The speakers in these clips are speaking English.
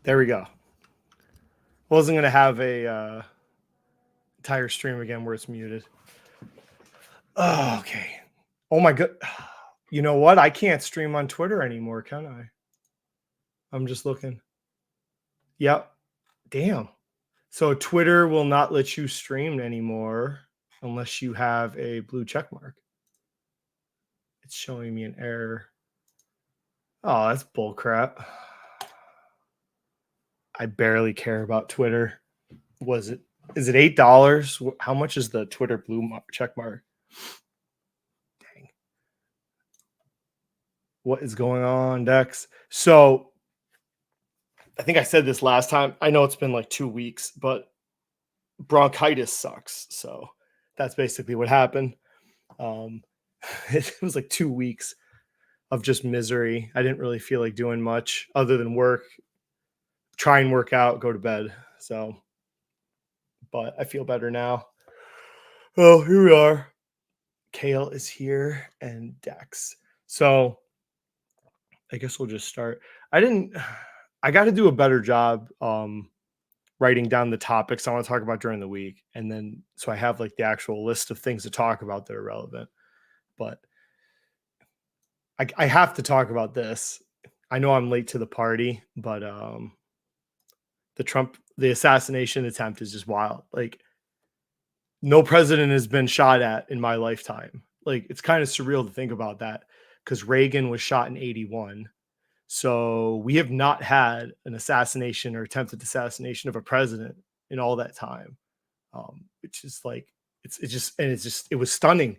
There we go. Wasn't gonna have a entire stream again where it's muted. Oh, okay. Oh my god. You know what? I can't stream on Twitter anymore, can I? I'm just looking. Yep. Damn. So Twitter will not let you stream anymore unless you have a blue check mark. It's showing me an error. Oh, that's bullcrap. I barely care about Twitter. Is it $8? How much is the Twitter blue check mark? Dang. What is going on, Dex? So I think I said this last time. I know it's been like 2 weeks, but bronchitis sucks. So that's basically what happened. It was like 2 weeks of just misery. I didn't really feel like doing much other than work, try and work out, go to bed. So, but I feel better now. Oh, here we are. Kale is here and Dex. So I guess we'll just start. I got to do a better job writing down the topics I want to talk about during the week. And then, so I have like the actual list of things to talk about that are relevant. But I have to talk about this. I know I'm late to the party, but the assassination attempt is just wild. Like, no president has been shot at in my lifetime. Like, it's kind of surreal to think about that because Reagan was shot in 81. So we have not had an assassination or attempted assassination of a president in all that time. Which is like, it was stunning.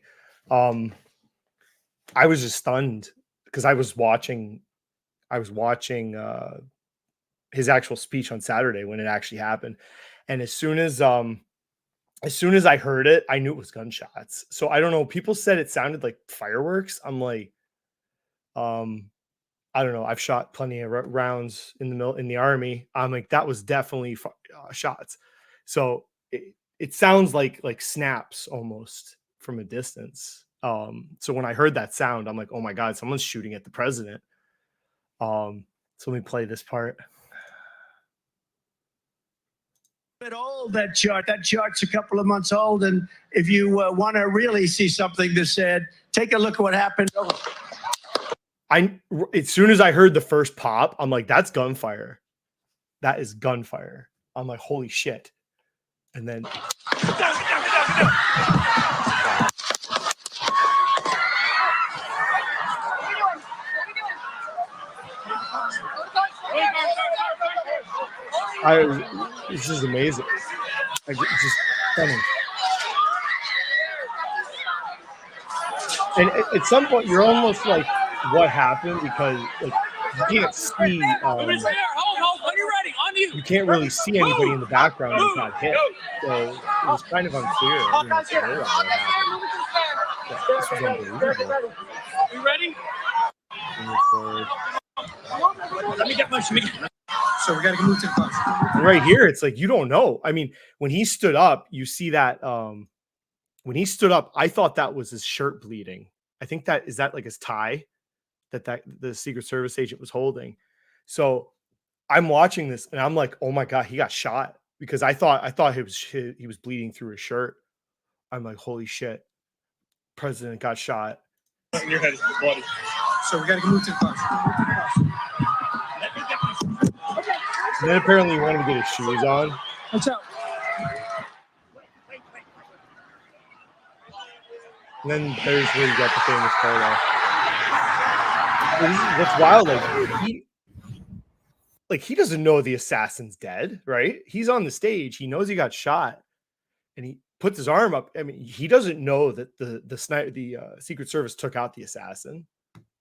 I was just stunned because I was watching his actual speech on Saturday when it actually happened. And as soon as I heard it, I knew it was gunshots. So I don't know. People said it sounded like fireworks. I'm like, I don't know. I've shot plenty of rounds in the army. I'm like, that was definitely shots. So it sounds like snaps almost from a distance. So when I heard that sound, I'm like, oh my god, someone's shooting at the president. So let me play this part. Old, that chart's a couple of months old, and if you want to really see something that's said, take a look at what happened. As soon as I heard the first pop, I'm like, that's gunfire. That is gunfire. I'm like, holy shit. And then this is amazing. It's just stunning. And at some point, you're almost like, what happened? Because like you can't see. You can't really see anybody in the background who's not hit. So it was kind of unclear. What happened. This was unbelievable. You ready? Let me get my. So we got to move to the front. Right here, it's like you don't know. I mean, when he stood up, you see that when he stood up, I thought that was his shirt bleeding. I think that is that like his tie that the Secret Service agent was holding. So I'm watching this and I'm like, oh my god, he got shot because I thought he was bleeding through his shirt. I'm like, holy shit, president got shot. Your head is bloody. So we got to move to the front. And then apparently he wanted to get his shoes on. What's up? And then there's where you got the famous photo. What's wild, like he doesn't know the assassin's dead, right? He's on the stage. He knows he got shot, and he puts his arm up. I mean, he doesn't know that the Secret Service took out the assassin,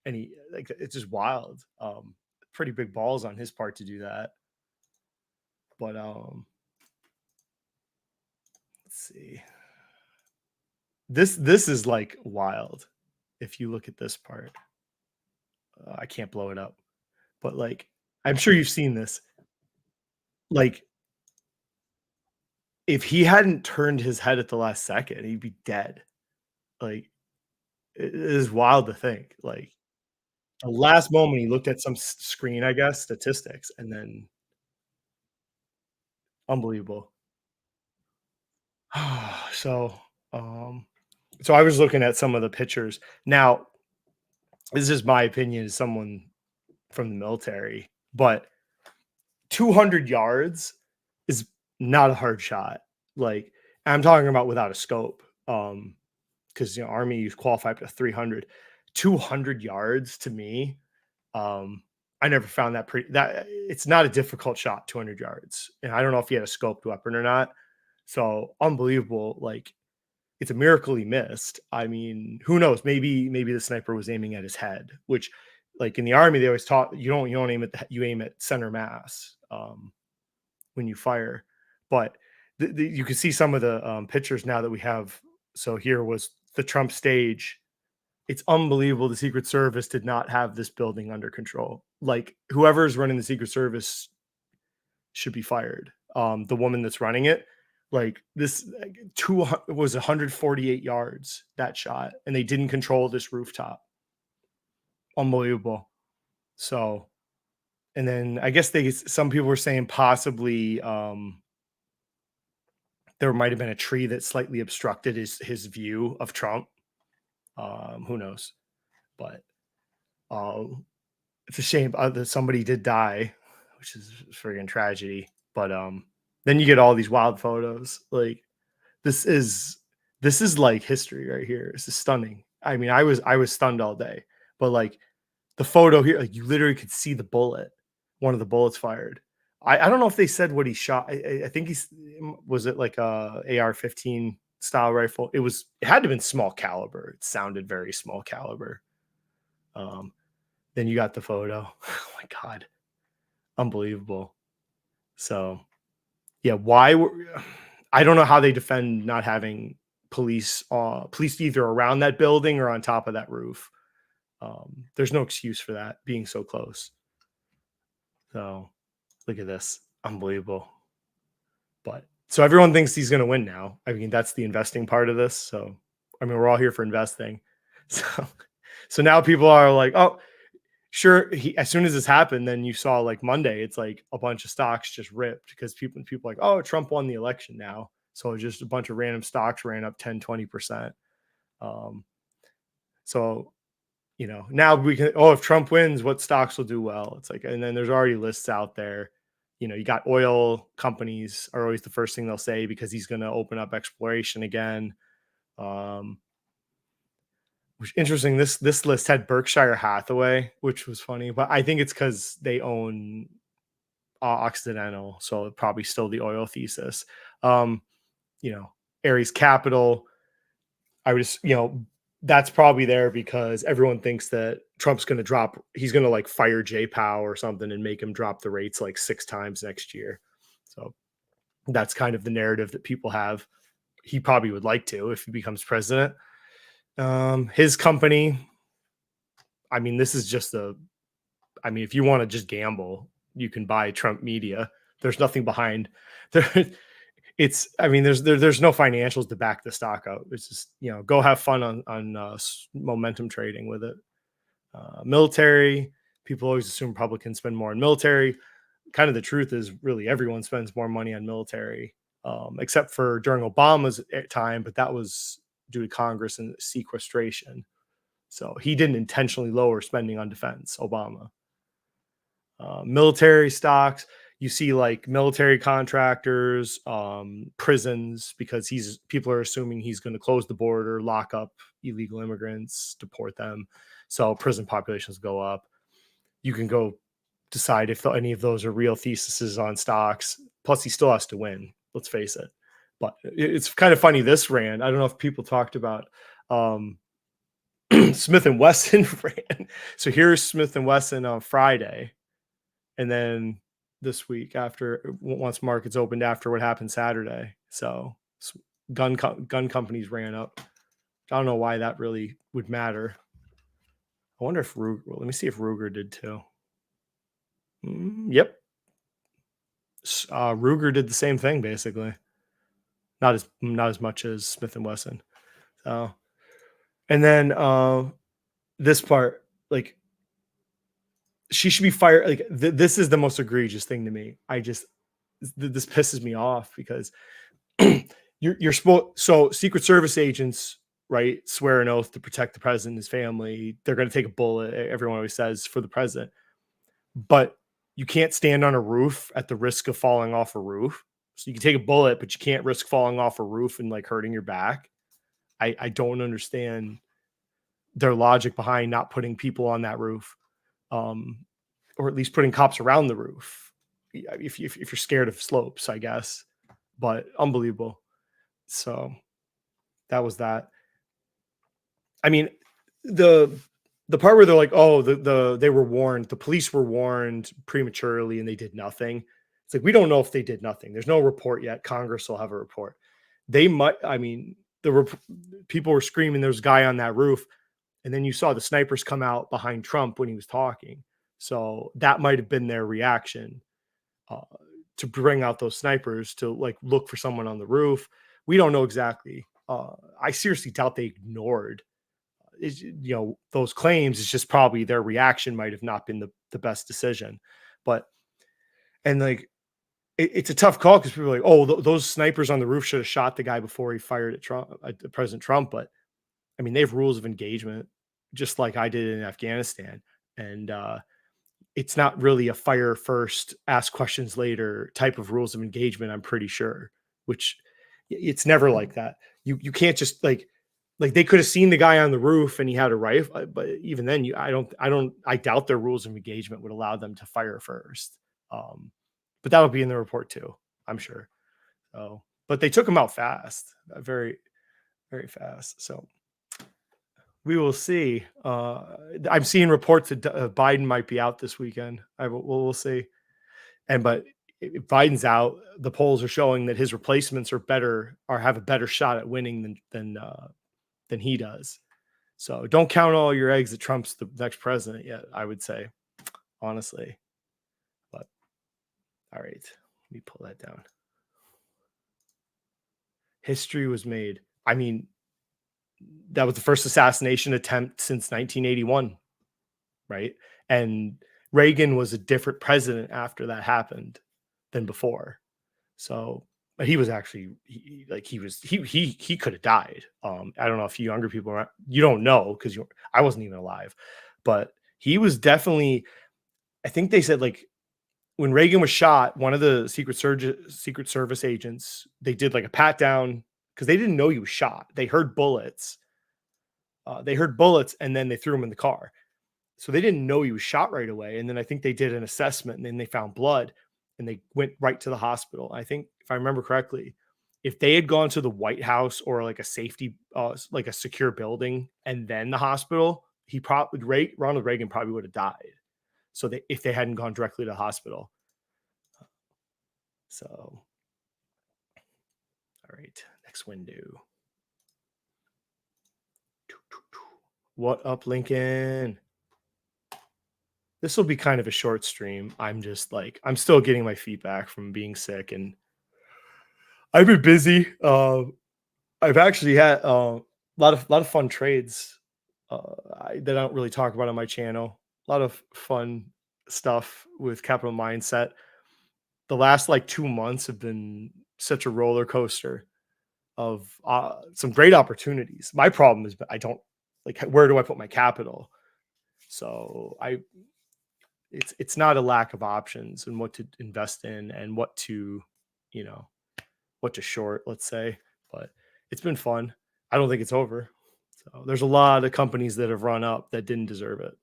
and he like it's just wild. Pretty big balls on his part to do that. But let's see. This is like wild. If you look at this part, I can't blow it up, but like I'm sure you've seen this. Like if he hadn't turned his head at the last second, he'd be dead. Like it is wild to think. Like the last moment he looked at some screen, I guess, statistics, and then Unbelievable. So, um, so I was looking at some of the pictures. Now, this is my opinion as someone from the military, but 200 yards is not a hard shot. Like, I'm talking about without a scope. Because Army you qualify up to 300. 200 yards to me, I never found that it's not a difficult shot, 200 yards. And I don't know if he had a scoped weapon or not. So unbelievable. Like, it's a miracle he missed. I mean, who knows? Maybe the sniper was aiming at his head, which, like in the Army, they always taught you don't aim at you aim at center mass when you fire. But you can see some of the pictures now that we have. So here was the Trump stage. It's unbelievable. The Secret Service did not have this building under control. Like, whoever's running the Secret Service should be fired. The woman that's running it, like this, it was 148 yards that shot, and they didn't control this rooftop. Unbelievable. So, and then I guess some people were saying possibly there might have been a tree that slightly obstructed his view of Trump. Who knows? But it's a shame that somebody did die, which is a friggin' tragedy. But then you get all these wild photos. Like, this is like history right here. This is stunning. I mean, I was stunned all day. But like the photo here, like you literally could see the bullet, one of the bullets fired. I don't know if they said what he shot. I think was it like a AR-15 style rifle. It had to have been small caliber. It sounded very small caliber. Then you got the photo. Oh my God. Unbelievable. So yeah, I don't know how they defend not having police either around that building or on top of that roof. There's no excuse for that being so close. So look at this. Unbelievable. But so everyone thinks he's going to win now. I mean, that's the investing part of this. So, I mean, we're all here for investing. So now people are like, oh, sure. As soon as this happened, then you saw like Monday, it's like a bunch of stocks just ripped because people like, oh, Trump won the election now. So just a bunch of random stocks ran up 10, 20%. So, now we can, if Trump wins, what stocks will do well? It's like, and then there's already lists out there. You got oil companies are always the first thing they'll say because he's going to open up exploration again. Which interesting. This list had Berkshire Hathaway, which was funny, but I think it's because they own Occidental, so probably still the oil thesis. Ares Capital. I was, that's probably there because everyone thinks that Trump's going to he's going to like fire Jay Powell or something and make him drop the rates like 6 times next year. So that's kind of the narrative that people have. He probably would like to if he becomes president. His company, I mean, this is just if you want to just gamble, you can buy Trump Media. There's nothing behind there. There's no financials to back the stock out. It's just, go have fun on momentum trading with it. Military, people always assume Republicans spend more on military. Kind of the truth is really everyone spends more money on military, except for during Obama's time, but that was due to Congress and sequestration. So he didn't intentionally lower spending on defense, Obama. Military stocks, you see like military contractors, prisons, because people are assuming he's going to close the border, lock up illegal immigrants, deport them. So prison populations go up. You can go decide if any of those are real theses on stocks. Plus, he still has to win. Let's face it. But it's kind of funny. This ran. I don't know if people talked about Smith and Wesson ran. So here's Smith and Wesson on Friday, and then this week once markets opened after what happened Saturday. So gun companies ran up. I don't know why that really would matter. I wonder if Ruger. Well, let me see if Ruger did too. Yep. Ruger did the same thing basically. Not as much as Smith and Wesson. So, and then this part, like, she should be fired. Like, this is the most egregious thing to me. this pisses me off because you're supposed, so Secret Service agents, right, swear an oath to protect the president and his family. They're going to take a bullet, everyone always says, for the president, but you can't stand on a roof at the risk of falling off a roof. So you can take a bullet, but you can't risk falling off a roof and like hurting your back. I don't understand their logic behind not putting people on that roof, or at least putting cops around the roof. If you're scared of slopes, I guess, but unbelievable. So that was that. I mean, the part where they're like, oh, they were warned, the police were warned prematurely and they did nothing. It's like, we don't know if they did nothing. There's no report yet. Congress will have a report. They might, I mean, people were screaming, there's a guy on that roof. And then you saw the snipers come out behind Trump when he was talking. So that might have been their reaction, to bring out those snipers to like look for someone on the roof. We don't know exactly. I seriously doubt they ignored, those claims. It's just probably their reaction might have not been the best decision. But, and like, it's a tough call because people are like, oh, those snipers on the roof should have shot the guy before he fired at Trump, at President Trump. But I mean, they have rules of engagement, just like I did in Afghanistan. And it's not really a fire first, ask questions later type of rules of engagement, I'm pretty sure, which it's never like that. You can't just like they could have seen the guy on the roof and he had a rifle, but even then I doubt their rules of engagement would allow them to fire first. But that'll be in the report too, I'm sure. So, but they took him out fast, very, very fast. So we will see. I'm seeing reports that Biden might be out this weekend. We'll see. But if Biden's out, the polls are showing that his replacements are better, or have a better shot at winning than he does. So don't count all your eggs that Trump's the next president yet, I would say, honestly. But all right, let me pull that down. History was made. I mean, that was the first assassination attempt since 1981, right? And Reagan was a different president after that happened than before. So, but he was actually he could have died. I don't know if you younger people you don't know because I wasn't even alive, but he was definitely. I think they said like when Reagan was shot, one of the Secret Service agents, they did like a pat down because they didn't know he was shot. They heard bullets. And then they threw him in the car. So they didn't know he was shot right away. And then I think they did an assessment and then they found blood and they went right to the hospital. I think if I remember correctly, if they had gone to the White House or like a safety, like a secure building and then the hospital, Ronald Reagan probably would have died. So if they hadn't gone directly to the hospital. So, all right, next window. What up, Lincoln? This will be kind of a short stream. I'm still getting my feet back from being sick and I've been busy. I've actually had a lot of fun trades that I don't really talk about on my channel. A lot of fun stuff with Capital Mindset. The last 2 months have been such a roller coaster of some great opportunities. My problem is I don't where do I put my capital? So it's not a lack of options and what to invest in and what to short, let's say, but it's been fun. I don't think it's over. So there's a lot of companies that have run up that didn't deserve it.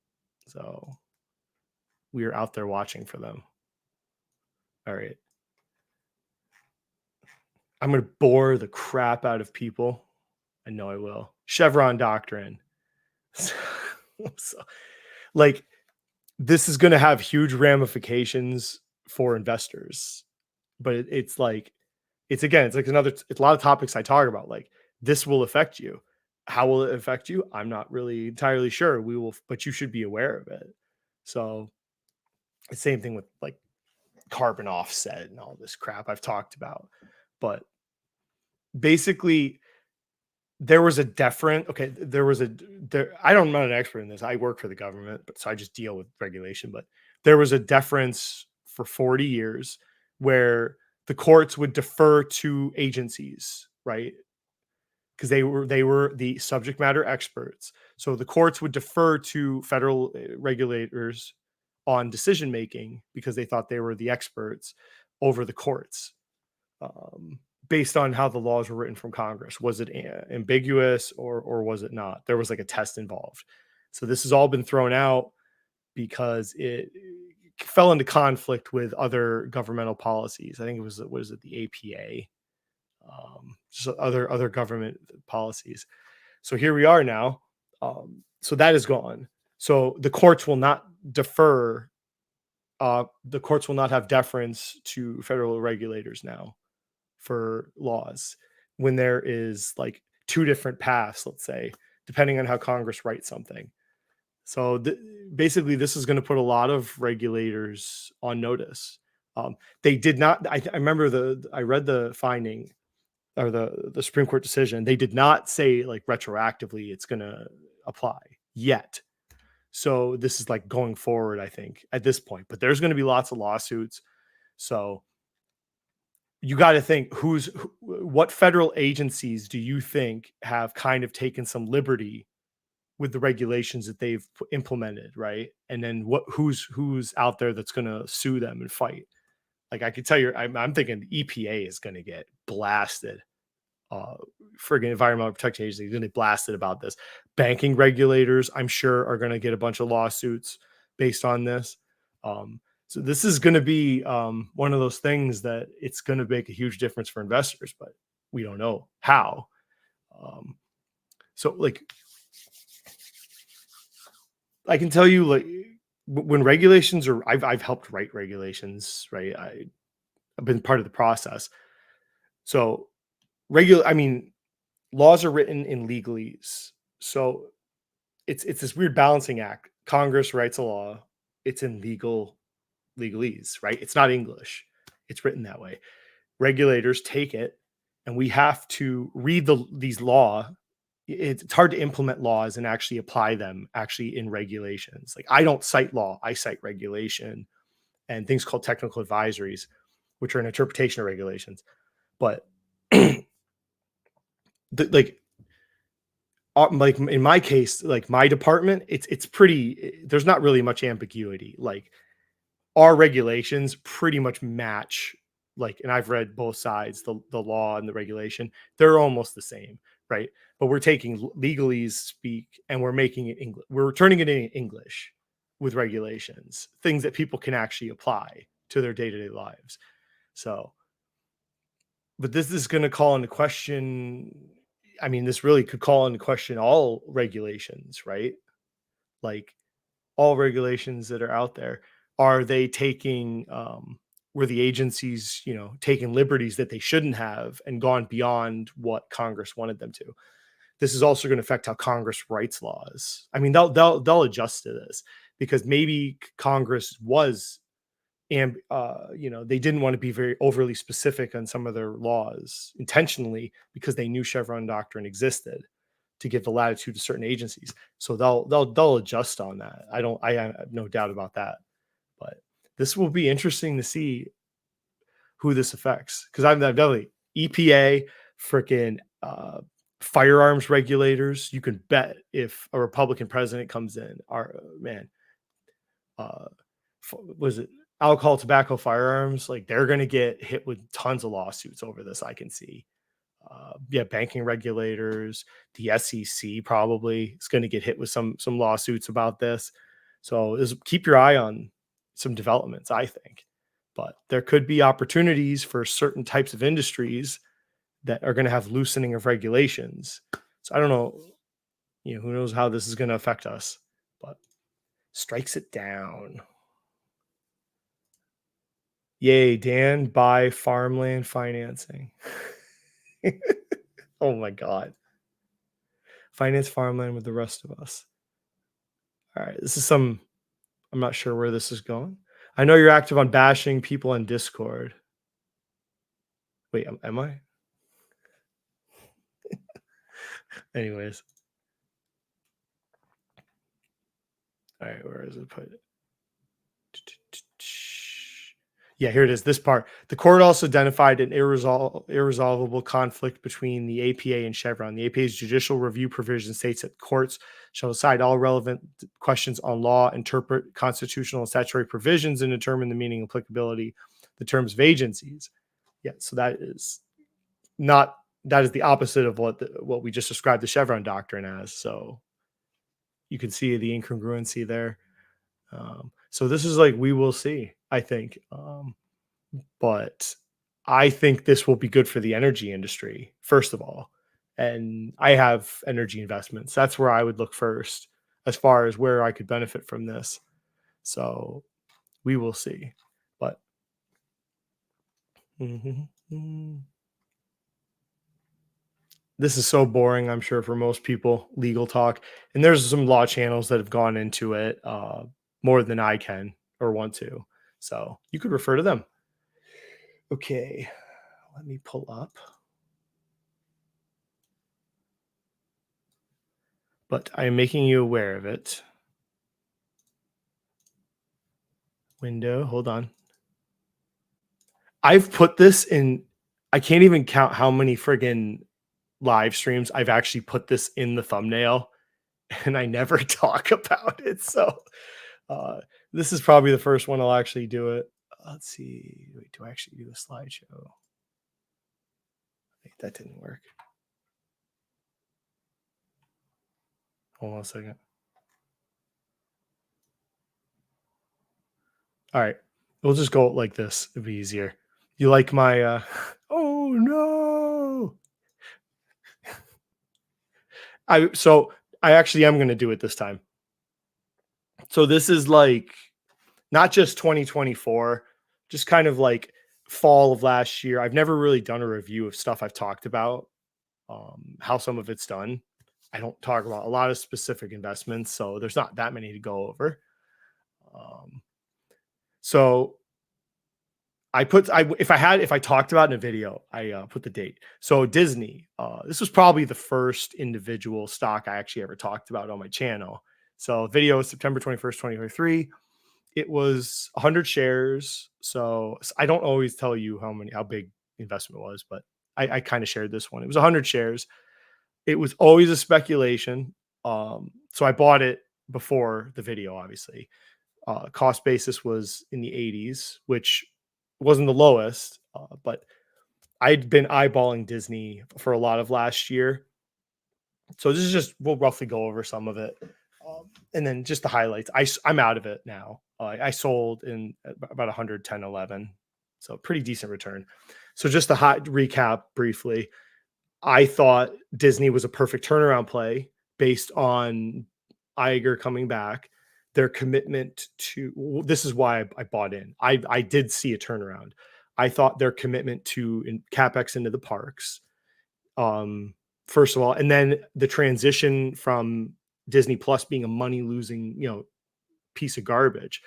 So we are out there watching for them. All right. I'm going to bore the crap out of people. I know I will. Chevron Doctrine. So, this is going to have huge ramifications for investors, but it's a lot of topics I talk about. This will affect you. How will it affect you? I'm not really entirely sure. But you should be aware of it. So the same thing with carbon offset and all this crap I've talked about. But basically, there was a different. Okay, I'm not an expert in this. I work for the government, so I just deal with regulation. But there was a deference for 40 years where the courts would defer to agencies, right? Because they were the subject matter experts. So the courts would defer to federal regulators on decision making because they thought they were the experts over the courts, based on how the laws were written from Congress. Was it ambiguous or was it not? There was like a test involved. So this has all been thrown out because it fell into conflict with other governmental policies. I think it was it the APA, just other government policies. So here we are now. So that is gone. So the courts will not defer. The courts will not have deference to federal regulators now for laws when there is like two different paths, let's say, depending on how Congress writes something. So basically, this is going to put a lot of regulators on notice. They did not. I remember I read the finding or the Supreme Court decision. They did not say like retroactively it's going to apply yet. So this is like going forward, I think, at this point. But there's going to be lots of lawsuits. So you got to think what federal agencies do you think have kind of taken some liberty with the regulations that they've implemented, right? And then who's out there that's going to sue them and fight? Like I could tell you, I'm thinking the EPA is going to get blasted. Friggin' Environmental Protection Agency is going to get blasted about this. Banking regulators, I'm sure, are going to get a bunch of lawsuits based on this. So this is going to be one of those things that it's going to make a huge difference for investors, but we don't know how. So like, I can tell you, like, when regulations are, I've helped write regulations, right? I've been part of the process. So laws are written in legalese. So it's this weird balancing act. Congress writes a law, it's in legalese, right? It's not English. It's written that way. Regulators take it, and we have to read these law. It's hard to implement laws and actually apply them actually in regulations. Like I don't cite law, I cite regulation and things called technical advisories, which are an interpretation of regulations. But like in my case, like my department, it's pretty. There's not really much ambiguity. Like our regulations pretty much match. Like, and I've read both sides, the law and the regulation. They're almost the same, right? But we're taking legalese speak and we're making it English. We're turning it into English with regulations, things that people can actually apply to their day-to-day lives. So, but this is going to call into question. I mean, this really could call into question all regulations, right? Like all regulations that are out there. Are they taking, were the agencies, taking liberties that they shouldn't have and gone beyond what Congress wanted them to? This is also going to affect how Congress writes laws. I mean, they'll adjust to this because maybe Congress was, and they didn't want to be very overly specific on some of their laws intentionally because they knew Chevron Doctrine existed to give the latitude to certain agencies. So they'll adjust on that. I have no doubt about that. But this will be interesting to see who this affects, because I've definitely EPA, freaking firearms regulators. You can bet if a Republican president comes in, was it alcohol, tobacco, firearms? Like they're going to get hit with tons of lawsuits over this. I can see. Banking regulators, the SEC probably is going to get hit with some lawsuits about this. So keep your eye on some developments, I think. But there could be opportunities for certain types of industries that are going to have loosening of regulations. So I don't know, who knows how this is going to affect us, but strikes it down. Yay, Dan, buy farmland financing. Oh my God. Finance farmland with the rest of us. All right. I'm not sure where this is going. I know you're active on bashing people on Discord. Wait, am I? Anyways. All right. Where is it put? Yeah, here it is. This part. The court also identified an irresolvable conflict between the APA and Chevron. The APA's judicial review provision states that courts shall decide all relevant questions on law, interpret constitutional and statutory provisions, and determine the meaning and applicability, the terms of agencies. Yeah, so that is the opposite of what we just described the Chevron doctrine as. So you can see the incongruency there. So this is like, we will see, I think. But I think this will be good for the energy industry, first of all. And I have energy investments. That's where I would look first as far as where I could benefit from this. So we will see. But this is so boring, I'm sure, for most people, legal talk. And there's some law channels that have gone into it more than I can or want to. So you could refer to them. Okay, let me pull up. But I am making you aware of it. Window, hold on. I've put this in, I can't even count how many friggin' live streams I've actually put this in the thumbnail, and I never talk about it. So this is probably the first one I'll actually do it. Let's see. Wait, do I actually do the slideshow? Wait, that didn't work. Hold on a second. All right. We'll just go like this. It'd be easier. You like my oh no. I actually am going to do it this time. So this is like not just 2024, just kind of like fall of last year. I've never really done a review of stuff I've talked about, how some of it's done. I don't talk about a lot of specific investments, so there's not that many to go over. So if I talked about in a video, I put the date. So Disney, this was probably the first individual stock I actually ever talked about on my channel. So video is September 21st, 2023. It was 100 shares. So I don't always tell you how big the investment was, but I kind of shared this one. It was 100 shares. It was always a speculation. So I bought it before the video, obviously. Cost basis was in the 80s, which wasn't the lowest, but I'd been eyeballing Disney for a lot of last year. So this is just, we'll roughly go over some of it. And then just the highlights. I'm out of it now. I sold in about 110.11. So pretty decent return. So just the hot recap briefly. I thought Disney was a perfect turnaround play based on Iger coming back. Their commitment to, this is why I bought in. I did see a turnaround. I thought their commitment to CapEx into the parks, first of all, and then the transition from Disney Plus being a money losing, piece of garbage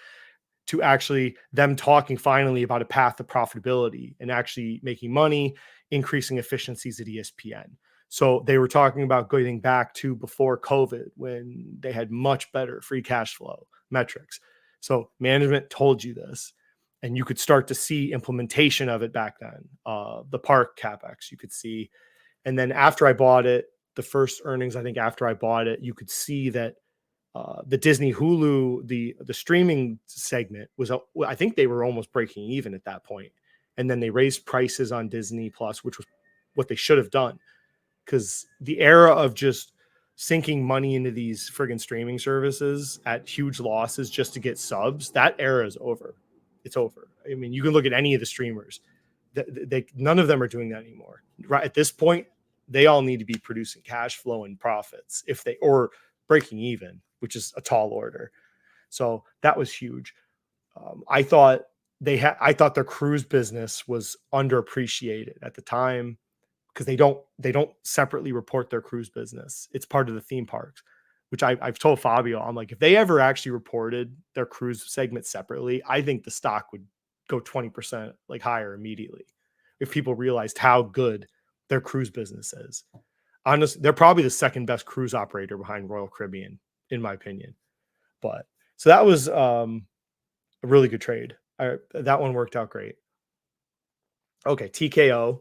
to actually them talking finally about a path to profitability and actually making money, increasing efficiencies at ESPN. So they were talking about going back to before COVID when they had much better free cash flow metrics. So management told you this, and you could start to see implementation of it back then. The park CapEx you could see. And then after I bought it, the first earnings, I think after I bought it, you could see that the Disney Hulu, the streaming segment was, I think they were almost breaking even at that point. And then they raised prices on Disney Plus, which was what they should have done. Because the era of just sinking money into these friggin' streaming services at huge losses just to get subs, that era is over. It's over. I mean, you can look at any of the streamers. None of them are doing that anymore. Right at this point, they all need to be producing cash flow and profits or breaking even, which is a tall order. So that was huge. I thought their cruise business was underappreciated at the time, because they don't separately report their cruise business. It's part of the theme parks, which I've told Fabio, I'm like, if they ever actually reported their cruise segment separately, I think the stock would go 20% like higher immediately if people realized how good their cruise business is. Honestly, they're probably the second best cruise operator behind Royal Caribbean, in my opinion. But so that was a really good trade. That one worked out great. Okay, TKO.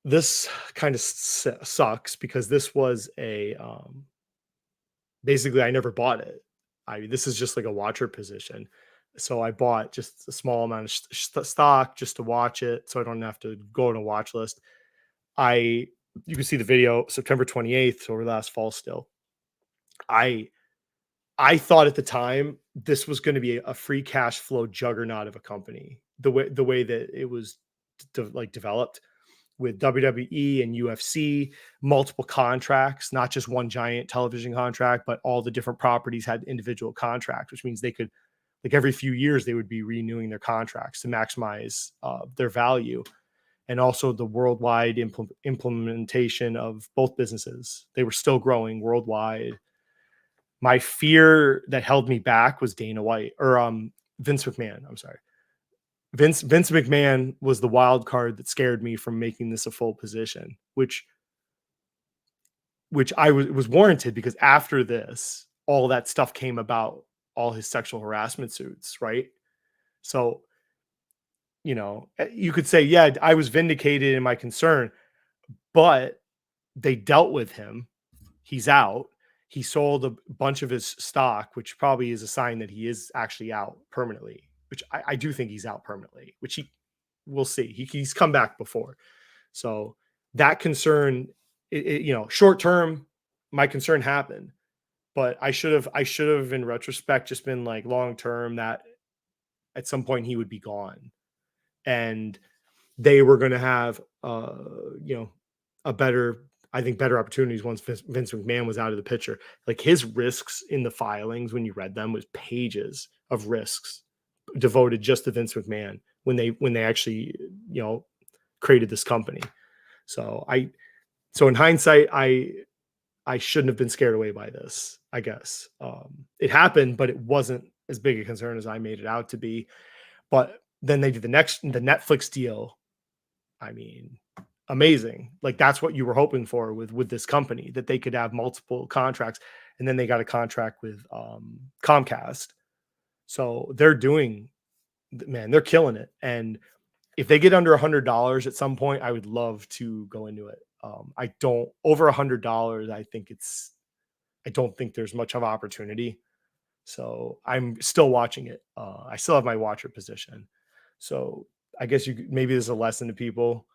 This kind of sucks because this was a basically I never bought it. This is just like a watcher position. So I bought just a small amount of stock just to watch it so I don't have to go on a watch list. You can see the video September 28th, so over last fall still. I thought at the time this was going to be a free cash flow juggernaut of a company. The way that it was developed with WWE and UFC, multiple contracts, not just one giant television contract, but all the different properties had individual contracts, which means they could, like every few years, they would be renewing their contracts to maximize their value. And also the worldwide implementation of both businesses. They were still growing worldwide. My fear that held me back was Dana White or Vince McMahon. I'm sorry. Vince McMahon was the wild card that scared me from making this a full position, which I was warranted because after this, all that stuff came about, all his sexual harassment suits, right? So, you could say, yeah, I was vindicated in my concern, but they dealt with him. He's out. He sold a bunch of his stock, which probably is a sign that he is actually out permanently, which I do think he's out permanently, which we'll see. He's come back before. So that concern, short term, my concern happened, but I should have in retrospect just been like long term that at some point he would be gone and they were going to have, better opportunities once Vince McMahon was out of the picture. Like his risks in the filings, when you read them, was pages of risks devoted just to Vince McMahon when they actually, created this company. So in hindsight, I shouldn't have been scared away by this, I guess. It happened, but it wasn't as big a concern as I made it out to be. But then they did the Netflix deal. I mean, amazing. Like that's what you were hoping for with this company, that they could have multiple contracts. And then they got a contract with Comcast. So they're killing it. And if they get under $100 at some point, I would love to go into it. I don't over $100. I don't think there's much of opportunity. So I'm still watching it. I still have my watcher position. So I guess maybe there's a lesson to people.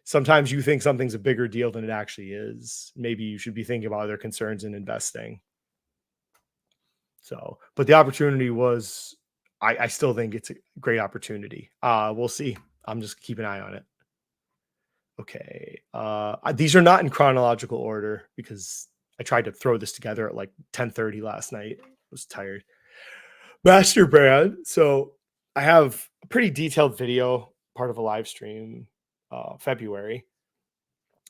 Sometimes you think something's a bigger deal than it actually is. Maybe you should be thinking about other concerns in investing. So, but the opportunity was, I still think it's a great opportunity. We'll see. I'm just keep an eye on it. Okay. These are not in chronological order because I tried to throw this together at like 10:30 last night. I was tired. Master brand. So I have a pretty detailed video, part of a live stream, February.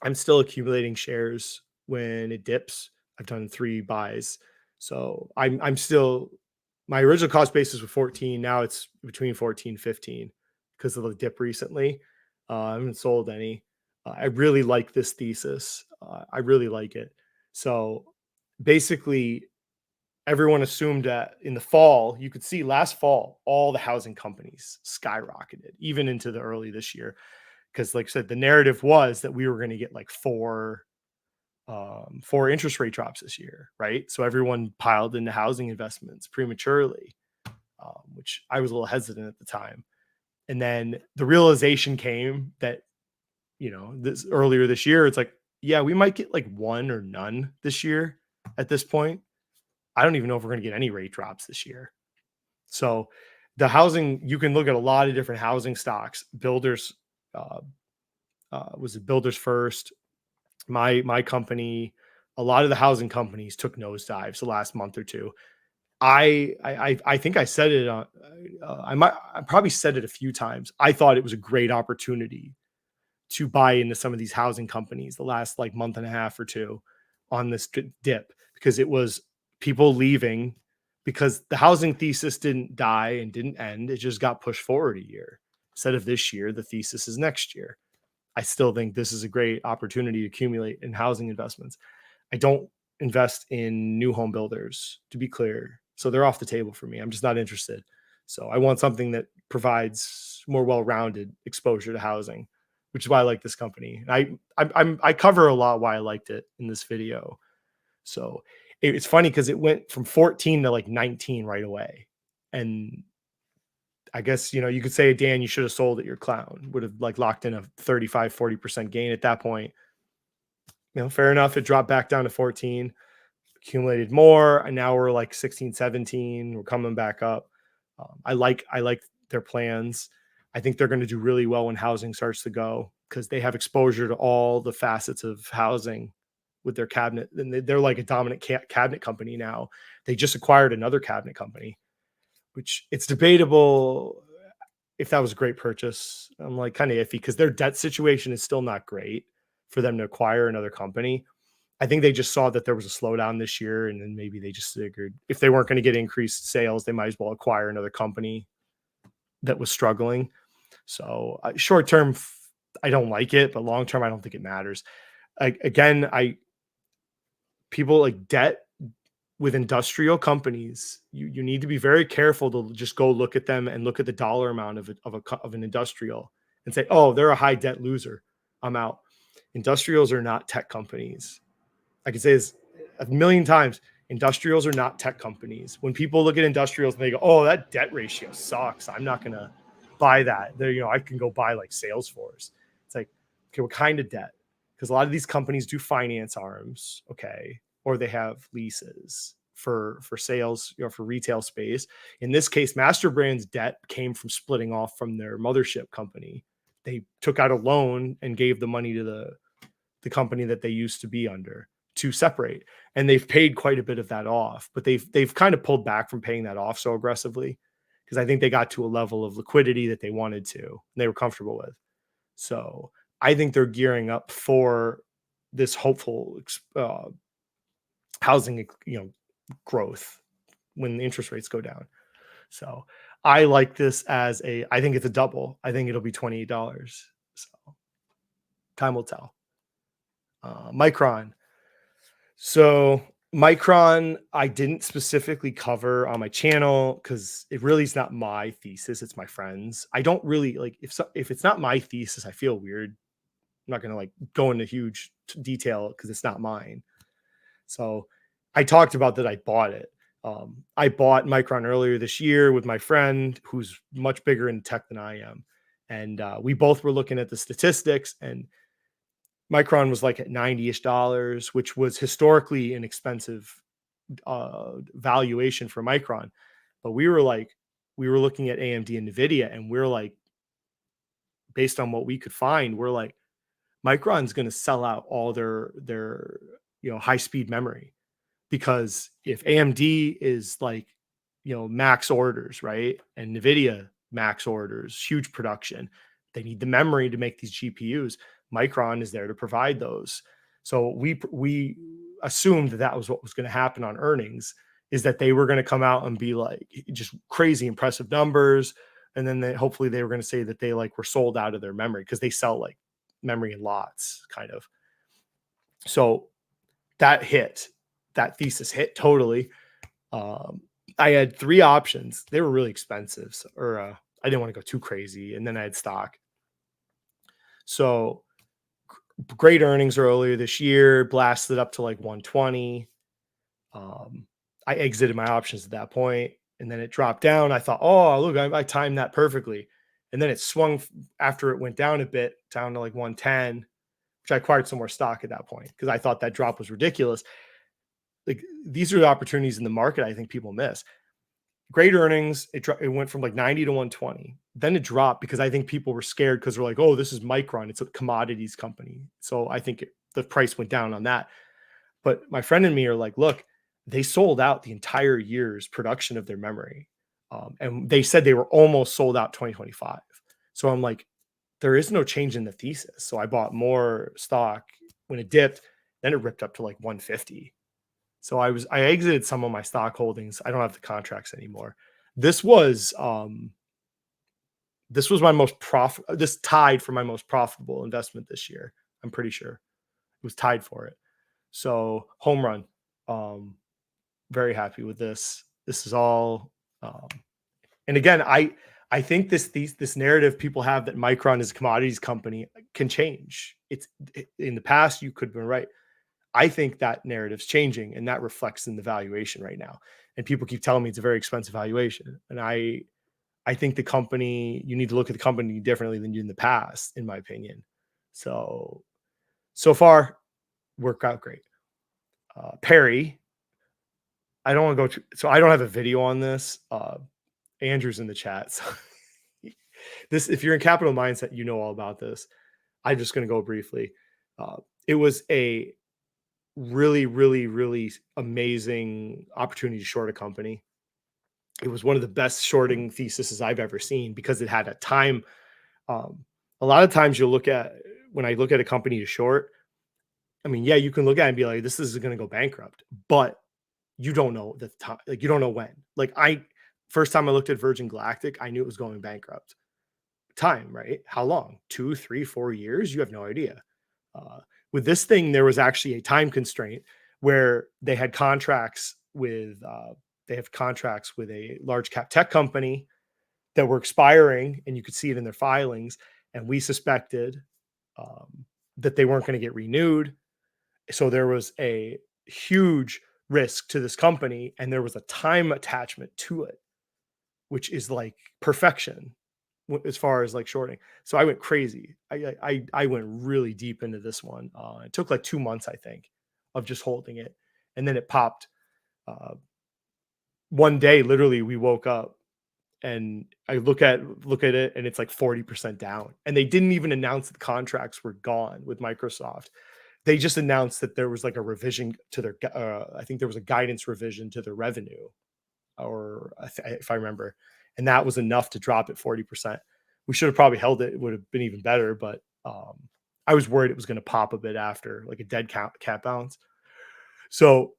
I'm still accumulating shares when it dips. I've done 3 buys. So I'm still, my original cost basis was 14. Now it's between 14, 15 because of the dip recently. I haven't sold any. I really like this thesis. I really like it. So basically, everyone assumed that in the fall, you could see last fall, all the housing companies skyrocketed, even into the early this year. Because like I said, the narrative was that we were going to get like 4 interest rate drops this year, right? So everyone piled into housing investments prematurely, which I was a little hesitant at the time. And then the realization came that, this earlier this year, it's like, yeah, we might get like 1 or none this year at this point. I don't even know if we're going to get any rate drops this year. So the housing, you can look at a lot of different housing stocks. Builders, was it Builders First? My company, a lot of the housing companies took nosedives the last month or two. I think I said it on, I probably said it a few times. I thought it was a great opportunity to buy into some of these housing companies the last like month and a half or two on this dip, because it was people leaving because the housing thesis didn't die and didn't end. It just got pushed forward a year. Instead of this year, the thesis is next year. I still think this is a great opportunity to accumulate in housing investments. I don't invest in new home builders, to be clear. So they're off the table for me. I'm just not interested. So I want something that provides more well-rounded exposure to housing, which is why I like this company. I cover a lot why I liked it in this video. So it's funny because it went from 14 to like 19 right away. And I guess, you could say, Dan, you should have sold it. Your clown would have like locked in a 35, 40% gain at that point. Fair enough. It dropped back down to 14, accumulated more. And now we're like 16, 17. We're coming back up. I like their plans. I think they're going to do really well when housing starts to go because they have exposure to all the facets of housing with their cabinet. And they're like a dominant cabinet company now. They just acquired another cabinet company, which it's debatable if that was a great purchase. I'm like kind of iffy because their debt situation is still not great for them to acquire another company. I think they just saw that there was a slowdown this year, and then maybe they just figured if they weren't going to get increased sales, they might as well acquire another company that was struggling. So short term, I don't like it, but long term, I don't think it matters. People like debt with industrial companies, you need to be very careful to just go look at them and look at the dollar amount of an industrial and say, oh, they're a high debt loser, I'm out. Industrials are not tech companies. I can say this a million times. Industrials are not tech companies. When people look at industrials and they go, oh, that debt ratio sucks, I'm not going to buy that. I can go buy like Salesforce. It's like, okay, what kind of debt? Because a lot of these companies do finance arms, okay, or they have leases for sales, for retail space. In this case, Master Brand's debt came from splitting off from their mothership company. They took out a loan and gave the money to the company that they used to be under to separate. And they've paid quite a bit of that off, but they've kind of pulled back from paying that off so aggressively because I think they got to a level of liquidity that they wanted to, and they were comfortable with. So I think they're gearing up for this hopeful housing, growth when the interest rates go down. So I like this I think it's a double. I think it'll be $28. So time will tell. Micron. So Micron, I didn't specifically cover on my channel because it really is not my thesis. It's my friend's. I don't really like if it's not my thesis, I feel weird. I'm not going to like go into huge detail because it's not mine. So I talked about that. I bought it. I bought Micron earlier this year with my friend who's much bigger in tech than I am. And we both were looking at the statistics, and Micron was like at $90-ish, which was historically an expensive valuation for Micron. But we were looking at AMD and NVIDIA, and we're like, based on what we could find, we're like, Micron's going to sell out all their high speed memory, because if AMD is like, max orders, right, and NVIDIA max orders, huge production, they need the memory to make these GPUs. Micron is there to provide those. So we assumed that was what was going to happen on earnings, is that they were going to come out and be like just crazy impressive numbers. And then hopefully they were going to say that they like were sold out of their memory, because they sell like memory in lots kind of. So that thesis hit totally. I had three options. They were really expensive, I didn't want to go too crazy. And then I had stock. So great earnings earlier this year, blasted up to like 120. I exited my options at that point, and then it dropped down. I thought, oh, look, I timed that perfectly. And then it swung after it went down a bit, down to like 110, which I acquired some more stock at that point because I thought that drop was ridiculous. Like, these are the opportunities in the market I think people miss. Great earnings. It went from like 90 to 120. Then it dropped because I think people were scared because they're like, oh, this is Micron. It's a commodities company. So I think the price went down on that. But my friend and me are like, look, they sold out the entire year's production of their memory. And they said they were almost sold out 2025. So I'm like, there is no change in the thesis. So I bought more stock when it dipped. Then it ripped up to like 150. So I exited some of my stock holdings. I don't have the contracts anymore. This was my most this tied for my most profitable investment this year. I'm pretty sure it was tied for it. So home run. Very happy with this. This is all And again, I think this narrative people have that Micron is a commodities company can change. It's in the past, you could have been right. I think that narrative's changing, and that reflects in the valuation right now. And people keep telling me it's a very expensive valuation. And I think the company, you need to look at the company differently than you did in the past, in my opinion. So far, worked out great. Perry, I don't want to go to, so I don't have a video on this. Andrew's in the chat. So this, if you're in capital mindset, you know all about this. I'm just going to go briefly. It was a really, really, really amazing opportunity to short a company. It was one of the best shorting theses I've ever seen because it had a time. A lot of times when I look at a company to short, I mean, yeah, you can look at it and be like, this is going to go bankrupt, but you don't know the time. Like, you don't know when. Like, first time I looked at Virgin Galactic, I knew it was going bankrupt. Time, right? How long? 2, 3, 4 years? You have no idea. With this thing, there was actually a time constraint where they had contracts with a large cap tech company that were expiring, and you could see it in their filings. And we suspected that they weren't going to get renewed. So there was a huge risk to this company, and there was a time attachment to it, which is like perfection as far as like shorting. So I went crazy. I went really deep into this one. It took like 2 months, I think, of just holding it, and then it popped. One day, literally, we woke up and I look at it, and it's like 40% down. And they didn't even announce that the contracts were gone with Microsoft. They just announced that there was like a revision to their, I think there was a guidance revision to their revenue, or if I remember, and that was enough to drop it 40%. We should have probably held it. It would have been even better, but I was worried it was going to pop a bit after, like a dead cat bounce. So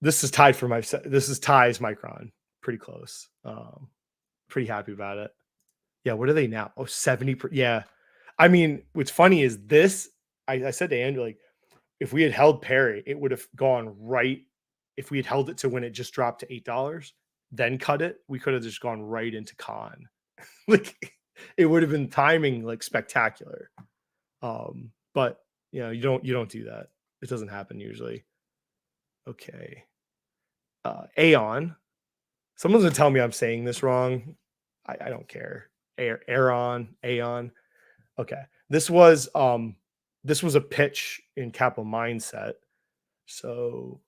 this is tied for this is ties Micron, pretty close. Pretty happy about it. Yeah, what are they now? Oh, 70%. Yeah. I mean, what's funny is this, I said to Andrew, like, if we had held Perry, it would have gone right. If we had held it to when it just dropped to $8, then cut it, we could have just gone right into con. Like, it would have been timing like spectacular. But you know, you don't do that. It doesn't happen usually. Okay. Aeon. Someone's gonna tell me I'm saying this wrong. I don't care. Aeon. Okay. This was a pitch in Capital Mindset. So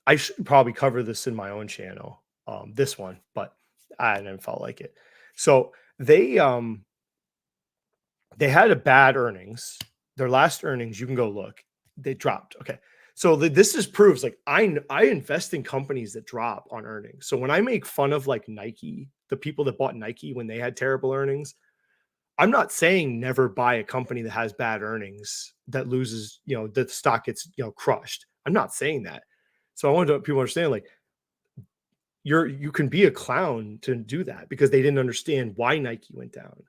I should probably cover this in my own channel. This one, but I didn't felt like it. So they had a bad earnings. Their last earnings, you can go look. They dropped. Okay. So this just proves like I invest in companies that drop on earnings. So when I make fun of like Nike, the people that bought Nike when they had terrible earnings, I'm not saying never buy a company that has bad earnings that loses, you know, the stock gets, you know, crushed. I'm not saying that. So I want people to understand, like, you can be a clown to do that because they didn't understand why Nike went down.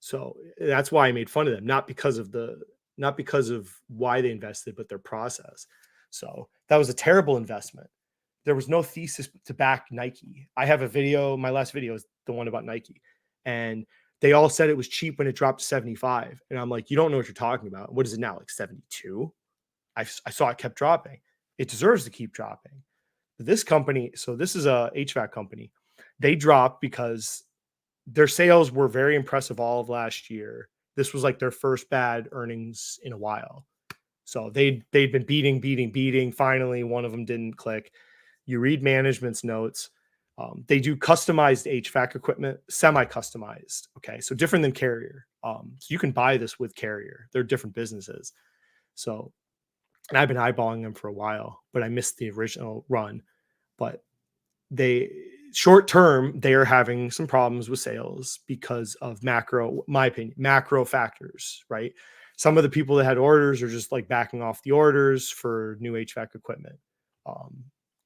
So that's why I made fun of them, not because of why they invested, but their process. So that was a terrible investment. There was no thesis to back Nike. I have a video. My last video is the one about Nike, and they all said it was cheap when it dropped to 75. And I'm like, you don't know what you're talking about. What is it now? Like 72? I saw it kept dropping. It deserves to keep dropping. This company, so this is a HVAC company. They dropped because their sales were very impressive all of last year. This was like their first bad earnings in a while. So they'd been beating. Finally, one of them didn't click. You read management's notes. They do customized HVAC equipment, semi-customized. Okay, so different than Carrier. So you can buy this with Carrier. They're different businesses. So, and I've been eyeballing them for a while, but I missed the original run. But short term, they are having some problems with sales because of my opinion, macro factors, right? Some of the people that had orders are just like backing off the orders for new HVAC equipment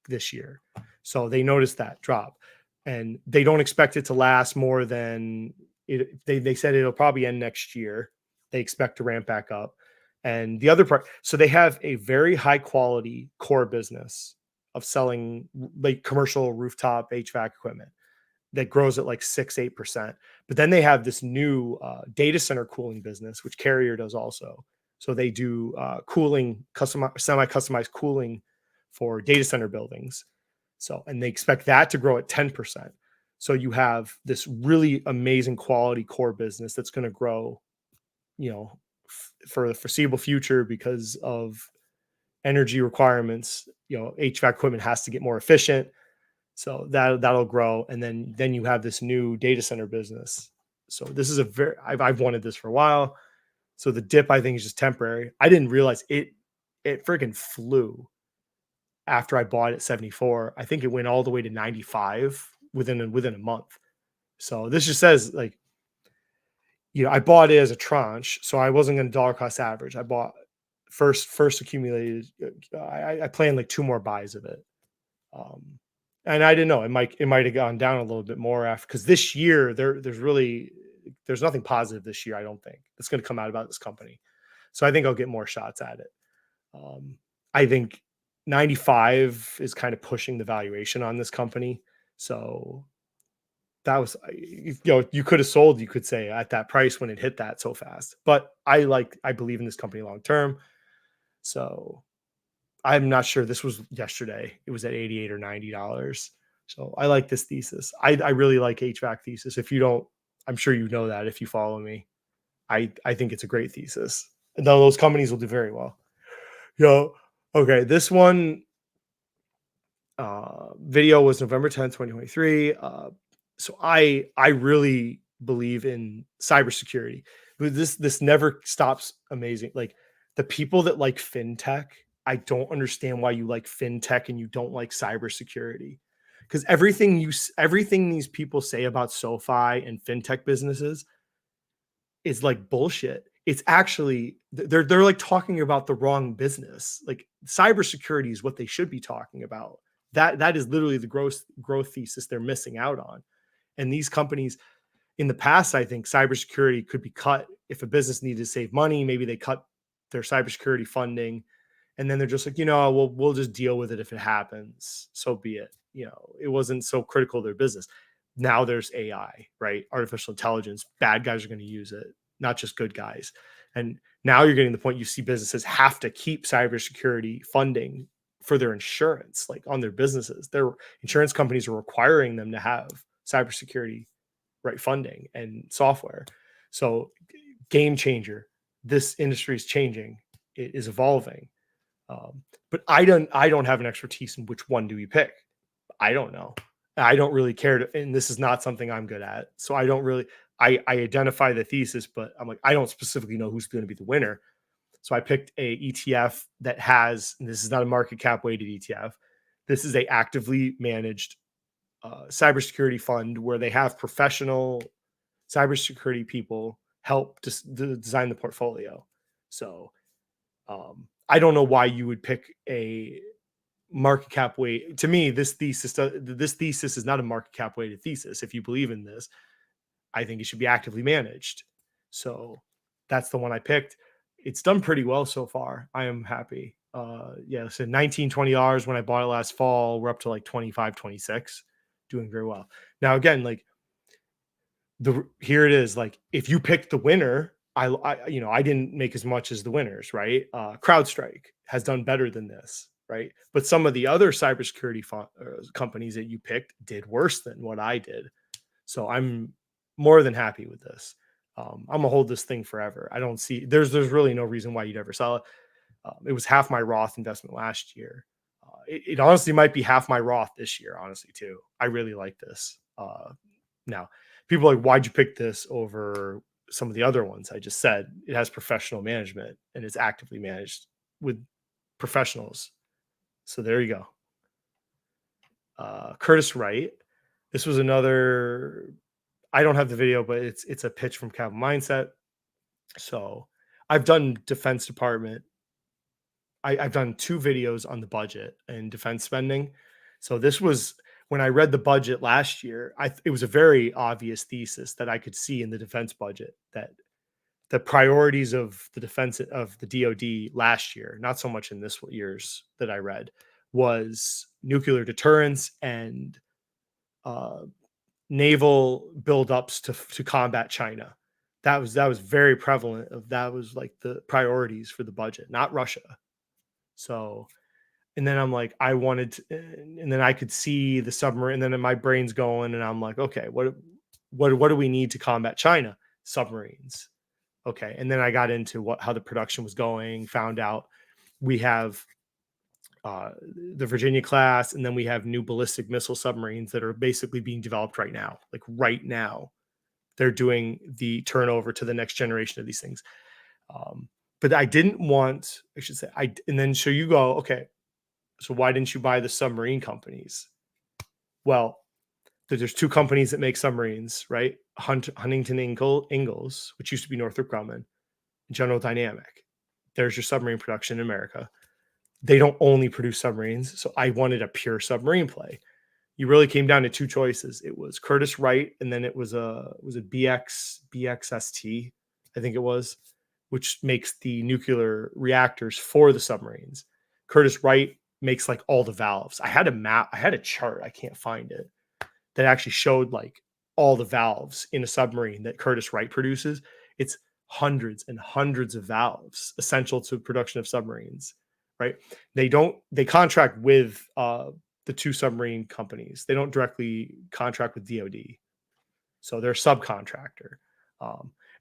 this year. So they noticed that drop, and they don't expect it to last more than it. They said it'll probably end next year. They expect to ramp back up. And the other part, so they have a very high quality core business of selling like commercial rooftop HVAC equipment. that grows at like 6-8%. But then they have this new data center cooling business, which Carrier does also. So they do cooling, semi-customized cooling for data center buildings. So, and they expect that to grow at 10%. So you have this really amazing quality core business that's going to grow, for the foreseeable future because of energy requirements. HVAC equipment has to get more efficient. So that'll grow. And then you have this new data center business. So this is I've wanted this for a while. So the dip, I think, is just temporary. I didn't realize it freaking flew after I bought it at 74. I think it went all the way to 95 within a month. So this just says, like, I bought it as a tranche, so I wasn't going to dollar cost average. I bought first accumulated. I planned like 2 more buys of it, and I didn't know, it might have gone down a little bit more after, because this year there's nothing positive this year. I don't think that's going to come out about this company, so I think I'll get more shots at it. I think 95 is kind of pushing the valuation on this company, so that was, you could have sold, you could say, at that price when it hit that so fast. But I believe in this company long term. So I'm not sure. This was yesterday. It was at $88 or $90. So I like this thesis. I really like HVAC thesis. If you don't, I'm sure you know that if you follow me. I think it's a great thesis. And those companies will do very well. Okay, this one video was November 10th, 2023. So I really believe in cybersecurity. This never stops amazing. Like, the people that like fintech, I don't understand why you like fintech and you don't like cybersecurity. Because everything these people say about SoFi and fintech businesses is like bullshit. It's actually, they're like talking about the wrong business. Like, cybersecurity is what they should be talking about. That is literally the growth thesis they're missing out on. And these companies, in the past, I think cybersecurity could be cut. If a business needed to save money, maybe they cut their cybersecurity funding, and then they're just like, we'll just deal with it if it happens. So be it. It wasn't so critical to their business. Now there's AI, right? Artificial intelligence. Bad guys are going to use it, not just good guys. And now you're getting to the point you see businesses have to keep cybersecurity funding for their insurance, like on their businesses. Their insurance companies are requiring them to have cybersecurity, right, funding and software. So, game changer. This industry is changing. It is evolving. But I don't have an expertise in which one do we pick. I don't know. I don't really care and this is not something I'm good at. So I don't really, I identify the thesis, but I'm like, I don't specifically know who's going to be the winner. So I picked a ETF that has, and this is not a market cap weighted ETF. This is a actively managed cybersecurity fund where they have professional cybersecurity people help design the portfolio. So I don't know why you would pick a market cap weight. To me, this thesis is not a market cap weighted thesis. If you believe in this, I think it should be actively managed. So that's the one I picked. It's done pretty well so far. I am happy. So $19, $20 when I bought it last fall. We're up to like 25, 26, doing very well. Now, again, like, here it is. Like, if you picked the winner, I didn't make as much as the winners, right? CrowdStrike has done better than this, right? But some of the other cybersecurity companies that you picked did worse than what I did. So I'm more than happy with this. I'm gonna hold this thing forever. I don't see there's really no reason why you'd ever sell it. It was half my Roth investment last year. It honestly might be half my Roth this year, honestly, too. I really like this. Now, people are like, why'd you pick this over some of the other ones? I just said it has professional management and it's actively managed with professionals. So there you go. Curtis Wright. This was another, I don't have the video, but it's a pitch from Capital Mindset. So I've done Defense Department. I've done 2 videos on the budget and defense spending. So this was, when I read the budget last year, it was a very obvious thesis that I could see in the defense budget, that the priorities of the defense of the DoD last year, not so much in this year's that I read, was nuclear deterrence and naval buildups to combat China. That was very prevalent. That was like the priorities for the budget, not Russia. So, and then I'm like, I wanted to, and then I could see the submarine, and then my brain's going, and I'm like, okay, what do we need to combat China? Submarines. Okay, and then I got into how the production was going, found out we have the Virginia class, and then we have new ballistic missile submarines that are basically being developed right now. Like right now, they're doing the turnover to the next generation of these things. But I didn't want, I should say, and then so you go, okay, so why didn't you buy the submarine companies? Well, there's two companies that make submarines, right? Huntington Ingalls, which used to be Northrop Grumman, and General Dynamic. There's your submarine production in America. They don't only produce submarines, so I wanted a pure submarine play. You really came down to two choices. It was Curtiss Wright, and then it was a BXST, I think it was, which makes the nuclear reactors for the submarines. Curtiss Wright makes like all the valves. I had a map, I had a chart, I can't find it, that actually showed like all the valves in a submarine that Curtiss Wright produces. It's hundreds and hundreds of valves essential to production of submarines, right? They contract with the two submarine companies. They don't directly contract with DoD. So they're a subcontractor.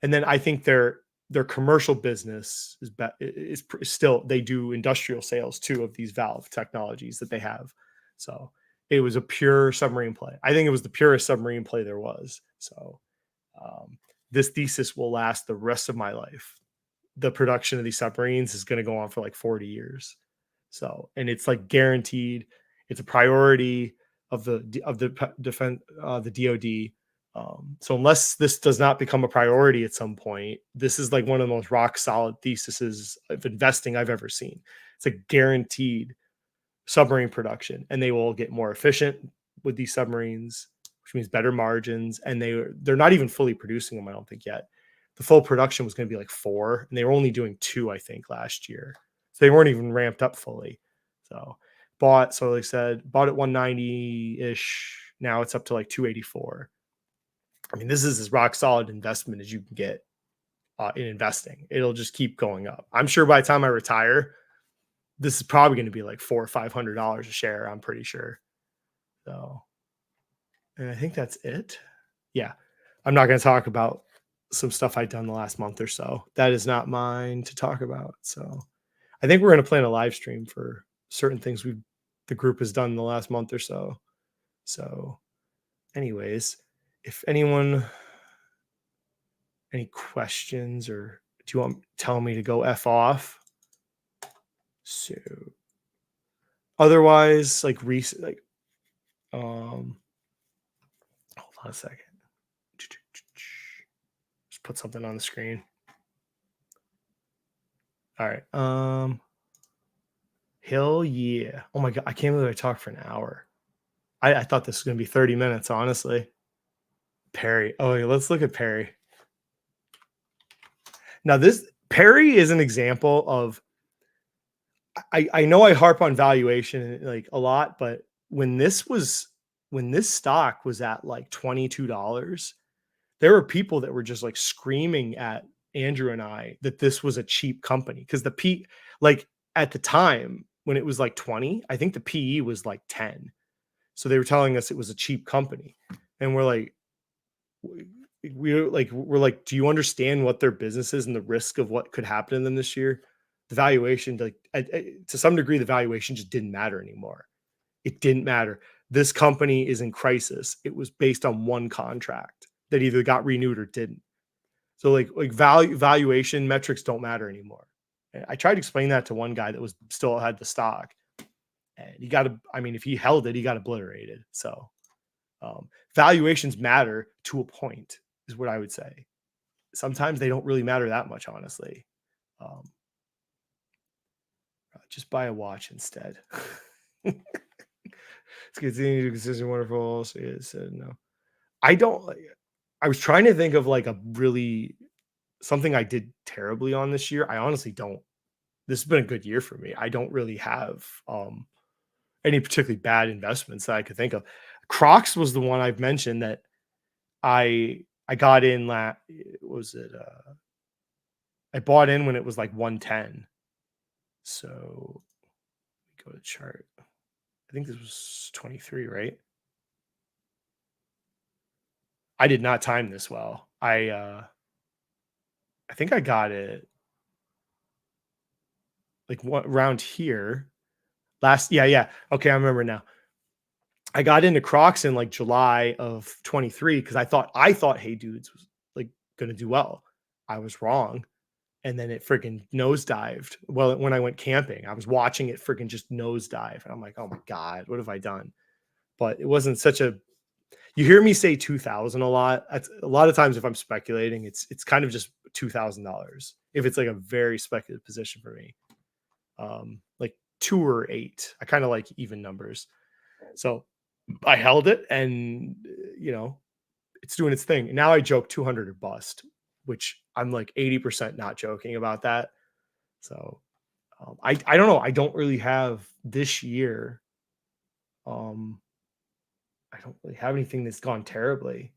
And then I think their commercial business is still, they do industrial sales too of these valve technologies that they have. So it was a pure submarine play. I think it was the purest submarine play there was. So this thesis will last the rest of my life. The production of these submarines is going to go on for like 40 years. So, and it's like guaranteed. It's a priority of the defense, the DoD. So unless this does not become a priority at some point, this is like one of the most rock solid theses of investing I've ever seen. It's a guaranteed submarine production, and they will get more efficient with these submarines, which means better margins. And they're not even fully producing them, I don't think, yet. The full production was going to be like 4, and they were only doing 2, I think, last year. So they weren't even ramped up fully. So like I said, bought at 190-ish. Now it's up to like 284. I mean, this is as rock solid investment as you can get in investing. It'll just keep going up. I'm sure by the time I retire, this is probably going to be like $400 or $500 a share. I'm pretty sure. So, and I think that's it. Yeah. I'm not going to talk about some stuff I've done the last month or so. That is not mine to talk about. So I think we're going to plan a live stream for certain things the group has done in the last month or so. So anyways, if anyone, any questions, or do you want to tell me to go F off? So otherwise, like recent, like, hold on a second. Just put something on the screen. All right. Hell yeah. Oh my God. I can't believe I talked for an hour. I thought this was going to be 30 minutes, honestly. Perry. Oh, yeah, let's look at Perry. Now, Perry is an example of, I know I harp on valuation like a lot, but when this stock was at like $22, there were people that were just like screaming at Andrew and I that this was a cheap company, because the P, like at the time when it was like 20, I think the PE was like 10. So they were telling us it was a cheap company, and we're like, do you understand what their business is and the risk of what could happen to them this year? The valuation, like to some degree, the valuation just didn't matter anymore. It didn't matter. This company is in crisis. It was based on one contract that either got renewed or didn't. So like valuation metrics don't matter anymore. And I tried to explain that to one guy that was still had the stock, and he got if he held it, he got obliterated. So valuations matter to a point, is what I would say. Sometimes they don't really matter that much, honestly. Just buy a watch instead. It's continue to consider wonderful. So yeah, said no. I was trying to think of like something I did terribly on this year. I honestly don't. This has been a good year for me. I don't really have any particularly bad investments that I could think of. Crocs was the one I've mentioned that I got in was it I bought in when it was like 110. So go to chart. I think this was 23, right? I did not time this well. I think I got it like what around here yeah. Okay, I remember now. I got into Crocs in like July of 23 because I thought Hey Dudes was like gonna do well. I was wrong. And then it freaking nosedived. Well, when I went camping, I was watching it freaking just nosedive. And I'm like, oh my God, what have I done? But it wasn't such a you hear me say 2000 a lot. That's a lot of times if I'm speculating, it's kind of just $2,000. If it's like a very speculative position for me. Like 2 or 8. I kind of like even numbers. So I held it and it's doing its thing. Now I joke 200 or bust, which I'm like 80% not joking about that. So I don't know. I don't really have this year. I don't really have anything that's gone terribly.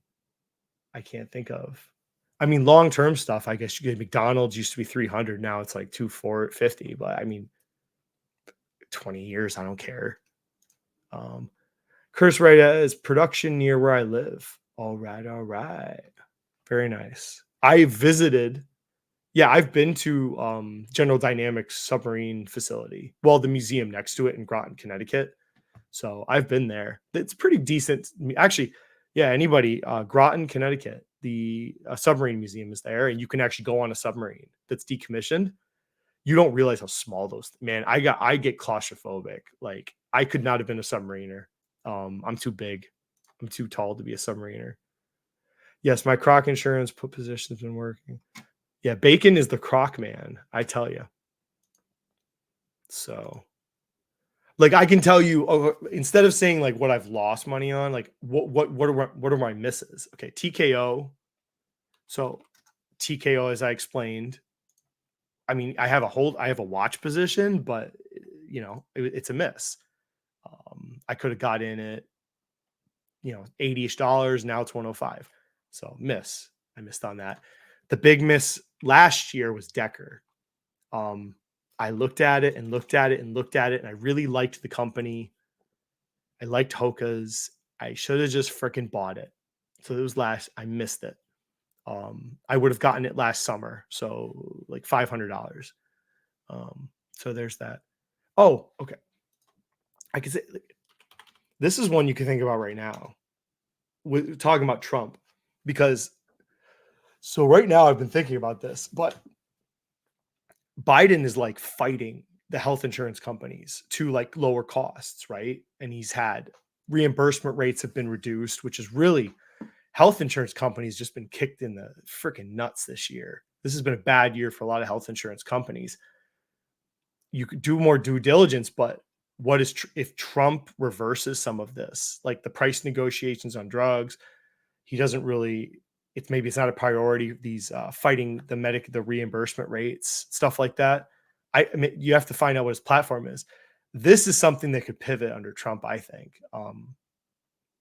I can't think of. I mean, long-term stuff, I guess you get McDonald's used to be 300. Now it's like 250. But I mean, 20 years, I don't care. Curse right as production near where I live. All right. All right. Very nice. I visited. Yeah, I've been to General Dynamics submarine facility. Well, the museum next to it in Groton, Connecticut. So I've been there. It's pretty decent. Actually, yeah, anybody, Groton, Connecticut, the submarine museum is there, and you can actually go on a submarine that's decommissioned. You don't realize how small those, man. I get claustrophobic. Like I could not have been a submariner. I'm too big. I'm too tall to be a submariner. Yes, my Croc insurance put position has been working. Yeah, Bacon is the Croc man, I tell you. So, like, I can tell you instead of saying like what I've lost money on, like what are my misses? Okay, TKO. So TKO, as I explained, I mean, I have a watch position, but it's a miss. I could have got in at $80-ish. Now it's 105. So miss. I missed on that. The big miss last year was Decker. I looked at it and looked at it and looked at it, and I really liked the company. I liked Hoka's. I should have just freaking bought it. So it was I missed it. I would have gotten it last summer. So like $500. So there's that. Oh, okay. I could say this is one you can think about right now. We're talking about Trump because so right now I've been thinking about this, but Biden is like fighting the health insurance companies to like lower costs, right? And he's had reimbursement rates have been reduced, which is really health insurance companies just been kicked in the freaking nuts this year. This has been a bad year for a lot of health insurance companies. You could do more due diligence, but what is if Trump reverses some of this, like the price negotiations on drugs, he doesn't really it's not a priority. These fighting the reimbursement rates, stuff like that. I mean, you have to find out what his platform is. This is something that could pivot under Trump, I think.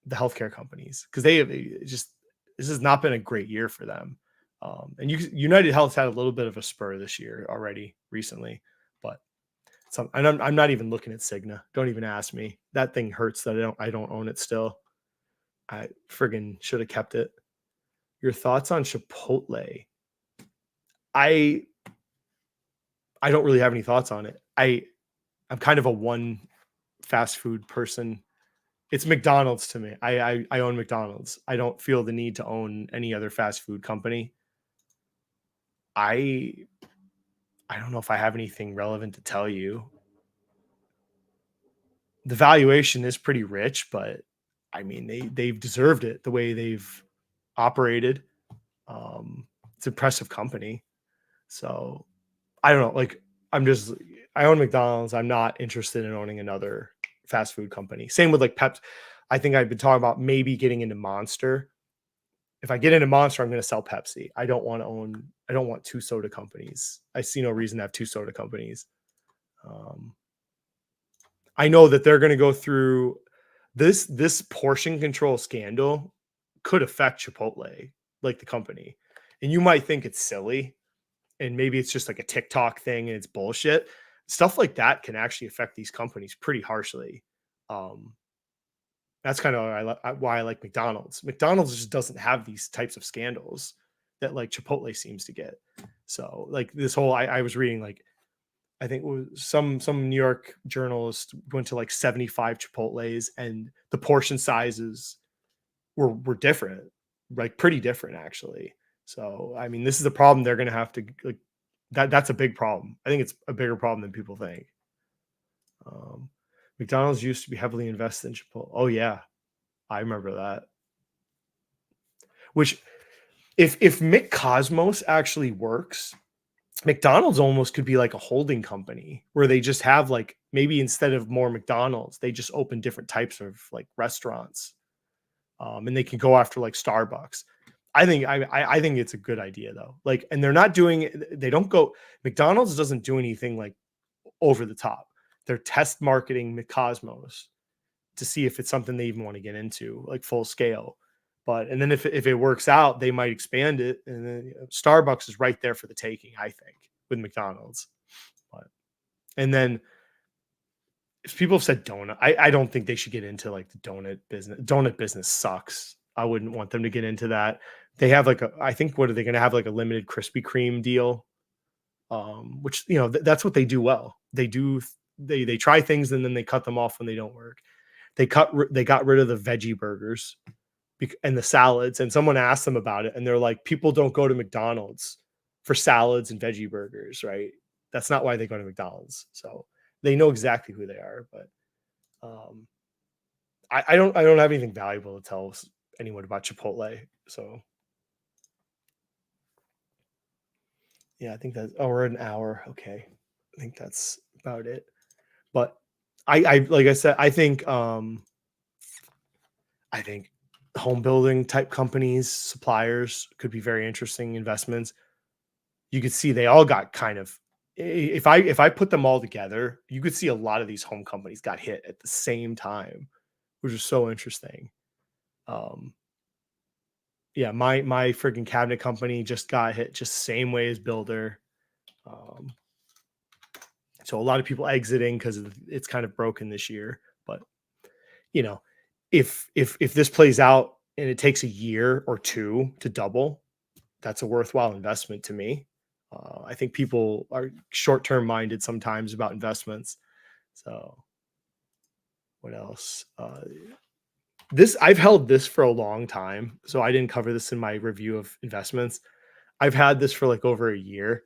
The healthcare companies, because this has not been a great year for them. And United Health had a little bit of a spur this year already recently, but I'm not even looking at Cigna. Don't even ask me. That thing hurts that I don't own it still. I friggin' should have kept it. Your thoughts on Chipotle? I don't really have any thoughts on it. I'm kind of a one fast food person. It's McDonald's to me. I own McDonald's. I don't feel the need to own any other fast food company. I don't know if I have anything relevant to tell you. The valuation is pretty rich, but I mean they've deserved it the way they've operated. It's an impressive company. So I don't know. Like I own McDonald's. I'm not interested in owning another fast food company. Same with like Pepsi. I think I've been talking about maybe getting into Monster. If I get into Monster, I'm going to sell Pepsi. I don't want 2 soda companies. I see no reason to have 2 soda companies. I know that they're going to go through this portion control scandal could affect Chipotle, like the company. And you might think it's silly, and maybe it's just like a TikTok thing and it's bullshit. Stuff like that can actually affect these companies pretty harshly. Um, that's kind of why I like McDonald's. McDonald's just doesn't have these types of scandals that like Chipotle seems to get. So like this whole, I was reading like, I think it was some New York journalist went to like 75 Chipotles and the portion sizes were different, like pretty different actually. So I mean, this is a problem they're gonna have to like that's a big problem. I think it's a bigger problem than people think. Um, McDonald's used to be heavily invested in Chipotle. Oh yeah, I remember that. Which if McCosmos actually works, McDonald's almost could be like a holding company where they just have like maybe instead of more McDonald's, they just open different types of like restaurants, and they can go after like Starbucks. I think it's a good idea though. Like, and they're not doing they don't go McDonald's doesn't do anything like over the top. They're test marketing McCosmos to see if it's something they even want to get into like full scale. But and then if it works out, they might expand it. And then Starbucks is right there for the taking, I think, with McDonald's. But and then if people have said donut, I don't think they should get into like the donut business. Donut business sucks. I wouldn't want them to get into that. They have like I think what are they going to have like a limited Krispy Kreme deal, which you know that's what they do well. They try things and then they cut them off when they don't work. They got rid of the veggie burgers and the salads, and someone asked them about it, and they're like, people don't go to McDonald's for salads and veggie burgers, right? That's not why they go to McDonald's. So they know exactly who they are, but I don't have anything valuable to tell anyone about Chipotle. So yeah, I think that's we're an hour. Okay. I think that's about it. But I like I said, I think home building type companies, suppliers could be very interesting investments. You could see they all got kind of if I put them all together, you could see a lot of these home companies got hit at the same time, which is so interesting. Um, yeah, my freaking cabinet company just got hit just same way as Builder. Um, so a lot of people exiting because it's kind of broken this year. But you know, if this plays out and it takes a year or two to double, that's a worthwhile investment to me. I think people are short-term minded sometimes about investments. So what else? This I've held this for a long time, so I didn't cover this in my review of investments. I've had this for like over a year,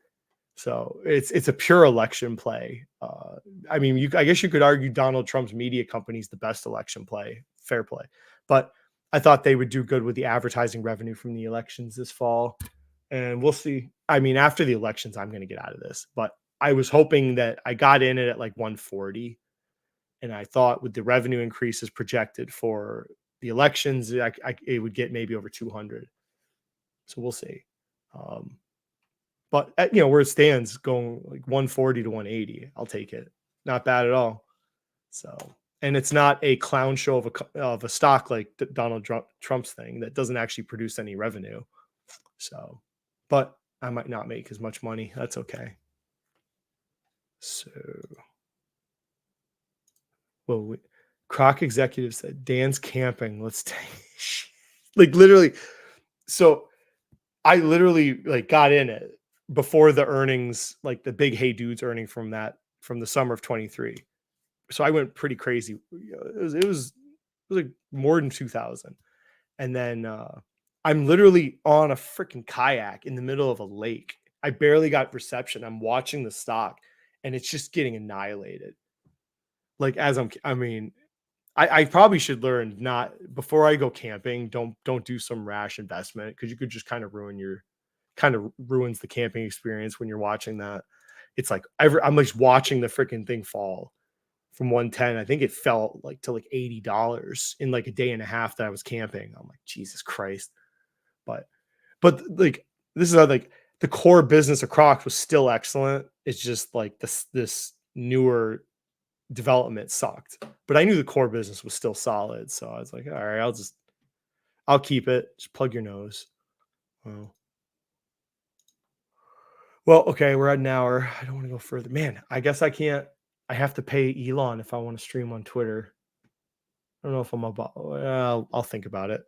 so it's a pure election play. I mean, I guess you could argue Donald Trump's media company is the best election play, fair play, but I thought they would do good with the advertising revenue from the elections this fall, and we'll see. I mean, after the elections, I'm going to get out of this, but I was hoping that I got in it at like 140. And I thought with the revenue increases projected for the elections, it would get maybe over 200. So we'll see. But at, where it stands, going like 140 to 180, I'll take it. Not bad at all. So, and it's not a clown show of a stock like Donald Trump's thing that doesn't actually produce any revenue. So, but I might not make as much money. That's okay. So. Well, Croc executive said Dan's camping. Let's take like literally. So I literally like got in it before the earnings, like the big Hey Dudes earning from the summer of 23. So I went pretty crazy. It was like more than 2,000. And then I'm literally on a freaking kayak in the middle of a lake. I barely got reception. I'm watching the stock and it's just getting annihilated. Like I probably should learn not before I go camping, don't do some rash investment because you could just kind of ruins the camping experience when you're watching that. It's like I'm like watching the freaking thing fall from 110. I think it fell like to like $80 in like a day and a half that I was camping. I'm like, Jesus Christ. But like this is like the core business of Crocs was still excellent. It's just like this newer development sucked, but I knew the core business was still solid. So I was like, all right, I'll keep it. Just plug your nose. Well, okay, we're at an hour. I don't want to go further. Man, I guess I can't. I have to pay Elon if I want to stream on Twitter. I don't know if I'm about. Well, I'll think about it.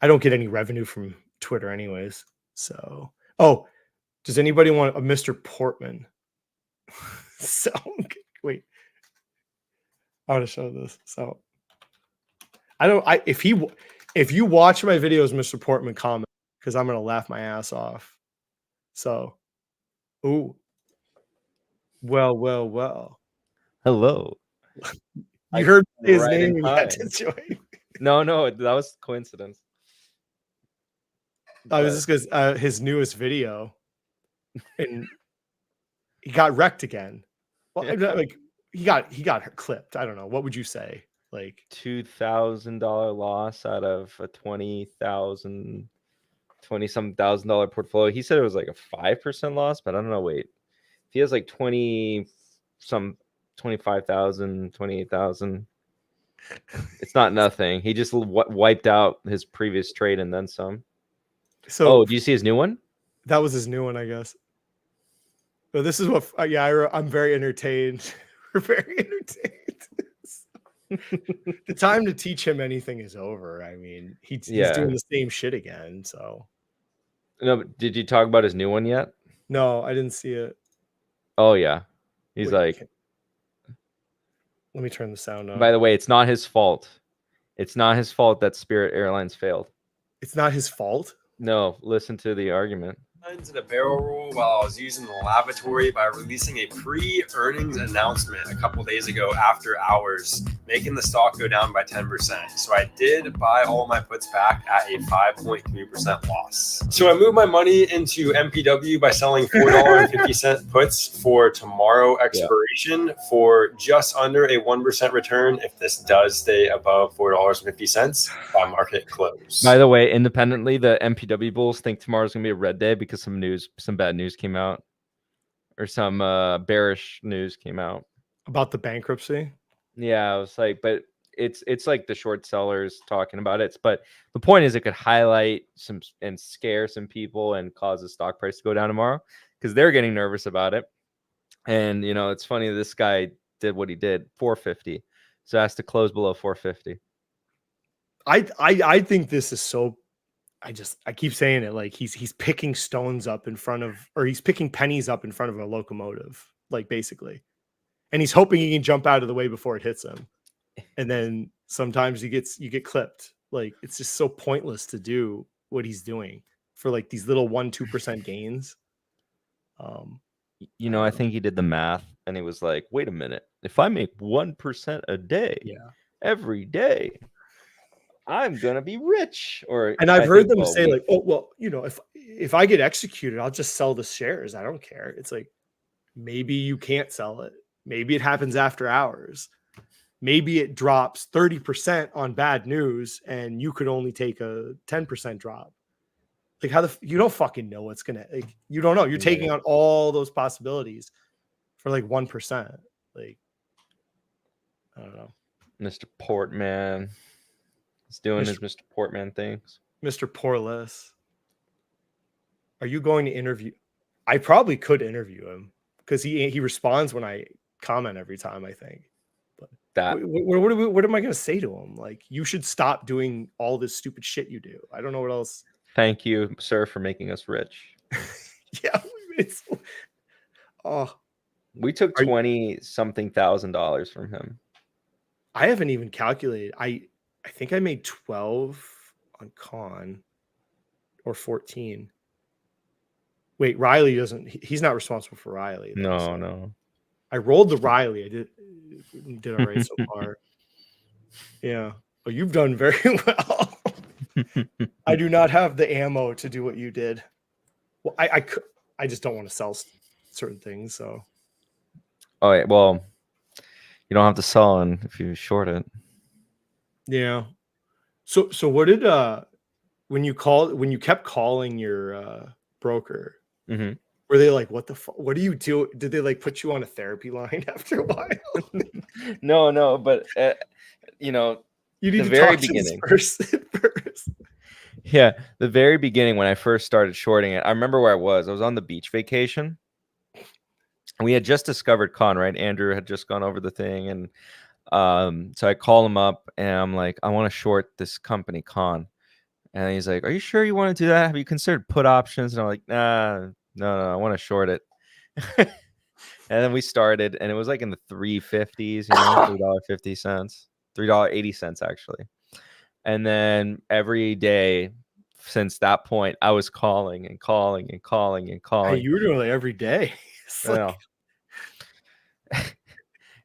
I don't get any revenue from Twitter, anyways. So, oh, does anybody want a Mr. Portman? So, wait, I want to show this. So, if you watch my videos, Mr. Portman, comment because I'm gonna laugh my ass off. So, ooh, well. Hello. You heard his right name. in You had time. to join. No, that was coincidence. I was just because his newest video, and he got wrecked again. Well, like he got clipped. I don't know. What would you say? Like $2,000 loss out of a $20,000 portfolio. He said it was like a 5% loss, but I don't know. Wait, if he has like 25,000, 28,000, it's not nothing. He just wiped out his previous trade and then some. So, do you see his new one? That was his new one, I guess. But this is what, I'm very entertained. We're very entertained. The time to teach him anything is over. I mean, he's doing the same shit again. So, no, but did you talk about his new one yet? No, I didn't see it. Oh yeah, he's like. Let me turn the sound on. By the way, it's not his fault. It's not his fault that Spirit Airlines failed. It's not his fault? No, listen to the argument. Into the barrel roll while I was using the lavatory by releasing a pre-earnings announcement a couple days ago after hours, making the stock go down by 10%. So I did buy all my puts back at a 5.3% loss. So I moved my money into MPW by selling $4.50 puts for tomorrow expiration for just under a 1% return if this does stay above $4.50 by market close. By the way, independently, the MPW bulls think tomorrow's gonna be a red day because some bad news came out, or some bearish news came out about the bankruptcy. Yeah, I was like, but it's like the short sellers talking about it. But the point is, it could highlight some and scare some people and cause the stock price to go down tomorrow because they're getting nervous about it. And it's funny, this guy did what he did, 450, so has to close below 450. I think this is so. I keep saying it, like he's picking stones up in front of, or he's picking pennies up in front of a locomotive, like basically, and he's hoping he can jump out of the way before it hits him. And then sometimes you get clipped. Like it's just so pointless to do what he's doing for like these little 1-2% gains. I think he did the math and he was like, wait a minute, if I make 1% a day, every day, I'm gonna be rich. And I've heard them say like, oh well, if I get executed, I'll just sell the shares. I don't care. It's like, maybe you can't sell it. Maybe it happens after hours. Maybe it drops 30% on bad news, and you could only take a 10% drop. Like you don't fucking know what's gonna. Like you don't know. You're taking on all those possibilities for like 1%. Like I don't know. Mr. Portman. He's doing his Mr. Portman things. Mr. Portless. Are you going to interview? I probably could interview him because he responds when I comment every time, I think. But what am I going to say to him? Like, you should stop doing all this stupid shit you do. I don't know what else. Thank you, sir, for making us rich. Yeah. We took $20-something thousand from him. I haven't even calculated. I think I made 12 on Con or 14. Wait, Riley he's not responsible for Riley. No. I rolled the Riley. I did all right so far. Yeah. Oh, you've done very well. I do not have the ammo to do what you did. Well, I just don't want to sell certain things. So. Oh, yeah, well, you don't have to sell if you short it. Yeah. So what did when you kept calling your broker, were they like, what the fuck? What do you do? Did they like put you on a therapy line after a while? No, but You need The to very talk to beginning. this person first. Yeah, the very beginning when I first started shorting it, I remember where I was. I was on the beach vacation. We had just discovered Con, right? Andrew had just gone over the thing, and so I call him up and I'm like, I want to short this company, Con. And he's like, are you sure you want to do that? Have you considered put options? And I'm like, no, I want to short it. And then we started, and it was like in the 350s, $3.50, $3.80 actually. And then every day since that point, I was calling and calling and calling and Hey, calling. you were doing it every day. It's I like, know.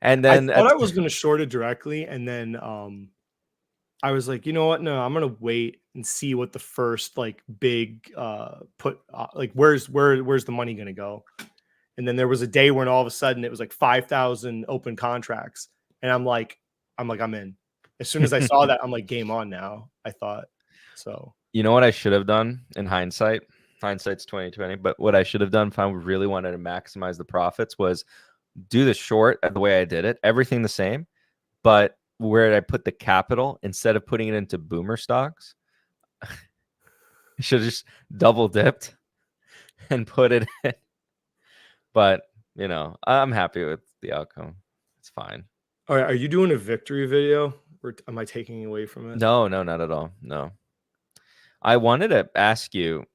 And I then thought I was going to short it directly, and then I was like, you know what? No, I'm going to wait and see what the first like big like where's the money going to go. And then there was a day when all of a sudden it was like 5,000 open contracts, and I'm like I'm in. As soon as I saw that, I'm like, game on now. I thought so. you know what I should have done in hindsight? Hindsight's 2020. But what I should have done if I really wanted to maximize the profits was do the short the way I did it, everything the same, but where I put the capital instead of putting it into boomer stocks, I should have just double dipped and put it in. But I'm happy with the outcome. It's fine. All right, are you doing a victory video, or am I taking away from it? No, not at all. No. I wanted to ask you,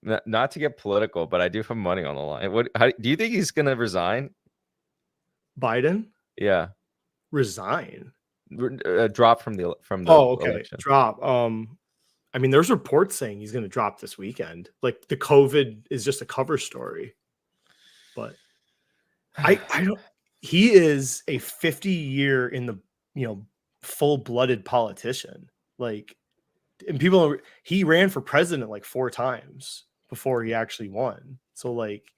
not to get political, but I do have money on the line. How do you think he's going to resign? Biden? Yeah. Resign? Drop from the okay. election. Drop. I mean, there's reports saying he's going to drop this weekend. Like the COVID is just a cover story. But I don't. He is a 50-year in the full-blooded politician. Like, and he ran for president like 4 times before he actually won. So like,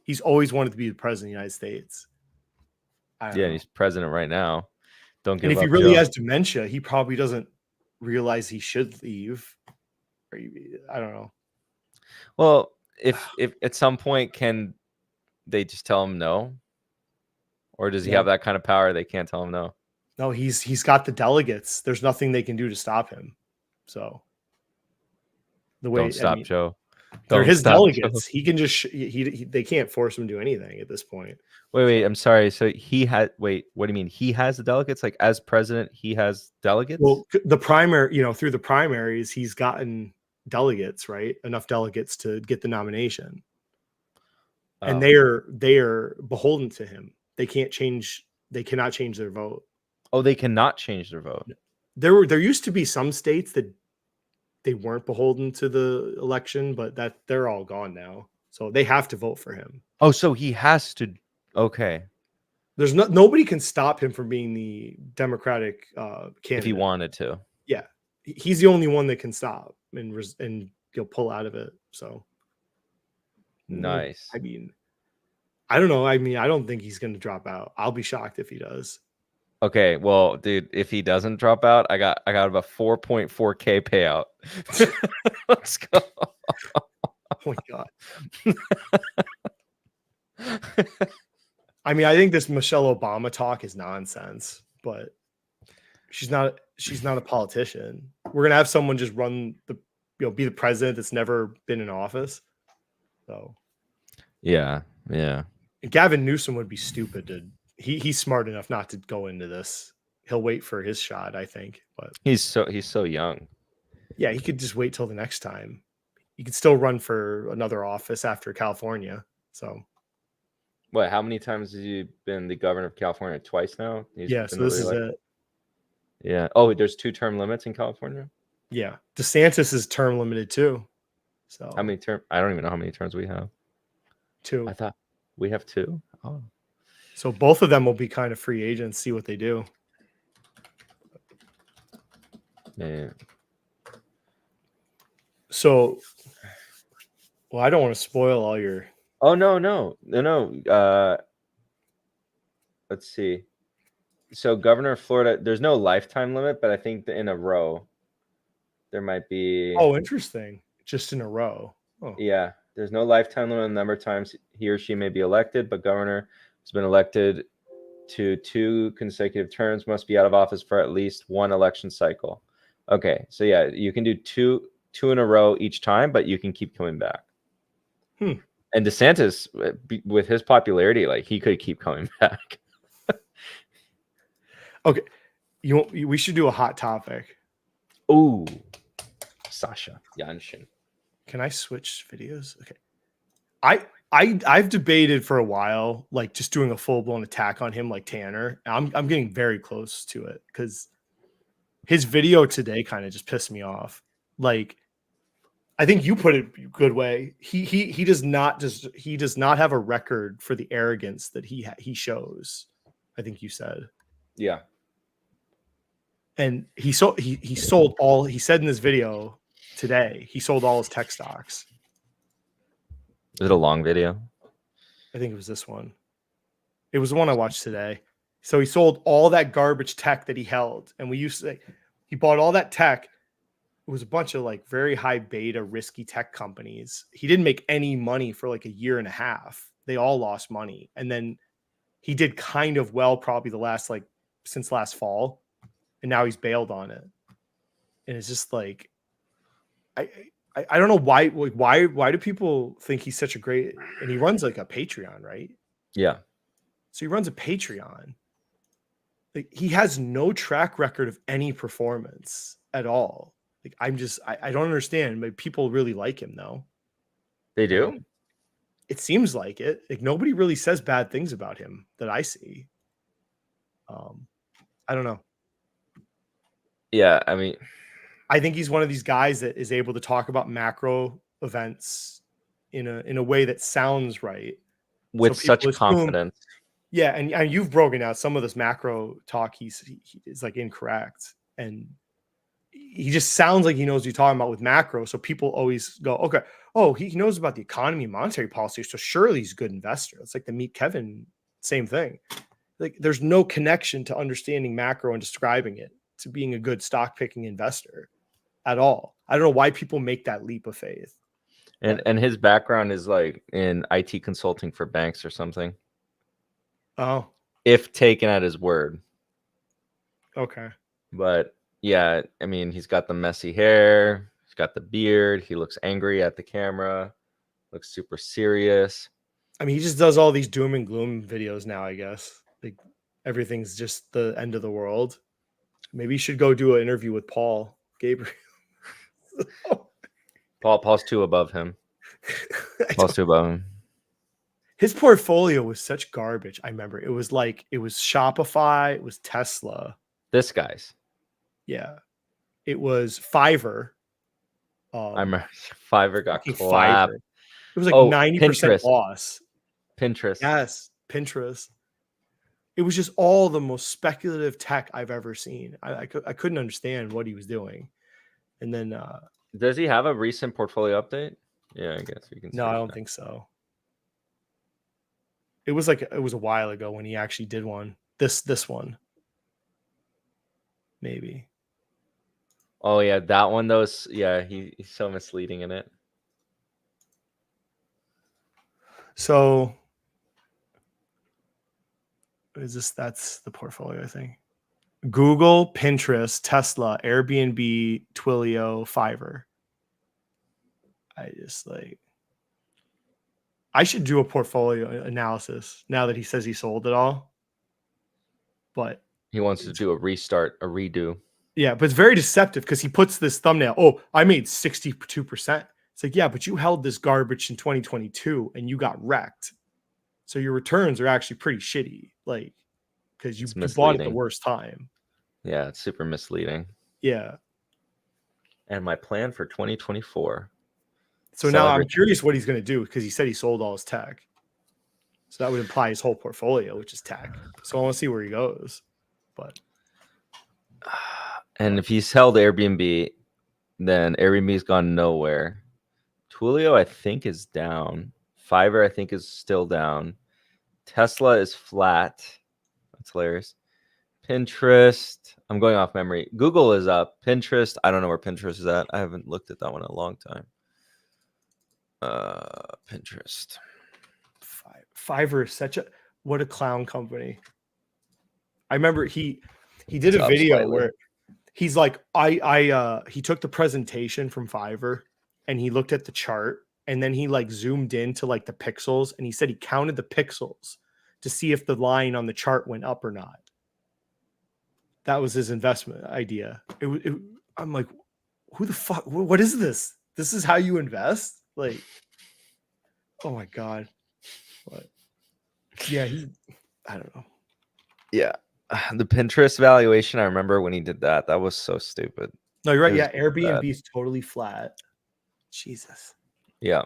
he's always wanted to be the president of the United States. Yeah, he's president right now. Don't give up. And if he really has dementia, he probably doesn't realize he should leave. I don't know. Well, if at some point can they just tell him no? Or does he have that kind of power they can't tell him no? No, he's got the delegates. There's nothing they can do to stop him. So don't stop Joe. They're his delegates. Joe. He can just they can't force him to do anything at this point. Wait, I'm sorry. So he had what do you mean? He has the delegates? Like as president, he has delegates? Well, the primary, through the primaries, he's gotten delegates, right? Enough delegates to get the nomination. Oh. And they are beholden to him. They cannot change their vote. Oh, they cannot change their vote. There used to be some states that they weren't beholden to the election, but they're all gone now. So they have to vote for him. Oh, so he has to. Okay. There's nobody can stop him from being the Democratic candidate if he wanted to. Yeah, he's the only one that can stop and pull out of it. So nice. I mean, I don't know. I mean, I don't think he's going to drop out. I'll be shocked if he does. Okay, well, dude, if he doesn't drop out, I got about 4.4K payout. Let's go. Oh my god. I mean, I think this Michelle Obama talk is nonsense, but she's not a politician. We're gonna have someone just run be the president that's never been in office. So yeah. And Gavin Newsom would be stupid to. He's smart enough not to go into this. He'll wait for his shot, I think. But he's so young. Yeah, he could just wait till the next time. He could still run for another office after California. So, what? How many times has he been the governor of California? Twice now. So this is it. Yeah. Oh, there's 2-term limits in California. Yeah, DeSantis is term limited too. So how many terms? I don't even know how many terms we have. 2. I thought we have 2. Oh. So both of them will be kind of free agents. See what they do. Yeah. So, well, I don't want to spoil all your. Oh no. Let's see. So, governor of Florida, there's no lifetime limit, but I think in a row, there might be. Oh, interesting. Just in a row. Oh. Yeah, there's no lifetime limit on the number of times he or she may be elected, but governor has been elected to 2 consecutive terms, must be out of office for at least 1 election cycle. Okay, so yeah, you can do two in a row each time, but you can keep coming back. And DeSantis, with his popularity, like he could keep coming back. Okay, we should do a hot topic. Ooh, Sasha Yanshin. Can I switch videos? Okay. I've debated for a while, like just doing a full blown attack on him, like Tanner. I'm getting very close to it because his video today kind of just pissed me off. Like, I think you put it a good way. He does not have a record for the arrogance that he shows. I think you said. Yeah. And he sold all, he said in this video today, he sold all his tech stocks. Is it a long video? I think it was this one. It was the one I watched today. So he sold all that garbage tech that he held. And we used to say he bought all that tech. It was a bunch of like very high beta risky tech companies. He didn't make any money for like a year and a half. They all lost money. And then he did kind of well, probably since last fall. And now he's bailed on it. And it's just like, I don't know why do people think he's such a great, and he runs like a Patreon, right? Yeah. So he runs a Patreon. Like he has no track record of any performance at all. Like I don't understand. But people really like him though. They do? It seems like it. Like nobody really says bad things about him that I see. I don't know. Yeah, I mean, I think he's one of these guys that is able to talk about macro events in a way that sounds right with such confidence. Yeah, and you've broken out some of this macro talk. He is like incorrect, and he just sounds like he knows what he's talking about with macro. So people always go, okay, oh, he knows about the economy and monetary policy, so surely he's a good investor. It's like the Meet Kevin, same thing. Like there's no connection to understanding macro and describing it to being a good stock picking investor at all. I don't know why people make that leap of faith. And his background is like in IT consulting for banks or something. Oh, if taken at his word. Okay. But yeah, I mean, he's got the messy hair, he's got the beard, he looks angry at the camera, looks super serious. I mean, he just does all these doom and gloom videos now, I guess. Like everything's just the end of the world. Maybe you should go do an interview with Paul Gabriel. Paul's 2 above him. Paul's 2 above him. His portfolio was such garbage. I remember it was Shopify, it was Tesla. This guy's. Yeah. It was Fiverr. I remember Fiverr got clapped. Fiverr. It was like 90% Pinterest. loss. Pinterest. Yes, Pinterest. It was just all the most speculative tech I've ever seen. I couldn't understand what he was doing. And then does he have a recent portfolio update? Yeah, I guess we can. No, I don't think so. It was a while ago when he actually did one. This one. Maybe. Oh yeah, that one though. Yeah, he's so misleading in it. So that's the portfolio, I think. Google, Pinterest, Tesla, Airbnb, Twilio, Fiverr. I should do a portfolio analysis now that he says he sold it all. But he wants to do a restart, a redo. Yeah, but it's very deceptive because he puts this thumbnail. Oh, I made 62%. It's like, yeah, but you held this garbage in 2022 and you got wrecked. So your returns are actually pretty shitty. Like, because you bought it at the worst time. Yeah, it's super misleading. Yeah. And my plan for 2024. So now I'm curious what he's going to do because he said he sold all his tech. So that would imply his whole portfolio, which is tech. So I want to see where he goes. But and if he's held Airbnb, then Airbnb's gone nowhere. Twilio, I think, is down. Fiverr, I think, is still down. Tesla is flat. That's hilarious. Pinterest, I'm going off memory. Google is up. Pinterest, I don't know where Pinterest is at. I haven't looked at that one in a long time. Pinterest. Fiverr is what a clown company. I remember he did It's a up video slightly. where he's like, he took the presentation from Fiverr and he looked at the chart and then he like zoomed into like the pixels and he said he counted the pixels to see if the line on the chart went up or not. That was his investment idea. I'm like, who the fuck? What is this? This is how you invest? Like, oh my god. What? Yeah, I don't know. Yeah. The Pinterest valuation, I remember when he did that. That was so stupid. No, you're right. It was Yeah, Airbnb bad. is totally flat. Jesus. Yeah.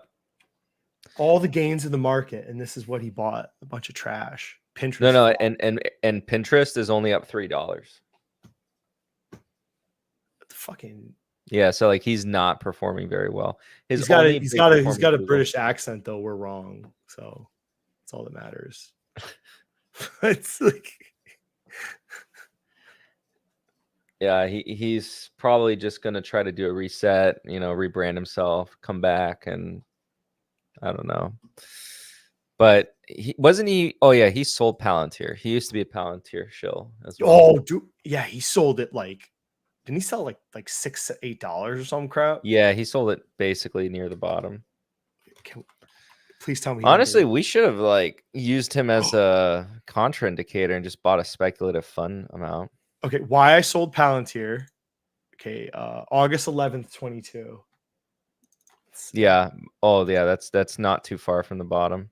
All the gains in the market, and this is what he bought. A bunch of trash. Pinterest. No, flat. and Pinterest is only up $3. Fucking. Yeah, so like he's not performing very well. He's got a Google. British accent though. We're wrong, so that's all that matters. It's like, yeah, he's probably just gonna try to do a reset, rebrand himself, come back, and I don't know. But oh yeah, he sold Palantir. He used to be a Palantir shill as well. oh, dude, yeah, he sold it like, didn't he sell like $6-8 or some crap? Yeah, he sold it basically near the bottom. Please tell me. Honestly, we should have like used him as a contraindicator and just bought a speculative fund amount. Okay, why I sold Palantir. Okay, August 11th, 22. Yeah. Oh, yeah. That's not too far from the bottom.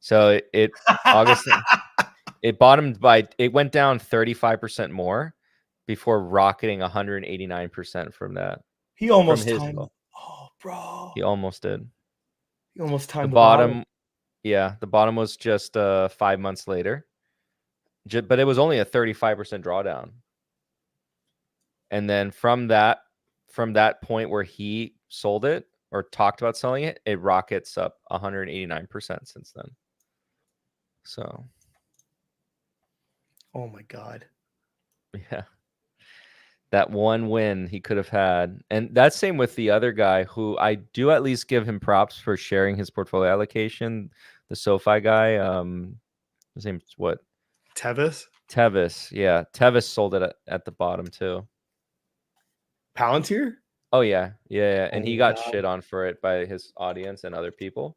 So it August it bottomed it went down 35% more before rocketing 189% from that. He almost his timed. low. Oh, bro. He almost did. He almost timed The bottom. Yeah, the bottom was just 5 months later. But it was only a 35% drawdown. And then from that point where he sold it or talked about selling it, it rockets up 189% since then. So, oh my god. yeah. That one win he could have had. And that's same with the other guy who I do at least give him props for sharing his portfolio allocation. The SoFi guy, his name's what? Tevis. Yeah. Tevis sold it at the bottom too. Palantir? Oh yeah. And he got God. shit on for it by his audience and other people.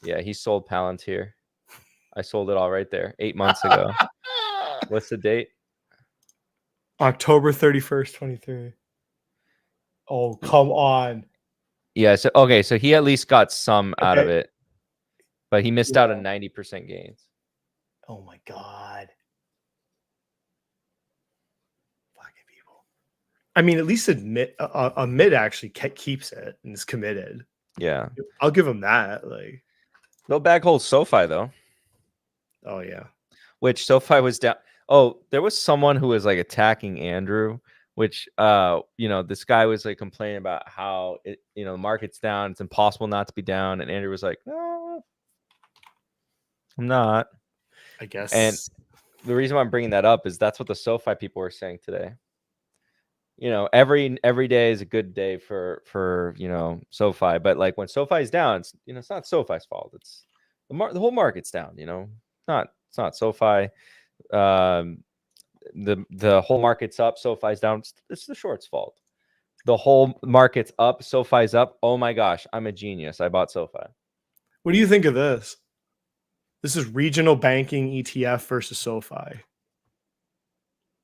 Yeah, he sold Palantir. I sold it all right there 8 months ago. What's the date? October 31st, 23. Oh, come on. Yeah, so okay, so he at least got some out of it. But he missed out on 90% gains. Oh my god. Fucking people. I mean, at least admit Amit actually keeps it and is committed. Yeah. I'll give him that. Like, no backhold SoFi though. Oh yeah. Which SoFi was down. Oh, there was someone who was like attacking Andrew, which this guy was like complaining about how the market's down, it's impossible not to be down, and Andrew was like, no, I'm not. I guess. And the reason why I'm bringing that up is that's what the SoFi people were saying today. Every day is a good day for SoFi, but like when SoFi is down, it's not SoFi's fault. It's the whole market's down. It's not SoFi. The whole market's up, SoFi's down. It's the short's fault. The whole market's up, SoFi's up. Oh my gosh, I'm a genius. I bought SoFi. What do you think of this? This is regional banking ETF versus SoFi.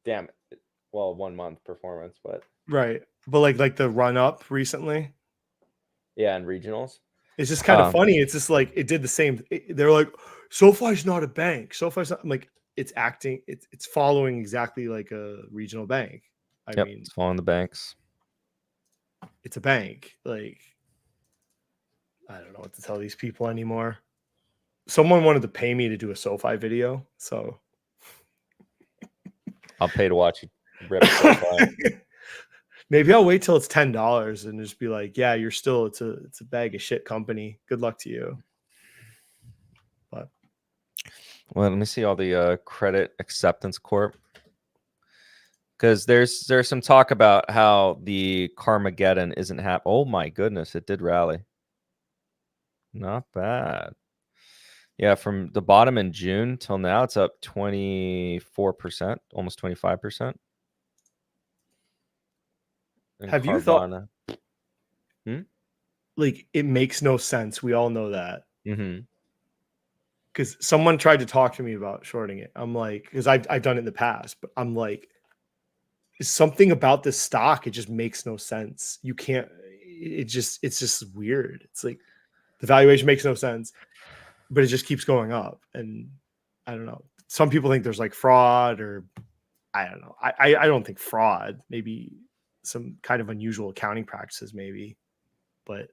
Damn it. Well, 1 month performance, but right. But like the run up recently. Yeah, and regionals. It's just kind of funny. It's just like it did the same. They're like, SoFi's not a bank. SoFi's not. I'm like, it's acting. It's following exactly like a regional bank. I mean, it's following the banks. It's a bank. Like, I don't know what to tell these people anymore. Someone wanted to pay me to do a SoFi video, so I'll pay to watch you rip SoFi. Maybe I'll wait till it's $10 and just be like, yeah, you're still it's a bag of shit company. Good luck to you. But well, let me see all the credit acceptance corp, because there's some talk about how the Carmageddon isn't happening. Oh my goodness, it did rally. Not bad. Yeah, from the bottom in June till now, it's up 24%, almost 25%. And Have you thought Carvana. like it makes no sense? We all know that. Mm-hmm. Because someone tried to talk to me about shorting it. I'm like, because I've done it in the past, but I'm like, something about this stock, it just makes no sense. You can't, it's just weird. It's like the valuation makes no sense, but it just keeps going up. And I don't know. Some people think there's like fraud, or I don't know. I don't think fraud, maybe some kind of unusual accounting practices, maybe, but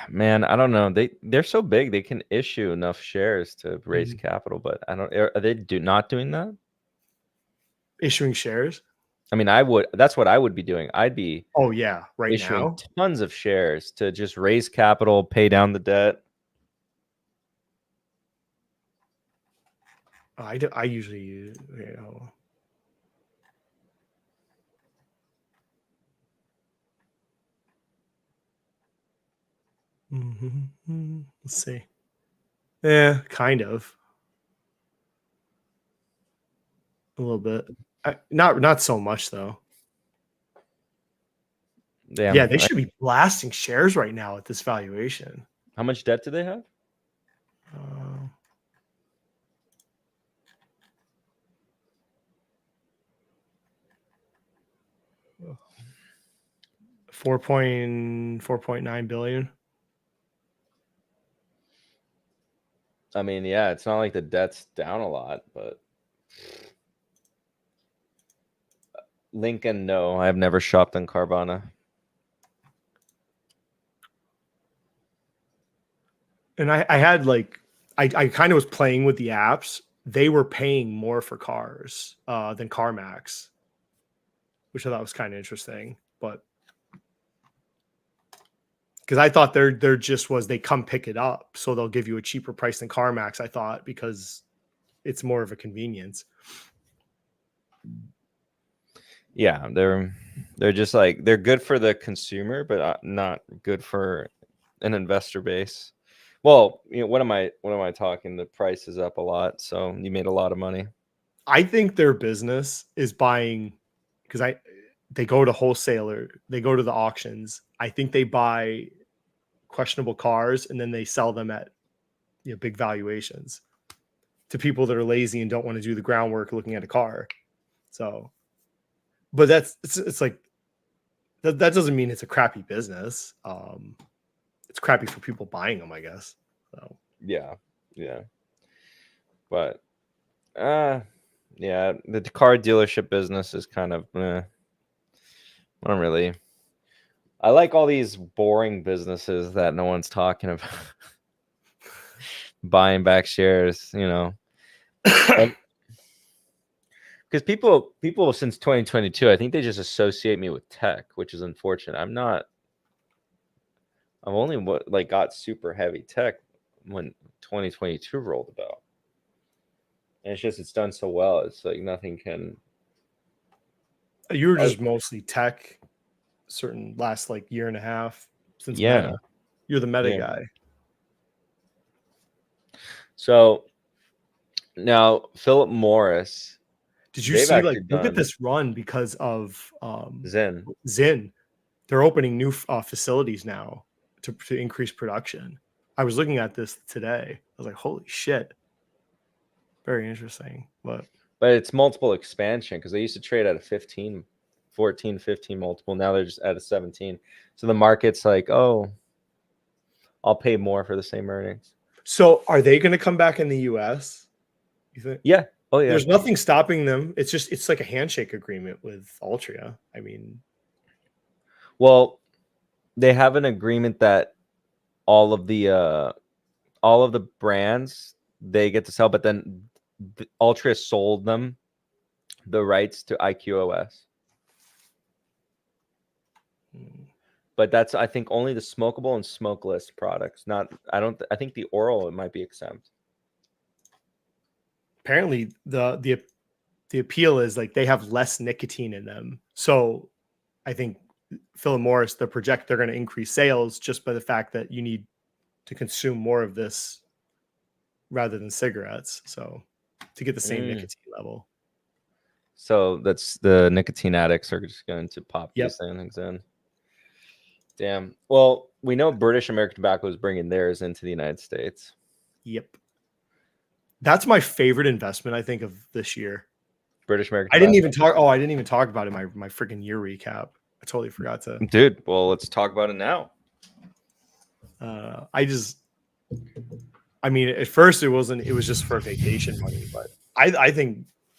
Man, I don't know. They're so big they can issue enough shares to raise capital, but I don't. Are they not doing that? issuing shares. I mean, I would. That's what I would be doing. I'd be Oh yeah, right issuing now. tons of shares to just raise capital, pay down the debt. I usually use, let's see. Yeah, kind of. A little bit. Not so much though. Damn. Yeah, they should be blasting shares right now at this valuation. How much debt do they have? Uh, 4.9 billion. I mean, yeah, it's not like the debt's down a lot, but Lincoln, no, I've never shopped on Carvana. And I had like I kind of was playing with the apps. They were paying more for cars than CarMax, which I thought was kind of interesting. But because I thought they're just was they come pick it up, so they'll give you a cheaper price than CarMax. I thought because it's more of a convenience. Yeah, they're just like they're good for the consumer, but not good for an investor base. Well, what am I talking? The price is up a lot, so you made a lot of money. I think their business is buying because they go to wholesaler, they go to the auctions. I think they buy questionable cars and then they sell them at big valuations to people that are lazy and don't want to do the groundwork looking at a car. So, but it's like that doesn't mean it's a crappy business. It's crappy for people buying them, I guess. So yeah, but yeah, the car dealership business is kind of I don't really. I like all these boring businesses that no one's talking about. Buying back shares, because people since 2022, I think they just associate me with tech, which is unfortunate. I've only got super heavy tech when 2022 rolled about, and it's done so well. It's like nothing can. you were just mostly tech, certain last like year and a half since Yeah, Meta. You're the Meta guy. So now Philip Morris. Did you see look at this run because of Zyn? They're opening new facilities now to increase production. I was looking at this today. I was like, holy shit. Very interesting. But it's multiple expansion because they used to trade at a 15 multiple. Now they're just at a 17. So the market's like, oh, I'll pay more for the same earnings. So are they going to come back in the US? You think? Yeah. Oh yeah. There's nothing stopping them. It's like a handshake agreement with Altria. I mean, well, they have an agreement that all of the brands they get to sell, but then Altria sold them the rights to IQOS. But that's I think only the smokable and smokeless products. I think the oral it might be exempt. Apparently the appeal is like they have less nicotine in them. So I think Philip Morris, they're going to increase sales just by the fact that you need to consume more of this rather than cigarettes. So to get the same nicotine level. So that's the nicotine addicts are just going to pop Yep. these things in. Damn. Well, we know British American Tobacco is bringing theirs into the United States. Yep. That's my favorite investment, I think, of this year. British American I Tobacco. I didn't even talk about it in my freaking year recap. I totally forgot to. Dude, well, let's talk about it now. I mean, at first it was just for vacation money, but I think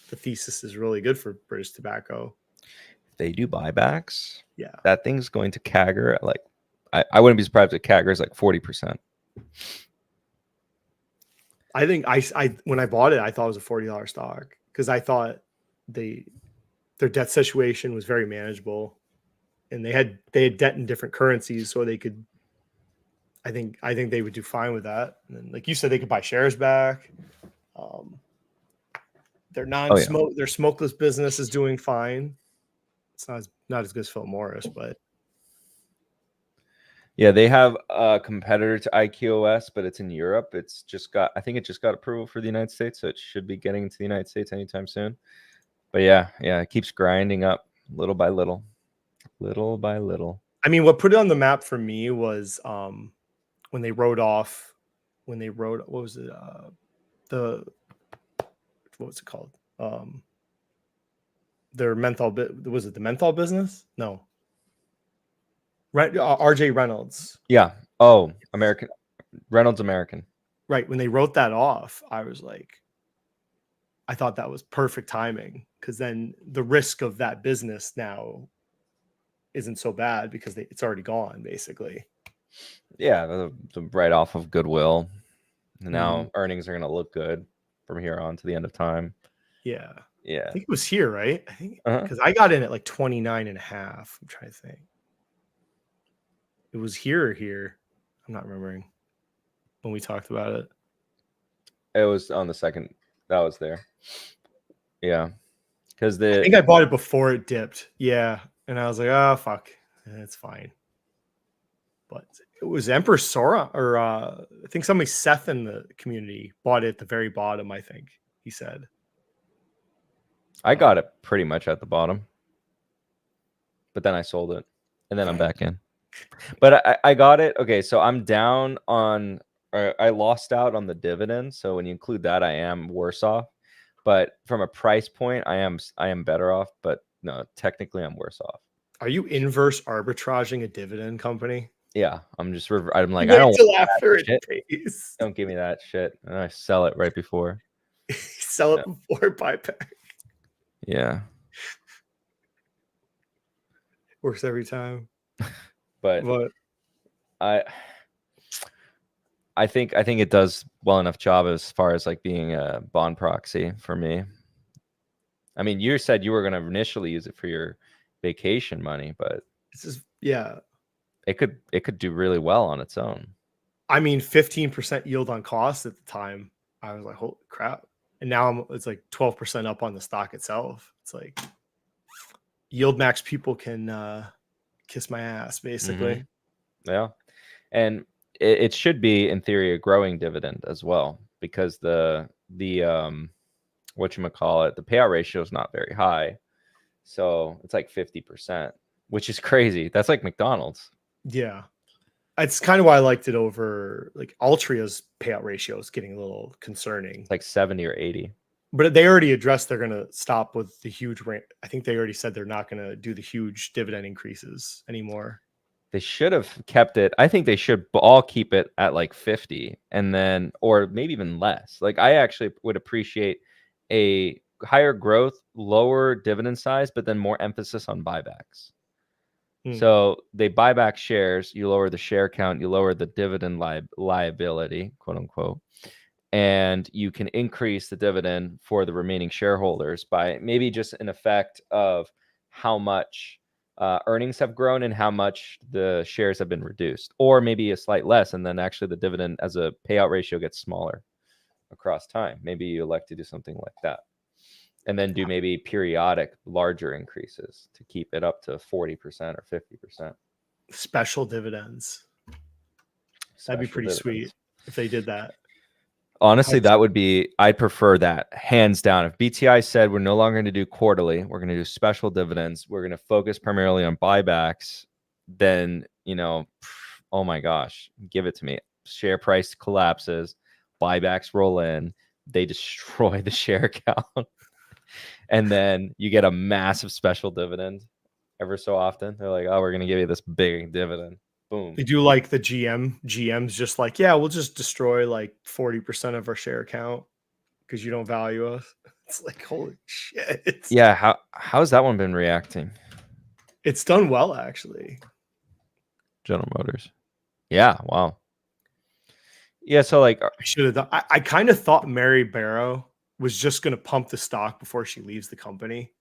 the thesis is really good for British Tobacco. They do buybacks. Yeah. That thing's going to CAGR at like, I wouldn't be surprised if CAGR is like 40%. I think I when I bought it, I thought it was a $40 stock because I thought their debt situation was very manageable, and they had debt in different currencies, so they could. I think they would do fine with that. And then, like you said, they could buy shares back. Their their smokeless business is doing fine. It's not as good as Philip Morris, but yeah, they have a competitor to IQOS, but it's in Europe. I think it just got approval for the United States, so it should be getting into the United States anytime soon. But yeah, it keeps grinding up little by little. I mean, what put it on the map for me was when they wrote what was it? What was it called? Their menthol was it the menthol business? No. RJ Reynolds. Yeah. Oh, Reynolds American. Right. When they wrote that off, I was like, I thought that was perfect timing because then the risk of that business now isn't so bad because it's already gone, basically. Yeah, the write-off of goodwill. Now earnings are going to look good from here on to the end of time. Yeah. Yeah. I think it was here, right? I think because I got in at like 29.5. I'm trying to think. It was here or here. I'm not remembering when we talked about it. It was on the second. That was there. Yeah. Because I think I bought it before it dipped. Yeah. And I was like, oh, fuck. It's fine. But it was Emperor Sora, or I think somebody, Seth in the community, bought it at the very bottom, I think he said. I got it pretty much at the bottom. But then I sold it. And then I'm back in. But I got it. Okay, so I'm down on, or I lost out on the dividend. So when you include that, I am worse off. But from a price point, I am better off. But no, technically I'm worse off. Are you inverse arbitraging a dividend company? Yeah, I'm like, Wait I don't till after it pays. Don't give me that shit. And I sell it right before. Sell it before buyback. Yeah. Works every time. But I think it does well enough job as far as like being a bond proxy for me. I mean, you said you were going to initially use it for your vacation money, but this is it could do really well on its own. I mean, 15% yield on cost at the time. I was like, holy crap. And now it's like 12% up on the stock itself. It's like yield max people can kiss my ass, basically. Mm-hmm. Yeah. And it should be, in theory, a growing dividend as well, because the whatchamacallit, the payout ratio is not very high. So it's like 50%, which is crazy. That's like McDonald's. Yeah. It's kind of why I liked it over like Altria's payout ratio is getting a little concerning. It's like 70 or 80. But they already addressed they're going to stop with the huge rate. I think they already said they're not going to do the huge dividend increases anymore. They should have kept it. I think they should all keep it at like 50 and then, or maybe even less. Like I actually would appreciate a higher growth, lower dividend size, but then more emphasis on buybacks. So they buy back shares, you lower the share count, you lower the dividend liability, quote unquote, and you can increase the dividend for the remaining shareholders by maybe just an effect of how much earnings have grown and how much the shares have been reduced, or maybe a slight less, and then actually the dividend as a payout ratio gets smaller across time. Maybe you elect to do something like that. And then do maybe periodic larger increases to keep it up to 40% or 50%. Special dividends. That'd be special pretty sweet dividends. if they did that. Honestly, How's- that would be, I'd prefer that hands down. If BTI said we're no longer going to do quarterly, we're going to do special dividends, we're going to focus primarily on buybacks, then, you know, oh my gosh, give it to me. Share price collapses, buybacks roll in, they destroy the share count, and then you get a massive special dividend ever so often. They're like, oh, we're going to give you this big dividend. Boom. They do like the GM's just like, yeah, we'll just destroy like 40% of our share count because you don't value us. It's like, holy shit. Yeah, how's that one been reacting? It's done well, actually. General Motors. Yeah, wow. Yeah, so like, I should have done. I kind of thought Mary Barrow was just going to pump the stock before she leaves the company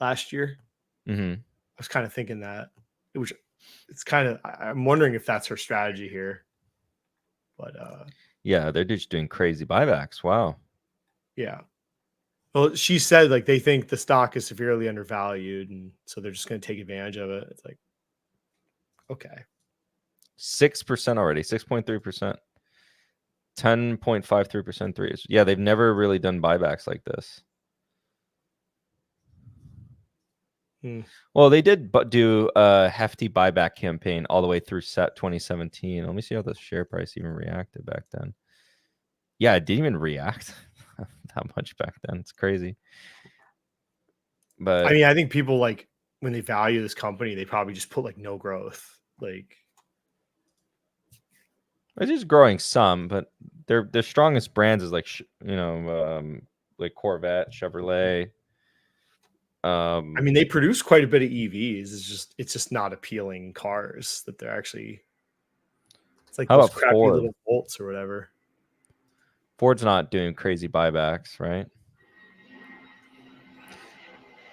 last year. mhm. I was kind of thinking that it's kind of, I'm wondering if that's her strategy here. But Yeah, they're just doing crazy buybacks. Wow. yeah. Well, she said like they think the stock is severely undervalued, and so they're just going to take advantage of it. It's like, okay. 6% already, 6.3%. 10.53% threes. Yeah, they've never really done buybacks like this. Well, they did do a hefty buyback campaign all the way through 2017. Let me see how the share price even reacted back then. Yeah, it didn't even react that much back then. It's crazy. But I mean, I think people like when they value this company, they probably just put like no growth. Like it's just growing some, but their strongest brands is like like Corvette, Chevrolet. I mean, they produce quite a bit of EVs. It's just not appealing cars that they're actually. It's like how those about crappy Ford? little Bolts or whatever. Ford's not doing crazy buybacks, right?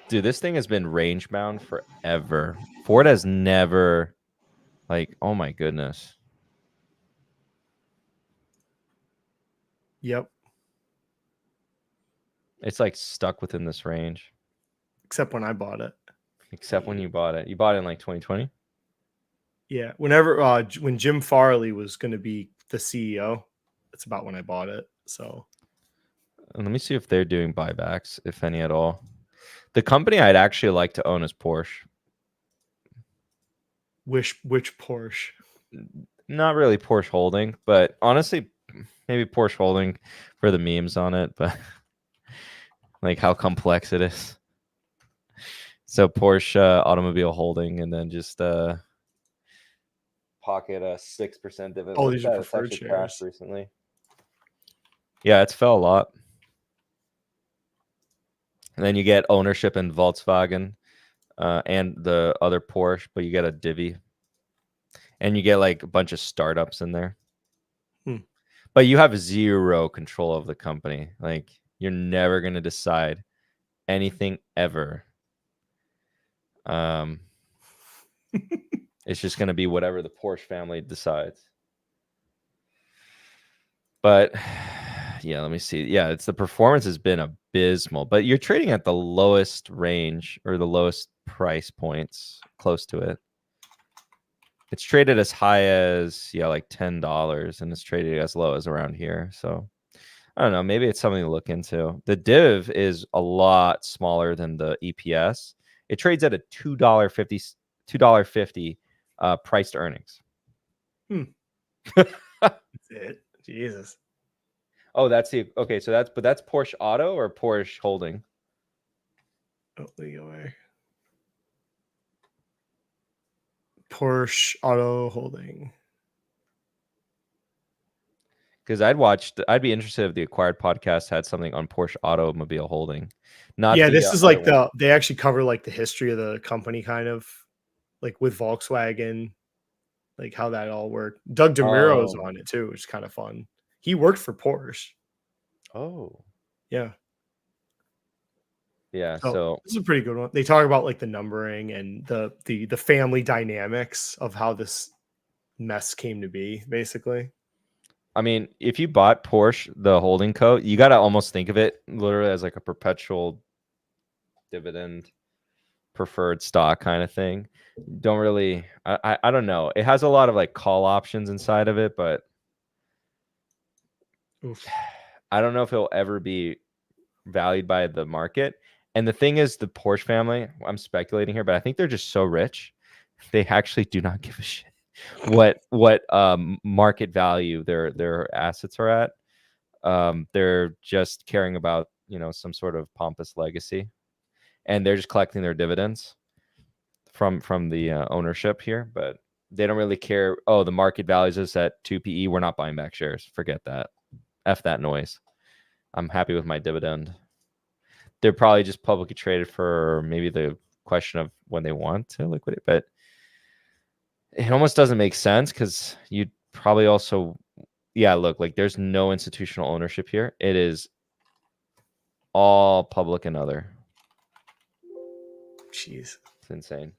Dude, this thing has been range bound forever. Ford has never, like, oh my goodness. Yep. It's like stuck within this range. Except when I bought it. Except when you bought it. You bought it in like 2020? Yeah. Whenever when Jim Farley was going to be the CEO, that's about when I bought it. So And let me see if they're doing buybacks, if any at all. The company I'd actually like to own is Porsche. which Porsche? Not really Porsche Holding, but honestly, maybe Porsche Holding for the memes on it, but like how complex it is. So Porsche Automobile Holding, and then just pocket a 6% dividend. Oh, Look these at are that, it's preferred actually crashed shares. recently. Yeah, it's fell a lot. And then you get ownership in Volkswagen and the other Porsche, but you get a divvy. And you get like a bunch of startups in there. But you have zero control of the company. Like you're never going to decide anything ever. It's just going to be whatever the Porsche family decides. But yeah, let me see. Yeah, it's the performance has been abysmal, but you're trading at the lowest range or the lowest price points close to it. It's traded as high as like $10, and it's traded as low as around here. So I don't know. Maybe it's something to look into. The div is a lot smaller than the EPS. It trades at a $2.50 price to earnings. That's it. Jesus. Oh, that's the okay. So that's Porsche Auto or Porsche Holding. Oh, league away. Porsche Auto Holding. Because I'd be interested if the Acquired podcast had something on Porsche Automobile Holding. Not Yeah, the, this is other like one. they actually cover like the history of the company, kind of like with Volkswagen, like how that all worked. Doug DeMuro's on it too, which is kind of fun. He worked for Porsche. Oh, Yeah. yeah. So So this is a pretty good one. They talk about like the numbering and the family dynamics of how this mess came to be, basically. I mean, if you bought Porsche, the holding co, you got to almost think of it literally as like a perpetual dividend preferred stock kind of thing. Don't really, I don't know. It has a lot of like call options inside of it, but Oof. I don't know if it'll ever be valued by the market. And the thing is, the Porsche family, I'm speculating here, but I think they're just so rich, they actually do not give a shit what market value their assets are at. They're just caring about, you know, some sort of pompous legacy, and they're just collecting their dividends from the ownership here, but they don't really care. Oh, the market values us at 2 PE. We're not buying back shares. Forget that. F that noise. I'm happy with my dividend. They're probably just publicly traded for maybe the question of when they want to liquidate, but it almost doesn't make sense because you'd probably also, yeah, look, like there's no institutional ownership here. It is all public and other. Jeez. It's insane.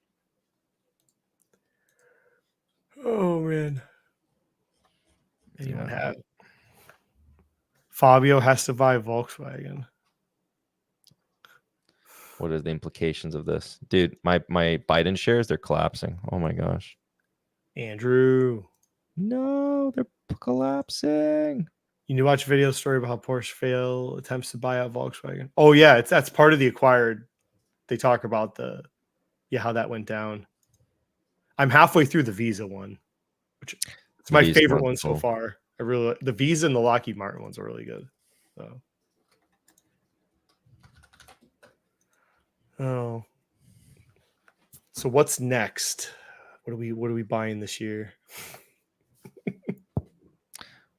Oh man. Anyone Yeah. have? Fabio has to buy Volkswagen. What are the implications of this? Dude, my Biden shares, they're collapsing. Oh my gosh. Andrew. No, they're collapsing. You need to watch a video story about how Porsche fail attempts to buy out Volkswagen. Oh yeah, that's part of the acquired. They talk about how that went down. I'm halfway through the Visa one, which it's my Visa favorite one's one so cool. far. The Visa and the Lockheed Martin ones are really good. So. Oh. So what's next? What are we buying this year?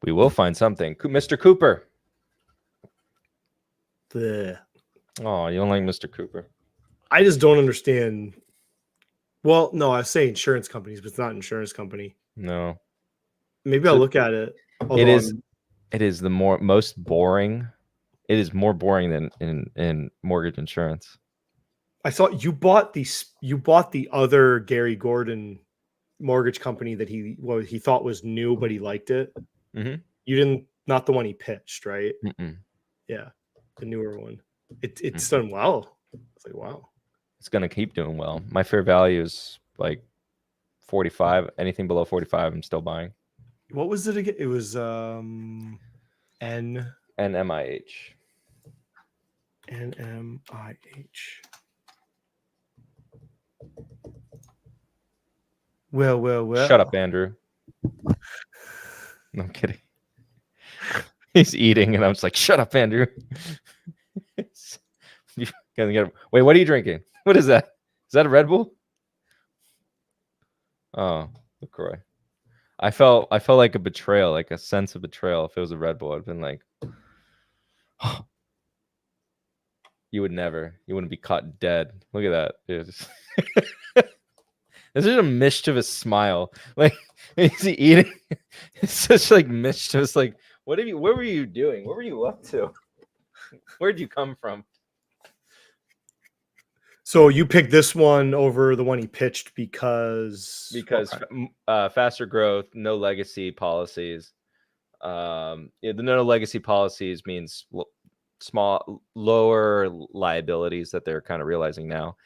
We will find something. Mr. Cooper. The Oh, you don't like Mr. Cooper? I just don't understand. Well, no, I say insurance companies, but it's not an insurance company. No. Maybe I'll look at it. It is the most boring. It is more boring than in mortgage insurance. I saw you bought the other Gary Gordon mortgage company that he thought was new, but he liked it. Mm-hmm. You didn't, not the one he pitched, right? Mm-mm. Yeah, the newer one. It's done well. It's like, wow. It's gonna keep doing well. My fair value is like 45. Anything below 45, I'm still buying. What was it again? It was N NMIH. NMIH. Well. Shut up, Andrew. No, I'm kidding. He's eating, and I'm just like, shut up, Andrew. Wait, what are you drinking? What is that? Is that a Red Bull? Oh, LaCroix. I felt like a betrayal, like a sense of betrayal. If it was a Red Bull, I'd been like, oh, you wouldn't be caught dead. Look at that. This is a mischievous smile. Like, is he eating? It's such like mischievous. Like, what were you doing? What were you up to? Where'd you come from? So you picked this one over the one he pitched because faster growth, no legacy policies. The no legacy policies means lower liabilities that they're kind of realizing now,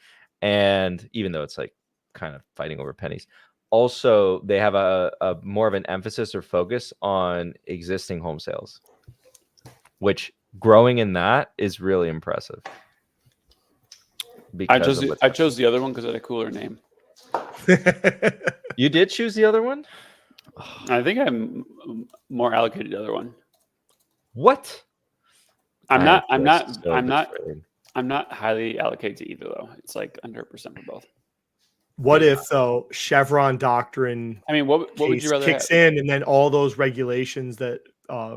and even though it's like kind of fighting over pennies, also they have a more of an emphasis or focus on existing home sales, which growing in that is really impressive. I chose the other one because it had a cooler name. You did choose the other one? I think I'm more allocated to the other one. What? I'm not highly allocated to either though. It's like under 1% for both. What if though Chevron Doctrine? I mean, what would you rather kicks have? in, and then all those regulations that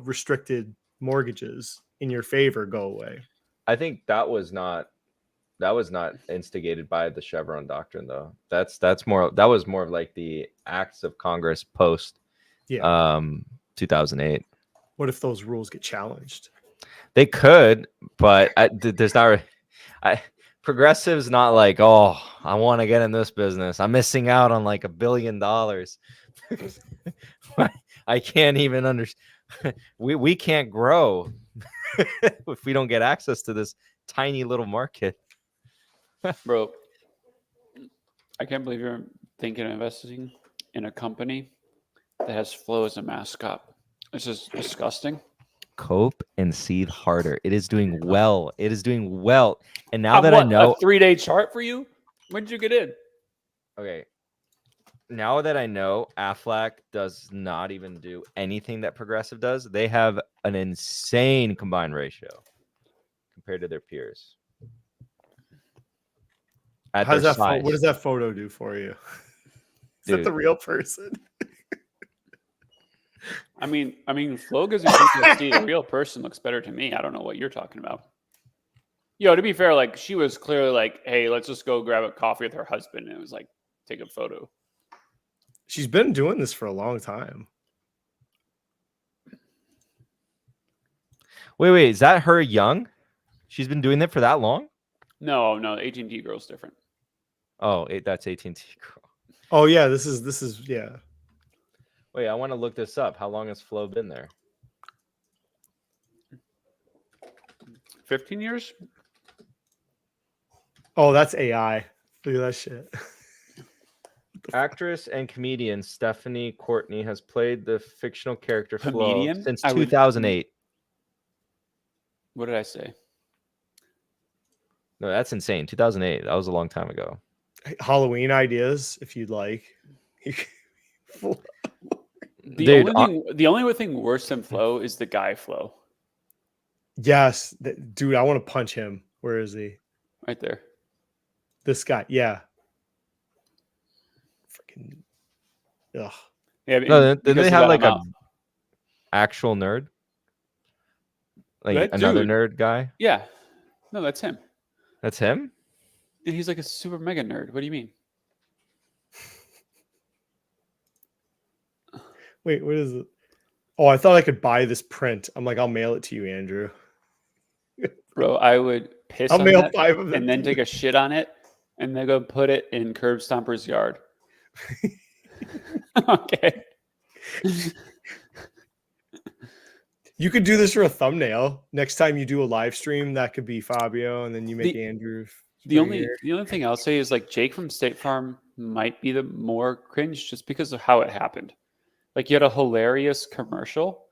restricted mortgages in your favor go away? I think that was not instigated by the Chevron Doctrine, though. That was more of like the acts of Congress post 2008. What if those rules get challenged? They could, but there's not. Progressive's not like, oh, I want to get in this business. I'm missing out on like $1 billion. I can't even understand. We can't grow if we don't get access to this tiny little market. Bro, I can't believe you're thinking of investing in a company that has Flo as a mascot. This is disgusting. cope and seethe harder. It is doing well. It is doing well. And now Of that I what, know, a 3-day chart for you? When did you get in? okay, now that I know Aflac does not even do anything that Progressive does, they have an insane combined ratio compared to their peers. At How's their that? size. What does that photo do for you? Is that Dude. the real person? I mean, Flo gives me PTSD. A real person looks better to me. I don't know what you're talking about. Yo, to be fair, like she was clearly like, "Hey, let's just go grab a coffee with her husband," and it was like, "Take a photo." She's been doing this for a long time. Wait, is that her young? She's been doing that for that long? No, AT&T girl's different. Oh, that's AT&T girl. Oh yeah, this is yeah. Wait, I want to look this up. How long has Flo been there? 15 years? Oh, that's AI. Look at that shit. Actress and comedian Stephanie Courtney has played the fictional character Flo Comedian? since I would- 2008. What did I say? No, that's insane. 2008. That was a long time ago. Halloween ideas, if you'd like. The only thing worse than Flo is the guy Flo. Yes, dude, I want to punch him. Where is he? Right there. This guy, yeah. Freaking, ugh. Yeah, No, then because they of have that, like I'm a out. actual nerd, like That another dude. nerd guy. Yeah. No, that's him. That's him. And he's like a super mega nerd. What do you mean? Wait, what is it? Oh, I thought I could buy this print. I'm like, I'll mail it to you, Andrew. Bro, I would piss I'll on mail that 5 of them. and then take a shit on it and then go put it in Curb Stomper's yard. Okay. You could do this for a thumbnail. Next time you do a live stream, that could be Fabio, and then you make Andrew. The only thing I'll say is like Jake from State Farm might be the more cringe just because of how it happened. Like you had a hilarious commercial,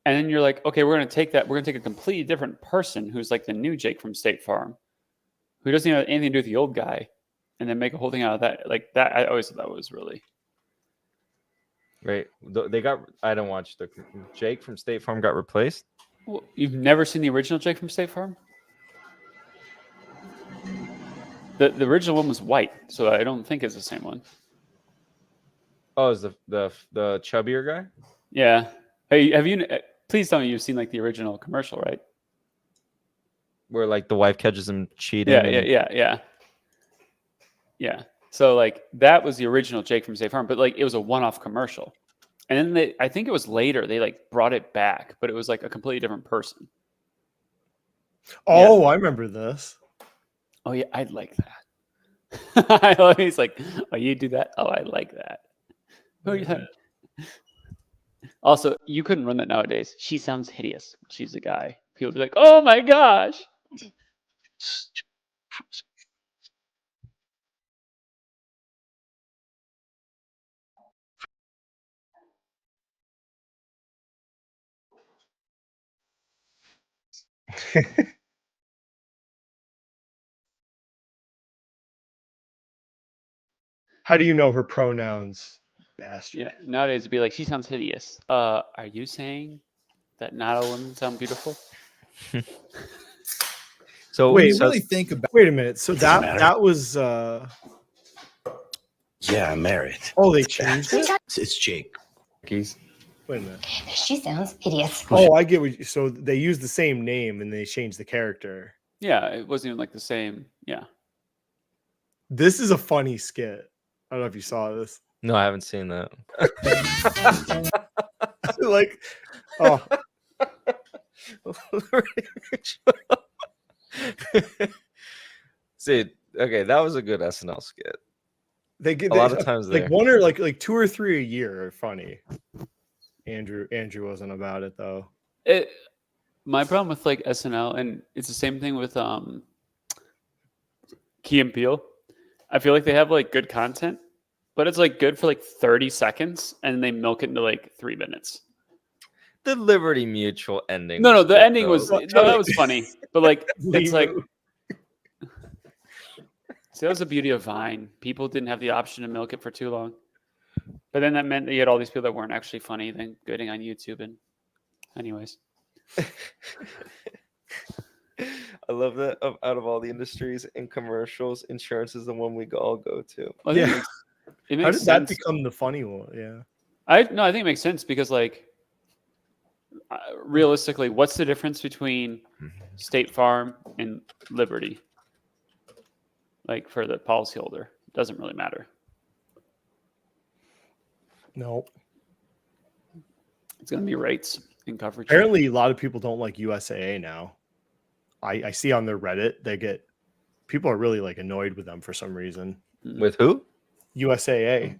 and then you're like, okay, we're gonna take a completely different person who's like the new Jake from State Farm, who doesn't have anything to do with the old guy, and then make a whole thing out of that. Like that, I always thought that was really Right. They got. I don't watch the Jake from State Farm got replaced. Well, you've never seen the original Jake from State Farm? The original one was white, so I don't think it's the same one. Oh, is the chubbier guy? Yeah. Hey, have you? Please tell me you've seen like the original commercial, right? Where like the wife catches him cheating. Yeah. So like that was the original Jake from State Farm, but like it was a one-off commercial, and then I think it was later they like brought it back, but it was like a completely different person. Oh, yeah. I remember this. Oh yeah, I'd like that. I always like, oh, you do that? Oh, I like that. Oh yeah. Also, you couldn't run that nowadays. She sounds hideous. She's a guy. People would be like, oh my gosh. How do you know her pronouns, bastard? Yeah, nowadays it'd be like, she sounds hideous. Are you saying that not all women sound beautiful? So wait, really think about. Wait a minute. So that was. Yeah, I'm married. Oh, they changed it. It's Jake. Wait a minute. She sounds hideous. Oh, I get what. So they used the same name and they changed the character. Yeah, it wasn't even like the same. Yeah. This is a funny skit. I don't know if you saw this. No, I haven't seen that. Like, oh. See, okay, that was a good SNL skit. They get a lot of times like there. one or like 2 or 3 a year are funny. Andrew wasn't about it though. My problem with like SNL, and it's the same thing with Key and Peele. I feel like they have like good content, but it's like good for like 30 seconds and they milk it into like 3 minutes. The Liberty Mutual ending. No, was the good, ending though. was that was funny, but like it's like. Limu. See, that was the beauty of Vine. People didn't have the option to milk it for too long. But then that meant that you had all these people that weren't actually funny then getting on YouTube. And anyways. I love that out of all the industries and commercials, insurance is the one we all go to. I think Yeah. it How makes did that sense. become the funny one? Yeah. I think it makes sense because like realistically, what's the difference between State Farm and Liberty? Like for the policyholder, it doesn't really matter. No. It's going to be rates and coverage. Apparently, a lot of people don't like USAA now. I see on their Reddit, people are really like annoyed with them for some reason. With who? USAA.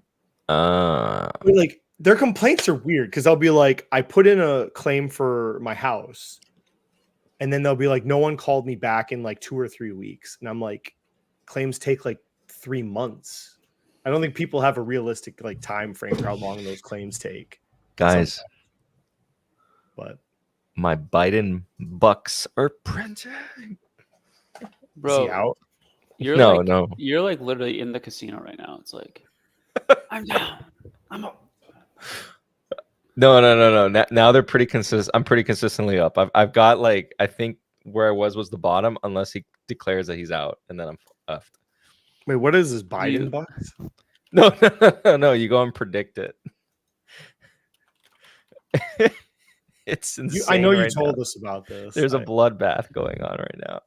Uh, I mean, like their complaints are weird because they'll be like, I put in a claim for my house, and then they'll be like, no one called me back in like 2 or 3 weeks, and I'm like, claims take like 3 months. I don't think people have a realistic like time frame for how long those claims take. guys, But my Biden bucks are printing. is Bro, he out? you're No. You're like literally in the casino right now. It's like, I'm down. I'm up. No. Now they're pretty consistent. I'm pretty consistently up. I've got like, I think where I was the bottom, unless he declares that he's out, and then I'm effed. Wait, what is this Biden You- bucks? No. You go and predict it. It's insane. I know you right told now. us about this. There's a bloodbath going on right now.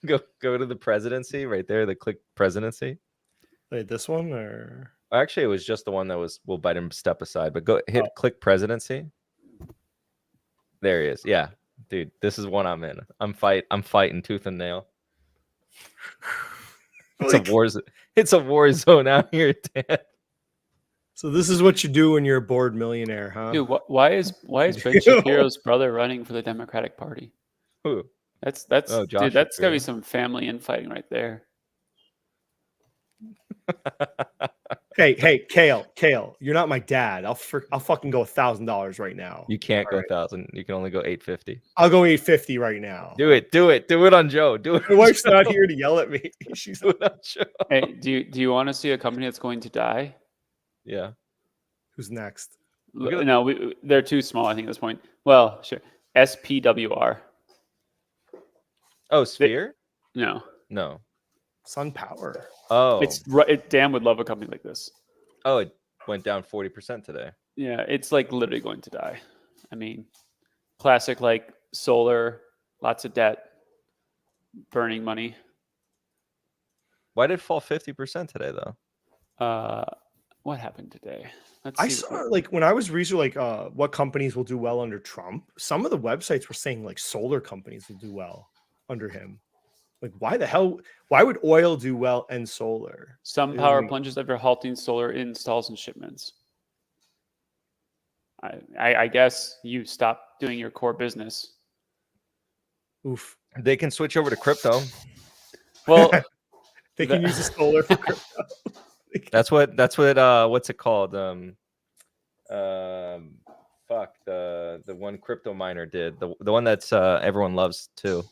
Go to the presidency right there. The click presidency. Wait, this one or Actually, it was just the one that was. We'll Biden step aside, but go hit click presidency. There he is. Yeah, dude, this is one I'm in. I'm fighting tooth and nail. It's Like- a war. It's a war zone out here, Dan. so this is what you do when you're a bored millionaire, huh? Dude, why is Ben Shapiro's brother running for the Democratic Party? Who? That's Oh, Josh dude, that's gotta Shapiro. be some family infighting right there. Hey, Kale, you're not my dad. I'll fucking go $1,000 right now. You can't go Alright. 1,000. You can only go 850. I'll go 850 right now. Do it on Joe. Do it. My on wife's not Joe. here to yell at me. She's Do it on Joe. Hey, do you want to see a company that's going to die? Yeah. who's next? Look at No, they're too small. I think at this point. Well, sure. SPWR. Oh, Sphere? No, No. Sun Power. Oh. Dan would love a company like this. Oh, it went down 40% today. Yeah, it's like literally going to die. I mean, classic like solar, lots of debt, burning money. Why did it fall 50% today though? What happened today? Let's I see. saw like when I was researching like what companies will do well under Trump, some of the websites were saying like solar companies will do well under him. Like why would oil do well and solar? Some It power was- plunges after halting solar installs and shipments. I guess you stop doing your core business. Oof. They can switch over to crypto. Well, They can The- use the solar for crypto. That's what what's it called? Fuck, the one crypto miner did. The one that's everyone loves too.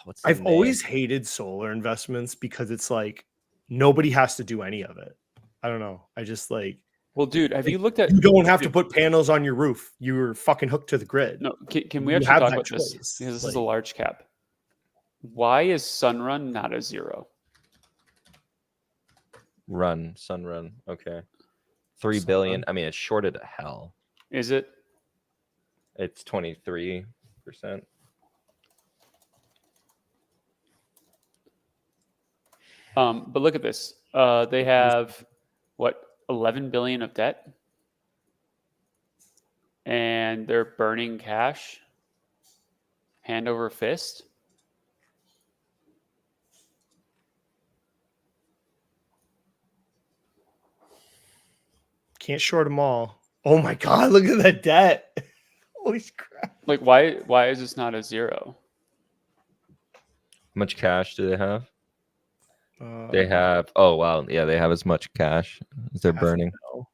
What's the I've name? always hated solar investments because it's like nobody has to do any of it. I don't know. I just like well, dude, have you looked at? you don't have to put panels on your roof. You're fucking hooked to the grid. No, can we You actually have talk that about this? choice, Because this is a like- large cap. Why is Sunrun not a zero? Sunrun. Okay. 3 billion. Sunrun. I mean, it's shorted to hell. Is it? It's 23%. But look at this. They have what 11 billion of debt, and they're burning cash, hand over fist. Can't short them all. Oh my god, look at that debt. Holy crap. Like, why is this not a zero? How much cash do they have? Uh, They have. Oh wow, yeah, they have as much cash as they're half a burning. mil.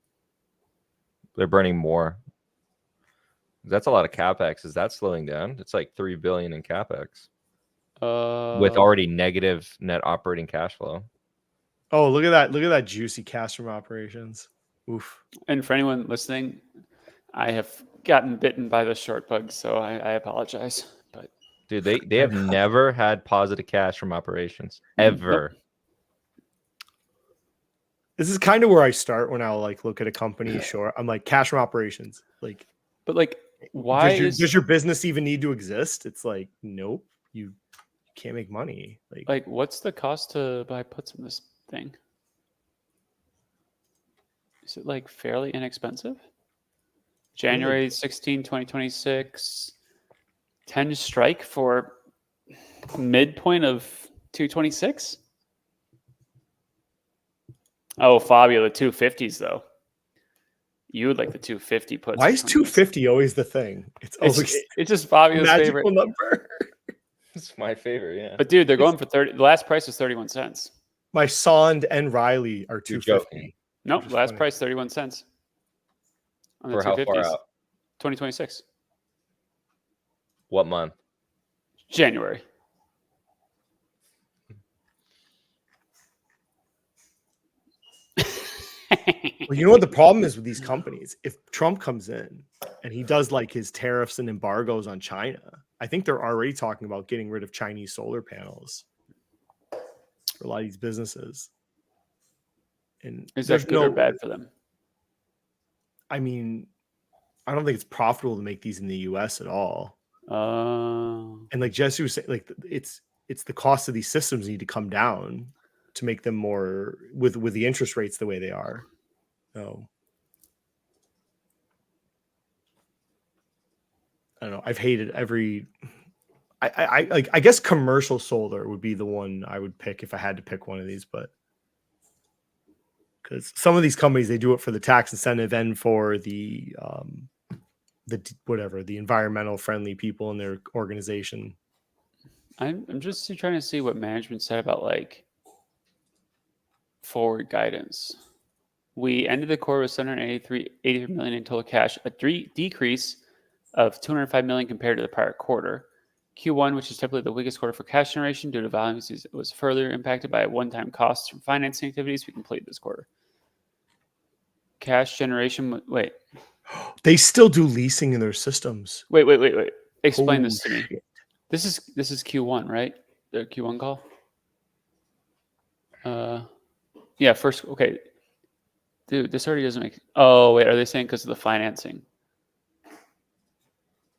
They're burning more. That's a lot of capex. Is that slowing down? It's like $3 billion in capex with Uh, already negative net operating cash flow. Oh, look at that! Look at that juicy cash from operations. Oof. and for anyone listening, I have gotten bitten by the short bug, so I apologize. But Dude, they have never had positive cash from operations ever. This is kind of where I start when I'll like look at a company. Sure, I'm like cash from operations. Like, But like, why does your business even need to exist? It's like, nope, you can't make money. like what's the cost to buy puts in this thing? Is it like fairly inexpensive? January 16, 2026, 10 strike for midpoint of 226. Oh, Fabio, the 250s though. You would like the 250 puts. why is 250 always the thing? It's always It's just Fabio's magical favorite. number. It's my favorite, yeah. But dude, they're going for 30. The last price was 31 cents. My Sond and Riley are You're 250. joking. No, Which is last funny. price 31 cents. On the For how 250s. far out? 2026. What month? January. Well, you know what the problem is with these companies? If Trump comes in and he does like his tariffs and embargoes on China, I think they're already talking about getting rid of Chinese solar panels for a lot of these businesses. And Is there's that good or bad for them? I mean, I don't think it's profitable to make these in the US at all. And like Jesse was saying, like it's the cost of these systems need to come down to make them more with the interest rates the way they are. So I don't know. I've hated every. I guess commercial solar would be the one I would pick if I had to pick one of these, but because some of these companies they do it for the tax incentive and for the whatever the environmental friendly people in their organization. I'm just trying to see what management said about like forward guidance. We ended the quarter with 783 million in total cash, a decrease of 205 million compared to the prior quarter. Q1, which is typically the weakest quarter for cash generation due to volumes, was further impacted by one-time costs from financing activities we completed this quarter. Cash generation. Wait. They still do leasing in their systems. Wait. Explain Holy this to me. shit. This is Q1, right? The Q1 call. Yeah. First, okay. Dude, this already doesn't make. Oh wait, are they saying because of the financing?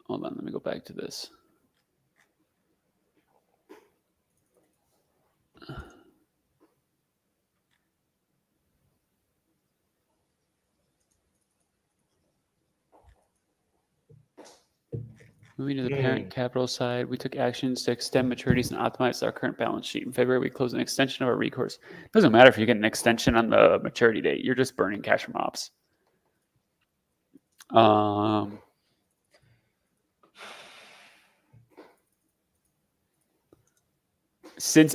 Hold on, let me go back to this. Moving to the parent capital side, we took actions to extend maturities and optimize our current balance sheet. In February, we closed an extension of our recourse. It doesn't matter if you get an extension on the maturity date. You're just burning cash from ops. Since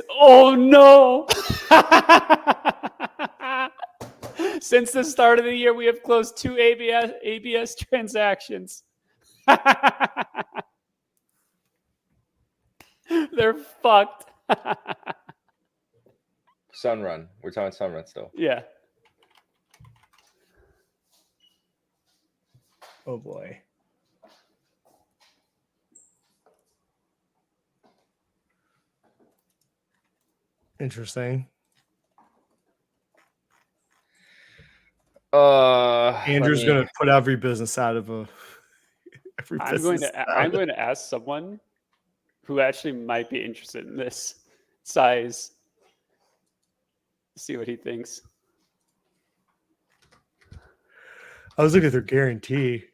since the start of the year, we have closed 2 ABS transactions. They're fucked. Sunrun. We're talking Sunrun still. Yeah. Oh boy. Interesting. Andrew's going to put every business out of a. I'm going to ask someone who actually might be interested in this size. See what he thinks. I was looking at their guarantee.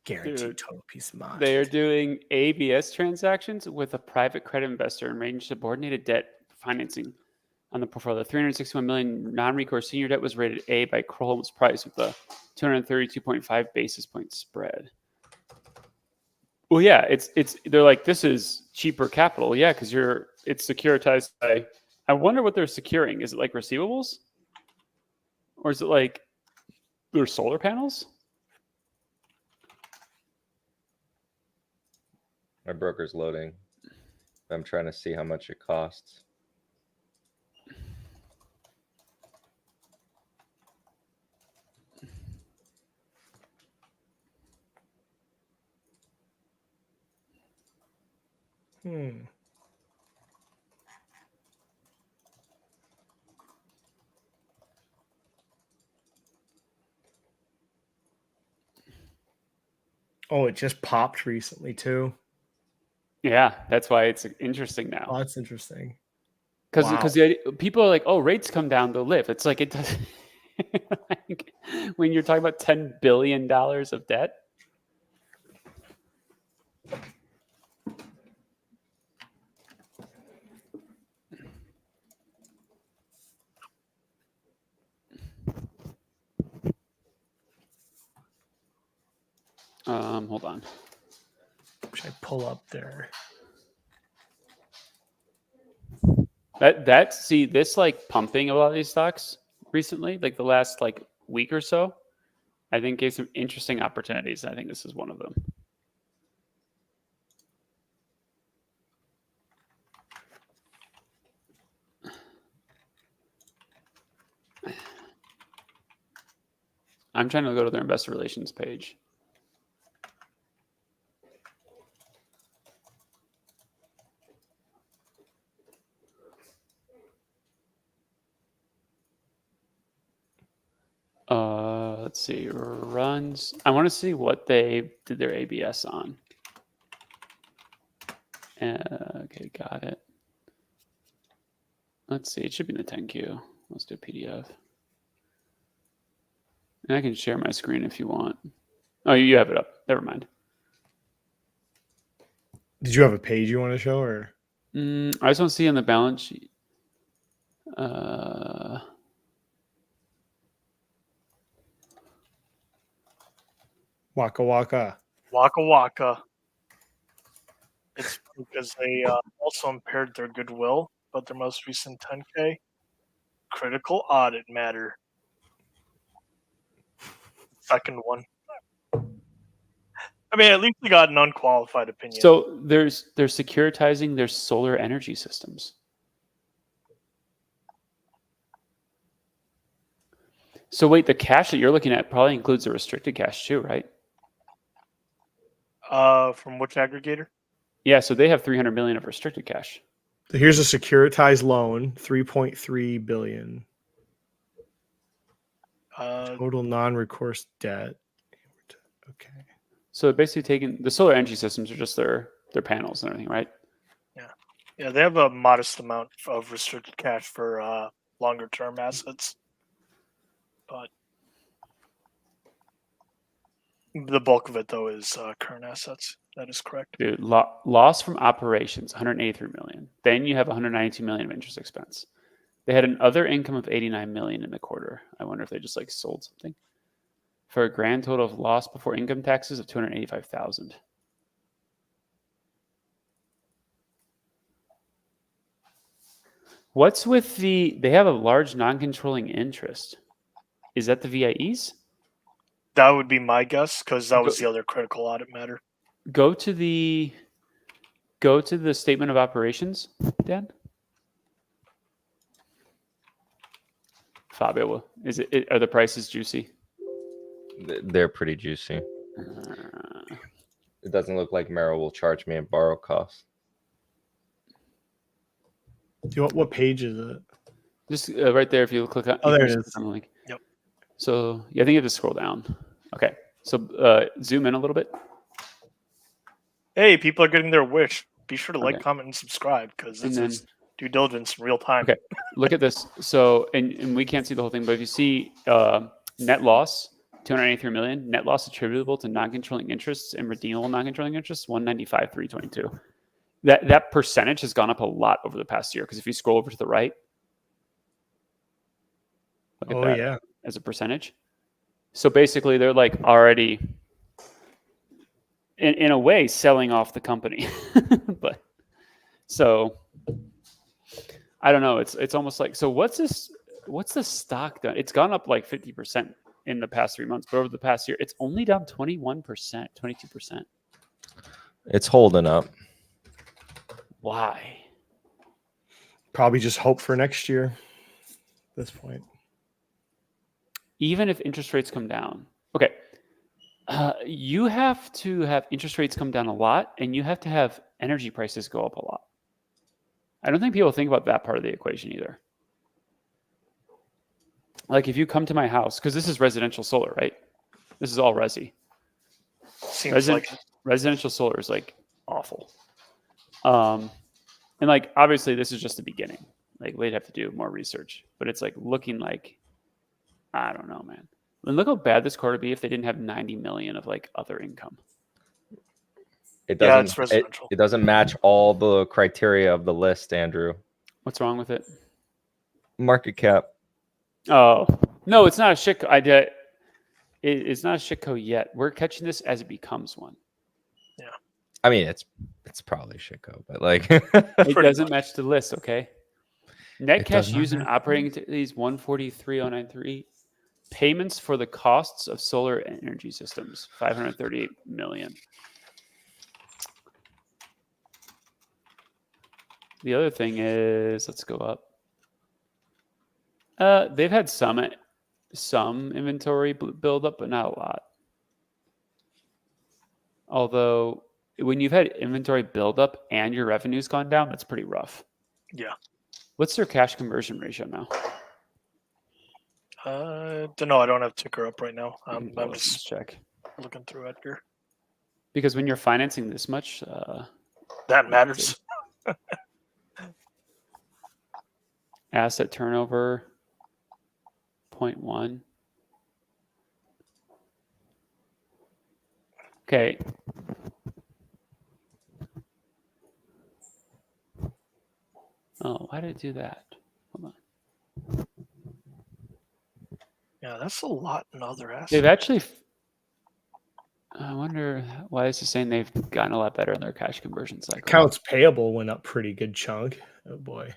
Guaranteed total peace of mind. They are doing ABS transactions with a private credit investor and arranged subordinated debt financing on the portfolio. The 361 million non-recourse senior debt was rated A by Kroll Holmes Price with a 232.5 basis point spread. Well, yeah, it's they're like, this is cheaper capital. Yeah, because it's securitized by. I wonder what they're securing. Is it like receivables, or is it like their solar panels? My broker's loading. I'm trying to see how much it costs. Oh, it just popped recently too. Yeah, that's why it's interesting now. Oh, that's interesting. Because people are like, oh, rates come down, they'll live. It's like it does. Like, when you're talking about $10 billion of debt. Hold on. Should I pull up there? See this like pumping of a lot of these stocks recently, like the last like week or so, I think gave some interesting opportunities. I think this is one of them. I'm trying to go to their investor relations page. Let's see, runs. I want to see what they did their ABS on. Okay, got it. Let's see, it should be in the 10Q. Let's do a PDF. And I can share my screen if you want. Oh, you have it up. Never mind. Did you have a page you want to show, or? I just want to see on the balance sheet. Waka waka. Waka Waka. It's because they also impaired their goodwill, but their most recent 10K critical audit matter. Second one. I mean, at least they got an unqualified opinion. So they're securitizing their solar energy systems. So wait, the cash that you're looking at probably includes the restricted cash too, right? From which aggregator? Yeah, so they have 300 million of restricted cash. So here's a securitized loan, 3.3 billion. Total non-recourse debt. Okay. So basically taking the solar energy systems are just their panels and everything, right? Yeah, they have a modest amount of restricted cash for longer term assets, but the bulk of it though is current assets. That is correct. Dude, loss from operations, 183 million. Then you have 192 million of interest expense. They had an other income of 89 million in the quarter. I wonder if they just like sold something. For a grand total of loss before income taxes of 285,000. What's with they have a large non-controlling interest. Is that the VIEs? That would be my guess because that was the other critical audit matter. Go to the statement of operations, Dan. Fabio, are the prices juicy? They're pretty juicy. It doesn't look like Merrill will charge me a borrow cost. Do you want, what page is it? Just right there. If you click on, there it is. On the link. Yep. So yeah, I think you have to scroll down. Okay. So zoom in a little bit. Hey, people are getting their wish. Be sure to like, Okay. comment, and subscribe because this And is due diligence in real time. Okay. Look at this. So, and we can't see the whole thing, but if you see net loss, 283 million, net loss attributable to non-controlling interests and redeemable non-controlling interests, 195,322. That percentage has gone up a lot over the past year because if you scroll over to the right, look at that Yeah. as a percentage. So basically, they're like already in a way selling off the company. But so I don't know. It's almost like, so what's the stock done? It's gone up like 50% in the past 3 months, but over the past year, it's only down 21%, 22%. It's holding up. Why? Probably just hope for next year at this point. Even if interest rates come down. Okay. You have to have interest rates come down a lot, and you have to have energy prices go up a lot. I don't think people think about that part of the equation either. Like if you come to my house, because this is residential solar, right? This is all resi. Seems like Residential solar is like awful. And like obviously this is just the beginning. Like we'd have to do more research, but it's like looking like, I don't know, man. And look how bad this quarter would be if they didn't have 90 million of like other income. It Yeah, doesn't. it's residential. It doesn't match all the criteria of the list, Andrew. What's wrong with it? Market cap. Oh no, it's not a shitco. It's not a shitco yet. We're catching this as it becomes one. I mean, it's probably shitco, but like It doesn't match the list. Okay. Net It cash does not used in match. operating activities 143,093. Payments for the costs of solar energy systems 538 million. The other thing is, let's go up. They've had some inventory build up, but not a lot. Although, when you've had inventory build up and your revenue's gone down, that's pretty rough. Yeah. What's their cash conversion ratio now? Don't know. I don't have ticker up right now. You can I'm go just check. looking through Edgar. Because when you're financing this much, That matters. asset turnover 0.1. Okay. Oh, why did it do that? Hold on. Yeah, that's a lot in other assets. They've actually. I wonder why this is saying they've gotten a lot better in their cash conversion cycle. Accounts payable went up pretty good chunk. Oh boy.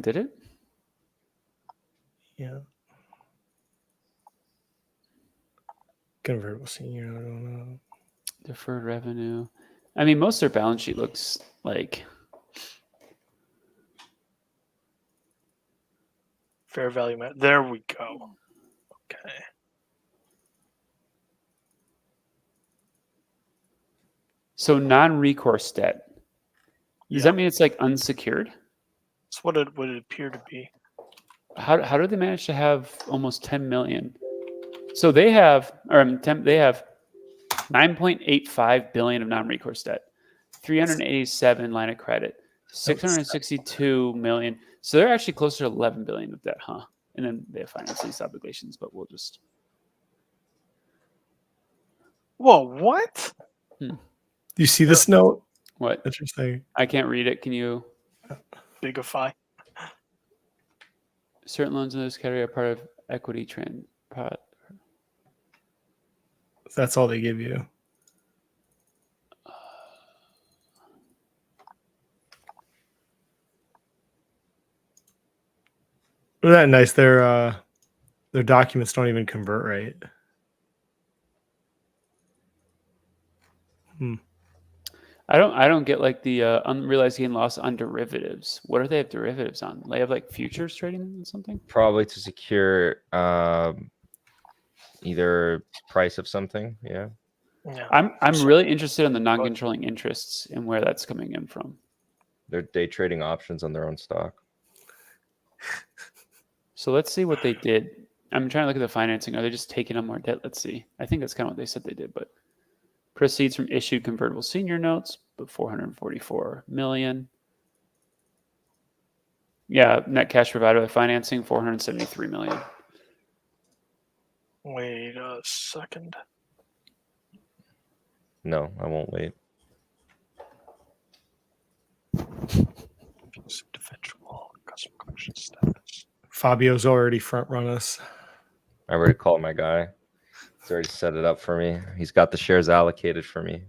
Did it? Yeah. Convertible senior, I don't know. Deferred revenue. I mean, most of their balance sheet looks like. Fair value. There we go. Okay. So non-recourse debt. Does that mean it's like unsecured? That's what it would appear to be. How did they manage to have almost 10 million? So they have, they have 9.85 billion of non-recourse debt, 387 line of credit, 662 million. So they're actually closer to 11 billion of debt, huh? And then they have finance lease obligations, but we'll just. Whoa, what? You see this note? What? Interesting. I can't read it. Can you? Bigify. Certain loans in this category are part of equity trend. That's all they give you. Isn't that nice? Their documents don't even convert right. I don't get like the unrealized gain loss on derivatives. What do they have derivatives on? They have like futures trading and something? probably to secure either price of something. Yeah. Yeah. I'm really interested in the non-controlling interests and where that's coming in from. They're day trading options on their own stock. So let's see what they did. I'm trying to look at the financing. Are they just taking on more debt? Let's see. I think that's kind of what they said they did, but proceeds from issued convertible senior notes, but 444 million. Yeah, net cash provided by financing, 473 million. Wait a second. No, I won't wait. Individual custom collection status. Fabio's already front run us. I already called my guy. He's already set it up for me. He's got the shares allocated for me.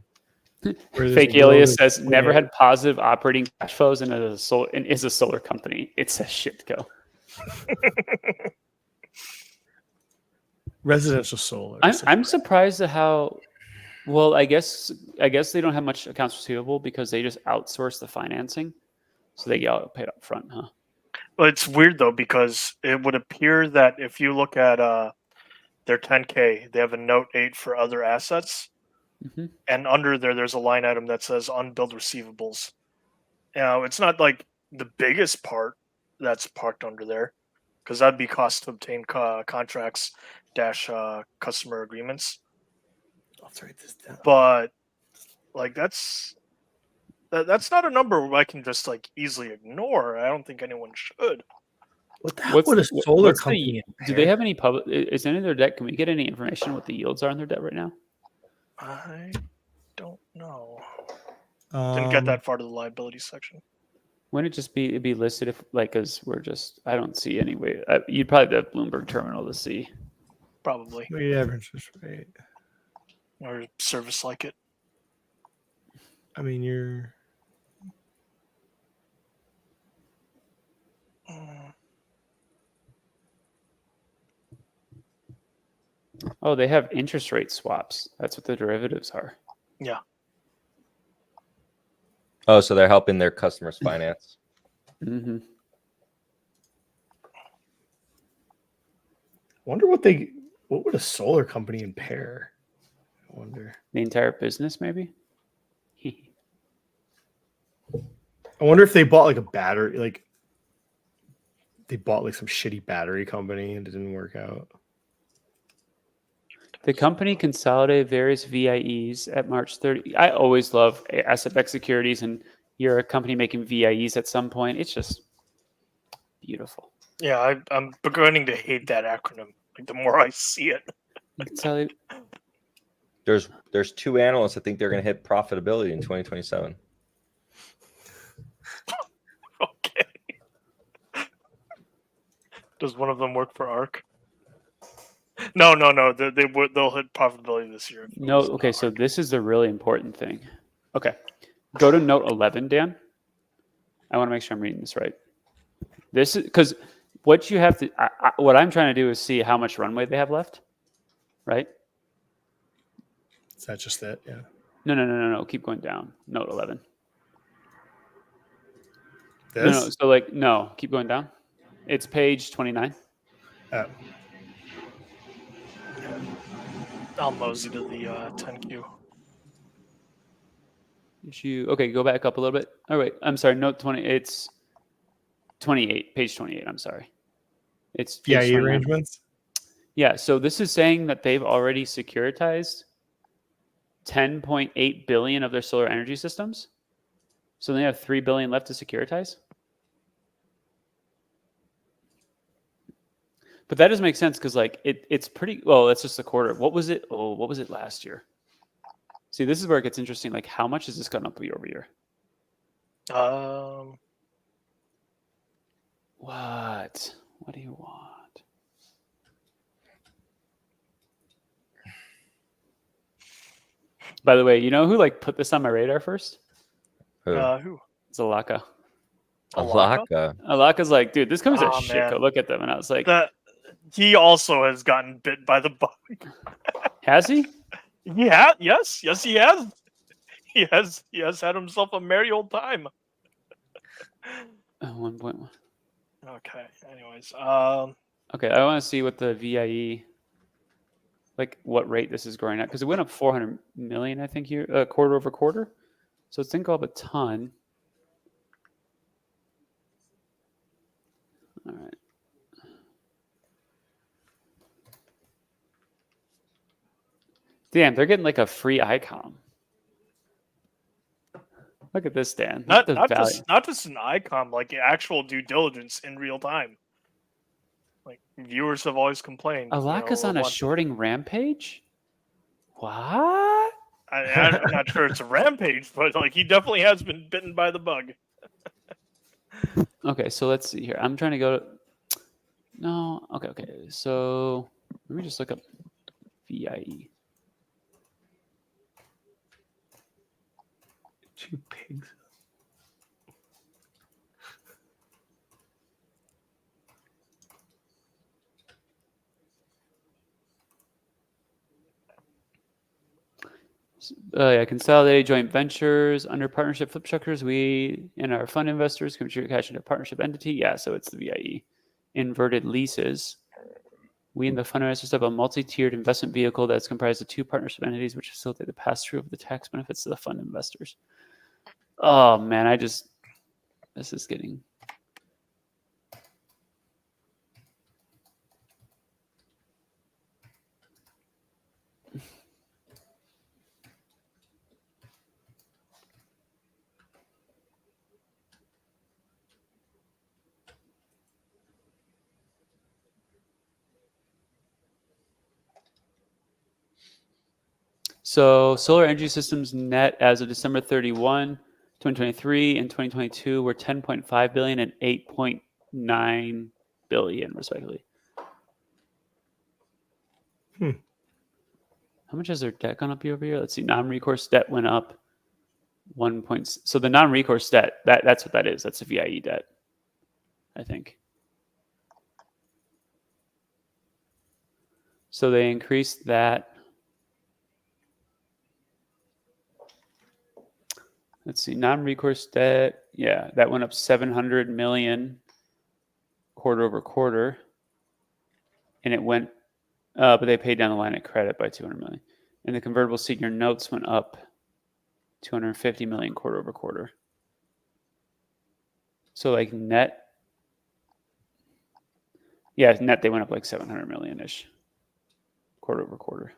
Fake Alias says never had positive operating cash flows and is a solar company. It's a shit go. Residential solar. I'm surprised at how well. I guess they don't have much accounts receivable because they just outsource the financing, so they get all paid up front, huh? Well, it's weird though because it would appear that if you look at their 10K, they have a note 8 for other assets, and under there's a line item that says unbilled receivables. It's not like the biggest part that's parked under there, because that'd be cost to obtain contracts - customer agreements. Let's write this down. But like that's not a number I can just like easily ignore. I don't think anyone should. What the hell would a solar company do they have any public? Is any of their debt? Can we get any information on what the yields are on their debt right now? I don't know. Didn't get that far to the liability section. Wouldn't it just be listed if like because we're just I don't see any way. You'd probably have Bloomberg terminal to see. Probably. Weighted average interest rate. Or service like it. I mean, you're. Oh, they have interest rate swaps. That's what the derivatives are. Yeah. Oh, so they're helping their customers finance. Mm-hmm. Wonder what would a solar company impair? I wonder. The entire business, maybe. I wonder if they bought like a battery, like they bought like some shitty battery company and it didn't work out. The company consolidated various VIEs at March 30. I always love asset-backed securities, and you're a company making VIEs at some point. It's just beautiful. Yeah, I'm beginning to hate that acronym. Like the more I see it. There's two analysts that think they're going to hit profitability in 2027. Okay. Does one of them work for ARK? No. They'll hit profitability this year. No. Okay, so this is the really important thing. Okay, go to note 11, Dan. I want to make sure I'm reading this right. This is because what you have to. What I'm trying to do is see how much runway they have left. Right. Is that just it? Yeah. No. Keep going down. Note 11. This? No. Keep going down. It's page 29. Oh. I'll mosey to the 10Q. Okay, go back up a little bit. Oh, wait. I'm sorry. Note 20. It's 28. Page 28. I'm sorry. It's VIE arrangements? Yeah. So this is saying that they've already securitized 10.8 billion of their solar energy systems. So they have 3 billion left to securitize. But that doesn't make sense because like it's pretty well, that's just a quarter. What was it? Oh, what was it last year? See, this is where it gets interesting. Like, how much has this gone up year over year? What? What do you want? By the way, you know who like put this on my radar first? Who? Zalaka. Alaka. Alaka's like, dude, this company's a shit. Man. Go look at them. And I was like, He also has gotten bit by the bug. has he? Yeah. Yes, he has. He has had himself a merry old time. 1.1. Okay. Anyways, Okay, I want to see what the VIE, like what rate this is growing at, because it went up 400 million, I think, here quarter over quarter. So it's didn't go up a ton. All right. Damn, they're getting like a free icon. Look at this, Dan. not just an icon, like actual due diligence in real time. Like viewers have always complained. Alaka's on a shorting rampage? What? I'm not sure it's a rampage, but like he definitely has been bitten by the bug. Okay, so let's see here. I'm trying to go to... No, okay. So let me just look up VIE. Two pigs. Yeah, consolidated joint ventures under partnership flip structures. We and our fund investors contribute cash into a partnership entity. Yeah, so it's the VIE. Inverted leases. We and the fund investors have a multi-tiered investment vehicle that's comprised of two partnership entities, which facilitate the pass-through of the tax benefits to the fund investors. Oh man, this is getting. So solar energy systems net as of December 31, 2023 and 2022 were 10.5 billion and 8.9 billion respectively. How much has their debt gone up year over year? Let's see. Non-recourse debt went up 1 point. So the non-recourse debt, that's what that is. That's the VIE debt, I think. So they increased that. Let's see, non-recourse debt. Yeah, that went up 700 million quarter over quarter. And it went, but they paid down the line of credit by 200 million. And the convertible senior notes went up 250 million quarter over quarter. So like net, yeah, net they went up like 700 million-ish quarter over quarter.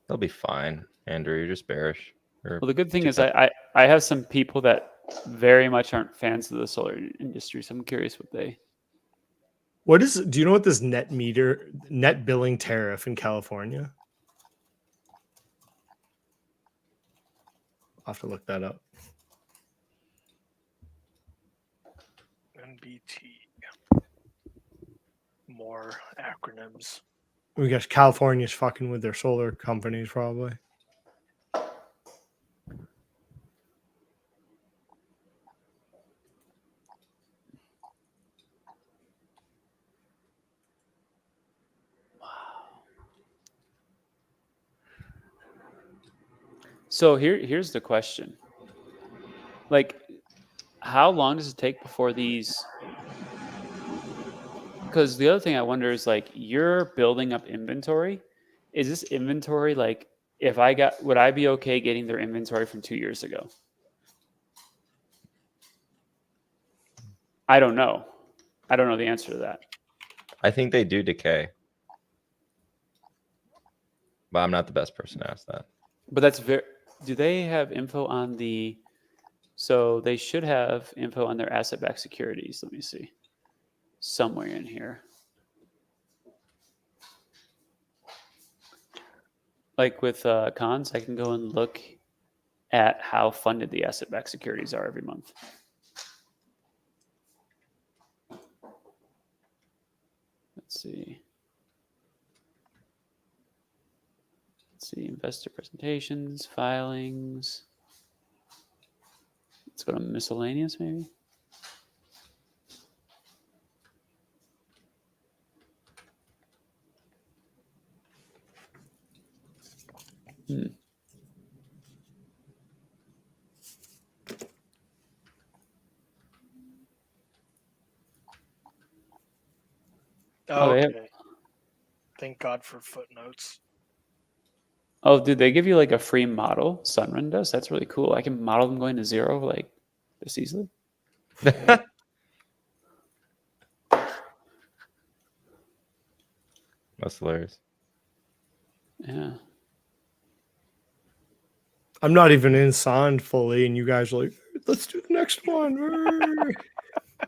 They'll be fine, Andrew. You're just bearish. Well, the good thing is I have some people that very much aren't fans of the solar industry, so I'm curious what they. Do you know what this net billing tariff in California? I'll have to look that up. NBT. More acronyms. We guess California's fucking with their solar companies, probably. So here's the question. Like, how long does it take before these? Because the other thing I wonder is like, you're building up inventory. Is this inventory like, would I be okay getting their inventory from 2 years ago? I don't know. I don't know the answer to that. I think they do decay. But I'm not the best person to ask that. But that's do they have info on the, so they should have info on their asset-backed securities. Let me see. Somewhere in here. Like with cons, I can go and look at how funded the asset-backed securities are every month. Let's see. Let's see, investor presentations, filings. Let's go to miscellaneous maybe. Okay. Thank God for footnotes. Oh, did they give you like a free model? Sunrun does? That's really cool. I can model them going to zero like this easily. That's hilarious. Yeah. I'm not even in Sond fully, and you guys are like, let's do the next one.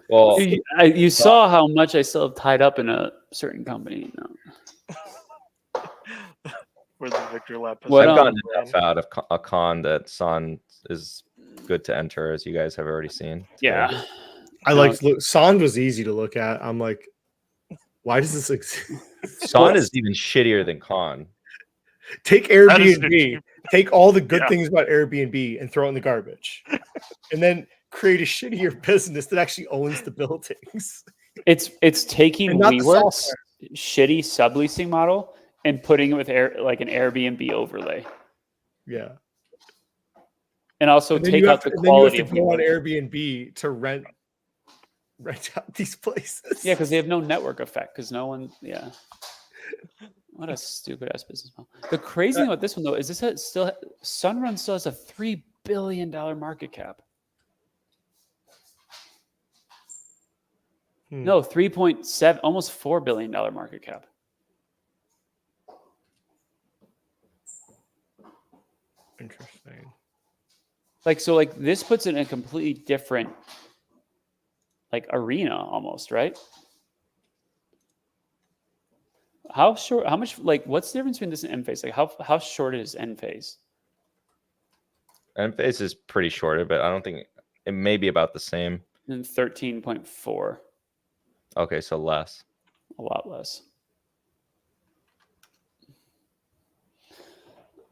Well, You saw how much I still have tied up in a certain company. Where the Victor Lap is. What, I've gotten enough out of a con that Son is good to enter, as you guys have already seen. Yeah. I like Sond was easy to look at. I'm like, Why does this exist? Son is even shittier than Con. Take That is Airbnb, take all the good Yeah. things about Airbnb and throw it in the garbage, and then create a shittier business that actually owns the buildings. It's taking And not the WeWork's shitty subleasing model and putting it with like an Airbnb overlay, Yeah. and also And then take you have out to, the and then you have quality to of go on WeWork. Airbnb to rent out these places. Yeah, because they have no network effect. Because no one, yeah. What a stupid ass business model. The crazy thing about this one though is Sunrun still has a $3 billion market cap. No, 3.7, almost $4 billion market cap. Interesting. Like this puts it in a completely different like arena almost, right? How short? How much? Like, what's the difference between this and end phase? Like, how short is end phase? And phase is pretty short, but I don't think it may be about the same. And 13.4, Okay, so less. a lot less.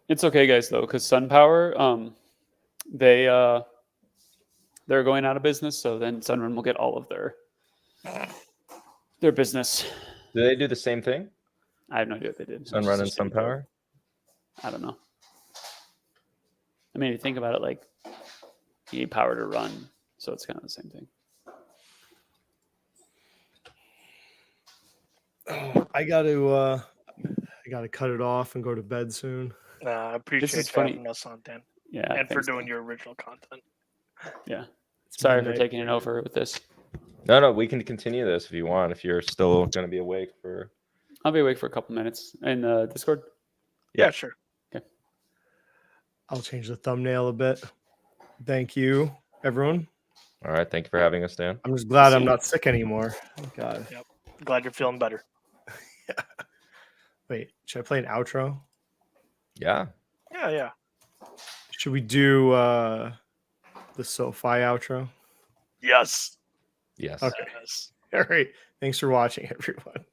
It's okay, guys, though, because SunPower, they're going out of business, so then Sunrun will get all of their business. Do they do the same thing? I have no idea what they did. Sunrun and SunPower? I don't know. I mean, if you think about it, like you need power to run, so it's kind of the same thing. Oh, I gotta cut it off and go to bed soon. I appreciate is you funny. having us on, Dan, Yeah, and for thanks, doing Dan. your original content. Yeah, It's sorry for midnight. taking it over with this. No, we can continue this if you want. If you're still going to be awake for. I'll be awake for a couple minutes in Discord. Yeah, sure. I'll change the thumbnail a bit. Thank you, everyone. All right. Thank you for having us, Dan. I'm just glad See I'm you. not sick anymore. Thank God. Glad you're feeling better. Wait, should I play an outro? Yeah. Yeah. Should we do the SoFi outro? Yes. Yes. Okay. Yes. All right. Thanks for watching, everyone.